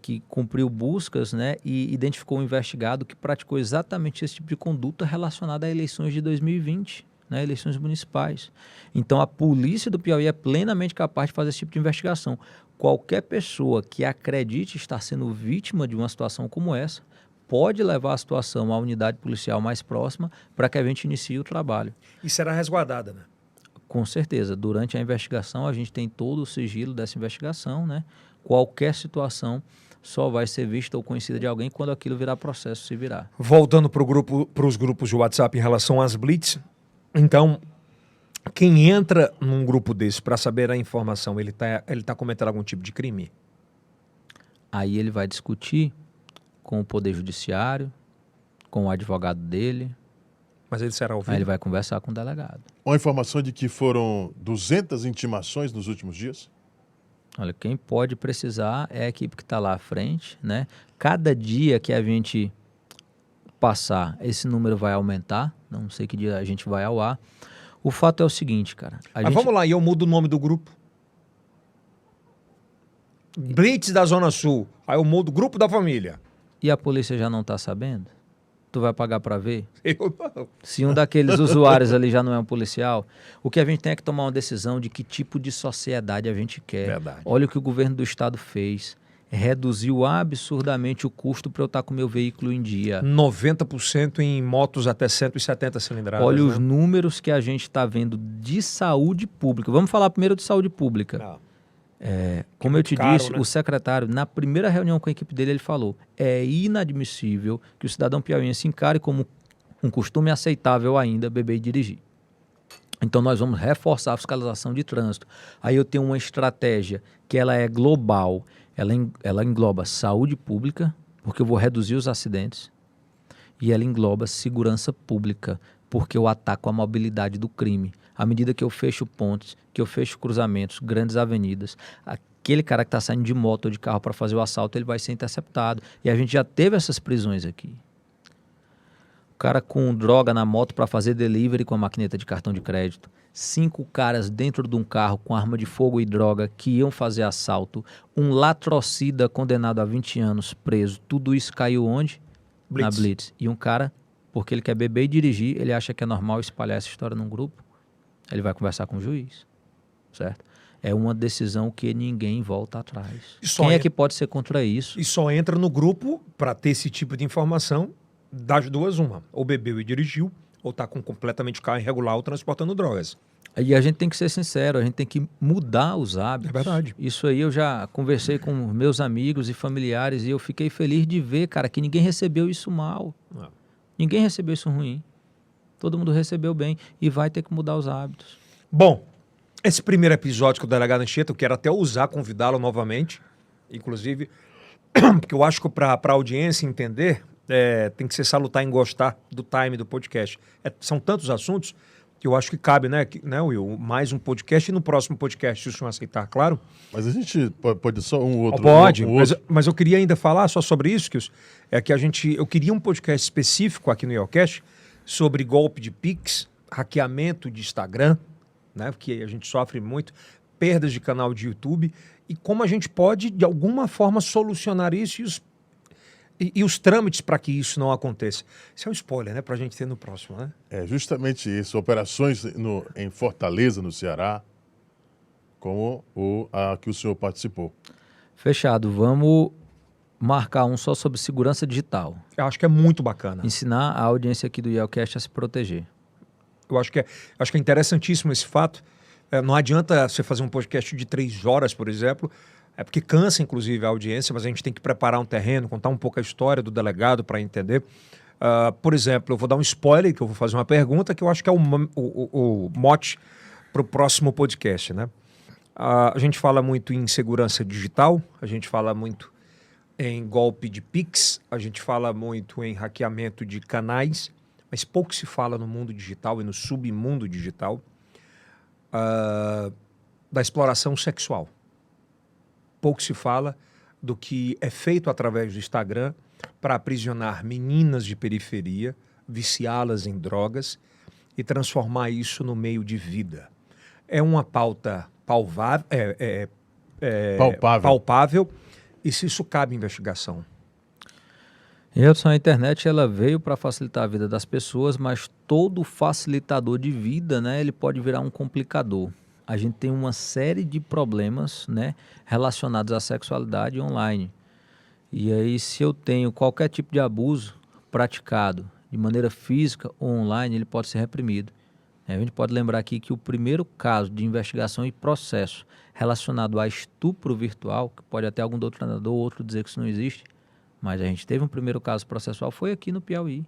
Speaker 3: que cumpriu buscas, né, e identificou um investigado que praticou exatamente esse tipo de conduta relacionada a eleições de 2020, né, eleições municipais. Então, a polícia do Piauí é plenamente capaz de fazer esse tipo de investigação. Qualquer pessoa que acredite estar sendo vítima de uma situação como essa, pode levar a situação à unidade policial mais próxima para que a gente inicie o trabalho.
Speaker 1: E será resguardada, né?
Speaker 3: Com certeza. Durante a investigação, a gente tem todo o sigilo dessa investigação, né? Qualquer situação só vai ser vista ou conhecida de alguém quando aquilo virar processo, se virar.
Speaker 1: Voltando para os grupos de WhatsApp em relação às blitz, então, quem entra num grupo desse para saber a informação, ele tá cometendo algum tipo de crime?
Speaker 3: Aí ele vai discutir com o Poder Judiciário, com o advogado dele.
Speaker 1: Mas ele será ouvido?
Speaker 3: Aí ele vai conversar com o delegado.
Speaker 2: Uma informação de que foram 200 intimações nos últimos dias?
Speaker 3: Olha, quem pode precisar é a equipe que está lá à frente, né? Cada dia que a gente passar, esse número vai aumentar. Não sei que dia a gente vai ao ar. O fato é o seguinte, cara.
Speaker 1: Vamos lá, e eu mudo o nome do grupo. Blitz da Zona Sul. Aí eu mudo Grupo da Família.
Speaker 3: E a polícia já não está sabendo? Tu vai pagar para ver?
Speaker 1: Eu não.
Speaker 3: Se um daqueles usuários ali já não é um policial, o que a gente tem é que tomar uma decisão de que tipo de sociedade a gente quer.
Speaker 1: Verdade.
Speaker 3: Olha o que o governo do estado fez. Reduziu absurdamente o custo para eu estar com o meu veículo em dia.
Speaker 1: 90% em motos até 170 cilindradas.
Speaker 3: Olha
Speaker 1: né?
Speaker 3: os números que a gente está vendo de saúde pública. Vamos falar primeiro de saúde pública.
Speaker 1: Não.
Speaker 3: Como eu te
Speaker 1: caro,
Speaker 3: disse,
Speaker 1: né?
Speaker 3: o secretário, na primeira reunião com a equipe dele, ele falou: é inadmissível que o cidadão piauiense encare como um costume aceitável ainda beber e dirigir. Então nós vamos reforçar a fiscalização de trânsito. Aí eu tenho uma estratégia que ela é global, ela engloba saúde pública, porque eu vou reduzir os acidentes, e ela engloba segurança pública, porque eu ataco a mobilidade do crime. À medida que eu fecho pontes, que eu fecho cruzamentos, grandes avenidas, aquele cara que está saindo de moto ou de carro para fazer o assalto, ele vai ser interceptado. E a gente já teve essas prisões aqui. O cara com droga na moto para fazer delivery com a maquineta de cartão de crédito. 5 caras dentro de um carro com arma de fogo e droga que iam fazer assalto. Um latrocida condenado a 20 anos preso. Tudo isso caiu onde?
Speaker 1: Blitz.
Speaker 3: Na Blitz. E um cara, porque ele quer beber e dirigir, ele acha que é normal espalhar essa história num grupo. Ele vai conversar com o juiz, certo? É uma decisão que ninguém volta atrás. Quem é que pode ser contra isso?
Speaker 1: E só entra no grupo para ter esse tipo de informação das duas uma. Ou bebeu e dirigiu, ou está com completamente carro irregular ou transportando drogas.
Speaker 3: E a gente tem que ser sincero, a gente tem que mudar os hábitos.
Speaker 1: É verdade.
Speaker 3: Isso aí eu já conversei com meus amigos e familiares e eu fiquei feliz de ver, cara, que ninguém recebeu isso mal.
Speaker 1: Não.
Speaker 3: Ninguém recebeu isso ruim. Todo mundo recebeu bem e vai ter que mudar os hábitos.
Speaker 1: Bom, esse primeiro episódio com o delegado Anchieta, eu quero até usar, convidá-lo novamente, inclusive, porque eu acho que para a audiência entender, tem que ser salutar em gostar do time do podcast. São tantos assuntos que eu acho que cabe, né, Will? Mais um podcast e no próximo podcast, se o senhor aceitar, claro.
Speaker 2: Mas a gente pode só um outro...
Speaker 1: Pode,
Speaker 2: um outro.
Speaker 1: mas eu queria ainda falar só sobre isso, eu queria um podcast específico aqui no IELCast sobre golpe de Pix, hackeamento de Instagram, né, porque a gente sofre muito, perdas de canal de YouTube, e como a gente pode, de alguma forma, solucionar isso e os trâmites para que isso não aconteça. Isso é um spoiler, né, para a gente ter no próximo, né?
Speaker 2: É justamente isso. Operações em Fortaleza, no Ceará. como a que o senhor participou.
Speaker 3: Fechado. Vamos marcar um só sobre segurança digital.
Speaker 1: Eu acho que é muito bacana.
Speaker 3: Ensinar a audiência aqui do IELCast a se proteger.
Speaker 1: Eu acho que é interessantíssimo esse fato. Não adianta você fazer um podcast de 3 horas, por exemplo, porque cansa, inclusive, a audiência, mas a gente tem que preparar um terreno, contar um pouco a história do delegado para entender. Por exemplo, eu vou dar um spoiler, que eu vou fazer uma pergunta que eu acho que é o mote para o próximo podcast, né? A gente fala muito em segurança digital, a gente fala muito em golpe de Pix, a gente fala muito em hackeamento de canais, mas pouco se fala no mundo digital e no submundo digital da exploração sexual. Pouco se fala do que é feito através do Instagram para aprisionar meninas de periferia, viciá-las em drogas e transformar isso no meio de vida. É uma pauta palpável e se isso cabe investigação.
Speaker 3: Edson, a internet ela veio para facilitar a vida das pessoas, mas todo facilitador de vida, né, ele pode virar um complicador. A gente tem uma série de problemas, né, relacionados à sexualidade online. E aí, se eu tenho qualquer tipo de abuso praticado de maneira física ou online, ele pode ser reprimido. A gente pode lembrar aqui que o primeiro caso de investigação e processo relacionado a estupro virtual, que pode até algum doutrinador ou outro dizer que isso não existe, mas a gente teve um primeiro caso processual, foi aqui no Piauí.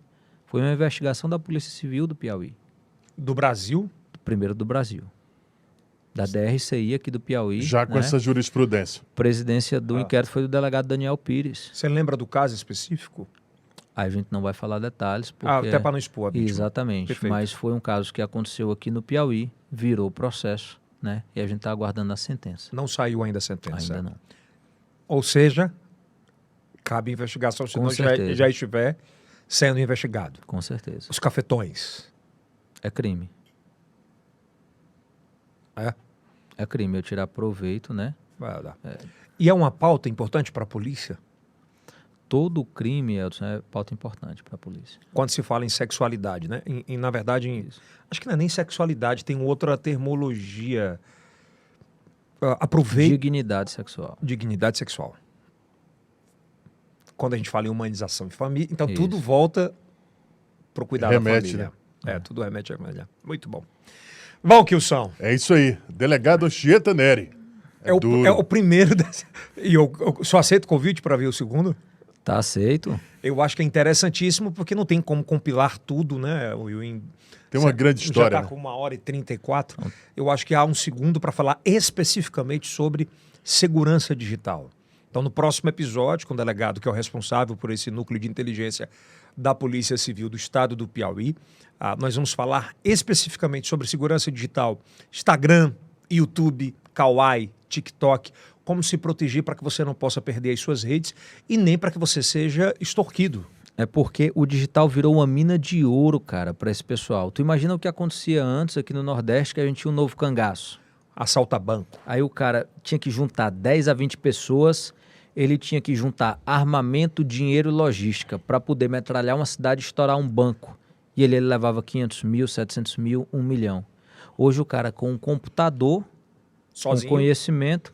Speaker 3: Foi uma investigação da Polícia Civil do Piauí.
Speaker 1: Do Brasil?
Speaker 3: Primeiro do Brasil. Da DRCI aqui do Piauí.
Speaker 2: Já com essa jurisprudência.
Speaker 3: Presidência do inquérito foi do delegado Daniel Pires.
Speaker 1: Você lembra do caso específico?
Speaker 3: Aí a gente não vai falar detalhes. Porque...
Speaker 1: até para não expor a vítima.
Speaker 3: Exatamente.
Speaker 1: Perfeito.
Speaker 3: Mas foi um caso que aconteceu aqui no Piauí, virou processo, né? E a gente está aguardando a sentença.
Speaker 1: Não saiu ainda a sentença.
Speaker 3: Ainda não.
Speaker 1: Ou seja, cabe investigação se
Speaker 3: Com
Speaker 1: não
Speaker 3: certeza.
Speaker 1: já estiver sendo investigado.
Speaker 3: Com certeza.
Speaker 1: Os cafetões.
Speaker 3: É crime. É crime eu tirar proveito, né?
Speaker 1: Vai dar. E é uma pauta importante para a polícia?
Speaker 3: Todo crime, Edson, é pauta importante para a polícia.
Speaker 1: Quando se fala em sexualidade, né? Na verdade, acho que não é nem sexualidade, tem outra termologia.
Speaker 3: Dignidade sexual.
Speaker 1: Dignidade sexual. Quando a gente fala em humanização e família, então
Speaker 3: Isso.
Speaker 1: tudo volta para o cuidado
Speaker 2: Remete,
Speaker 1: da família.
Speaker 2: né?
Speaker 1: Tudo remete à família. Muito bom. Bom, Kilson.
Speaker 2: É isso aí. Delegado Anchieta Neri.
Speaker 1: É o primeiro. E eu só aceito o convite para ver o segundo?
Speaker 3: Tá aceito.
Speaker 1: Eu acho que é interessantíssimo porque não tem como compilar tudo, né?
Speaker 2: Tem uma grande história.
Speaker 1: Já está com 1h34. Eu acho que há um segundo para falar especificamente sobre segurança digital. Então, no próximo episódio, com o delegado que é o responsável por esse núcleo de inteligência da Polícia Civil do Estado do Piauí, nós vamos falar especificamente sobre segurança digital, Instagram, YouTube, Kawaii, TikTok, como se proteger para que você não possa perder as suas redes e nem para que você seja extorquido.
Speaker 3: É porque o digital virou uma mina de ouro, cara, para esse pessoal. Tu imagina o que acontecia antes aqui no Nordeste, que a gente tinha um novo cangaço.
Speaker 1: Assalta banco.
Speaker 3: Aí o cara tinha que juntar 10 a 20 pessoas, ele tinha que juntar armamento, dinheiro e logística para poder metralhar uma cidade e estourar um banco. E ele levava 500 mil, 700 mil, 1 milhão. Hoje o cara com um computador,
Speaker 1: Sozinho.
Speaker 3: com conhecimento,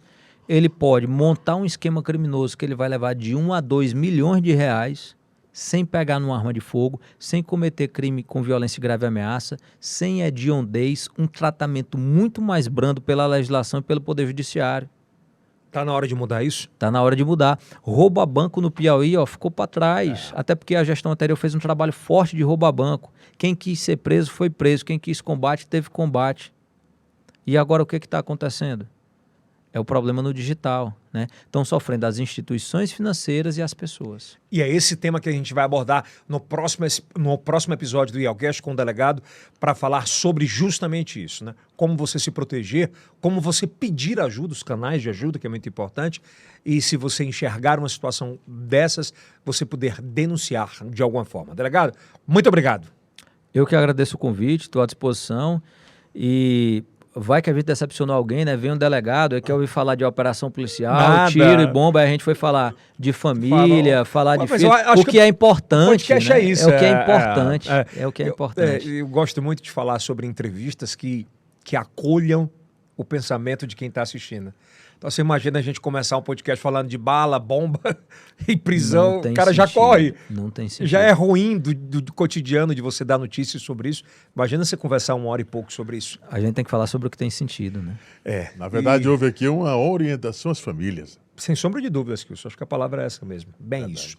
Speaker 3: ele pode montar um esquema criminoso que ele vai levar de 1 a 2 milhões de reais sem pegar numa arma de fogo, sem cometer crime com violência e grave ameaça, sem hediondez, um tratamento muito mais brando pela legislação e pelo Poder Judiciário.
Speaker 1: Tá na hora de mudar isso?
Speaker 3: Tá na hora de mudar. Roubo a banco no Piauí, ficou para trás. Até porque a gestão anterior fez um trabalho forte de roubo a banco. Quem quis ser preso foi preso. Quem quis combate teve combate. E agora o que está acontecendo? É o problema no digital, né? Estão sofrendo as instituições financeiras e as pessoas.
Speaker 1: E é esse tema que a gente vai abordar no próximo episódio do IELCast com o delegado para falar sobre justamente isso, né? Como você se proteger, como você pedir ajuda, os canais de ajuda, que é muito importante, e se você enxergar uma situação dessas, você poder denunciar de alguma forma. Delegado, muito obrigado.
Speaker 3: Eu que agradeço o convite, estou à disposição e... Vai que a gente decepcionou alguém, né? Vem um delegado, quer ouvir falar de operação policial,
Speaker 1: Nada.
Speaker 3: tiro e bomba, aí a gente foi falar de família, falar de
Speaker 1: Mas
Speaker 3: filho,
Speaker 1: eu acho
Speaker 3: o que é importante,
Speaker 1: podcast
Speaker 3: né?
Speaker 1: é isso.
Speaker 3: É o que é importante, é o que é importante.
Speaker 1: Eu gosto muito de falar sobre entrevistas que acolham o pensamento de quem está assistindo. Então você imagina a gente começar um podcast falando de bala, bomba e prisão, o cara já corre.
Speaker 3: Não tem sentido.
Speaker 1: Já é ruim do cotidiano de você dar notícias sobre isso. Imagina você conversar 1 hora e pouco sobre isso.
Speaker 3: A gente tem que falar sobre o que tem sentido, né?
Speaker 2: Na verdade, houve aqui uma orientação às famílias.
Speaker 1: Sem sombra de dúvidas, Kilson. Acho que a palavra é essa mesmo. Bem isso.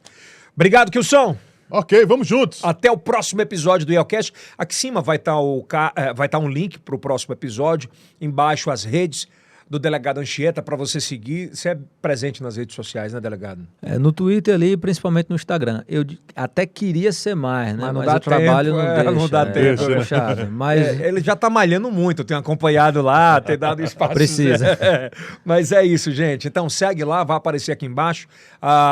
Speaker 1: Obrigado, Kilson.
Speaker 2: Ok, vamos juntos.
Speaker 1: Até o próximo episódio do IELCast. Aqui em cima vai estar um link para o próximo episódio. Embaixo as redes do delegado Anchieta para você seguir. Você é presente nas redes sociais, né, delegado?
Speaker 3: No Twitter ali, principalmente no Instagram. Eu até queria ser mais, né?
Speaker 1: Mas não
Speaker 3: Mas
Speaker 1: dá
Speaker 3: o trabalho
Speaker 1: tempo,
Speaker 3: não deixa.
Speaker 1: não dá tempo,
Speaker 3: é
Speaker 1: né?
Speaker 3: puxado. Mas
Speaker 1: Ele já tá malhando muito, eu tenho acompanhado lá, tenho dado espaço.
Speaker 3: Precisa.
Speaker 1: Mas é isso, gente. Então segue lá, vai aparecer aqui embaixo.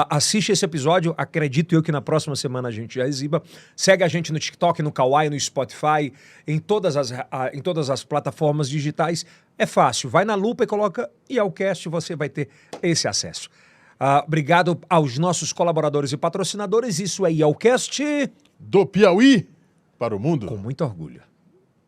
Speaker 1: Assiste esse episódio, acredito eu que na próxima semana a gente já exiba. Segue a gente no TikTok, no Kawaii, no Spotify, em todas as plataformas digitais. É fácil, vai na lupa e coloca IELCast, você vai ter esse acesso. Obrigado aos nossos colaboradores e patrocinadores. Isso é IELCast
Speaker 2: Do Piauí para o mundo.
Speaker 1: com muito orgulho.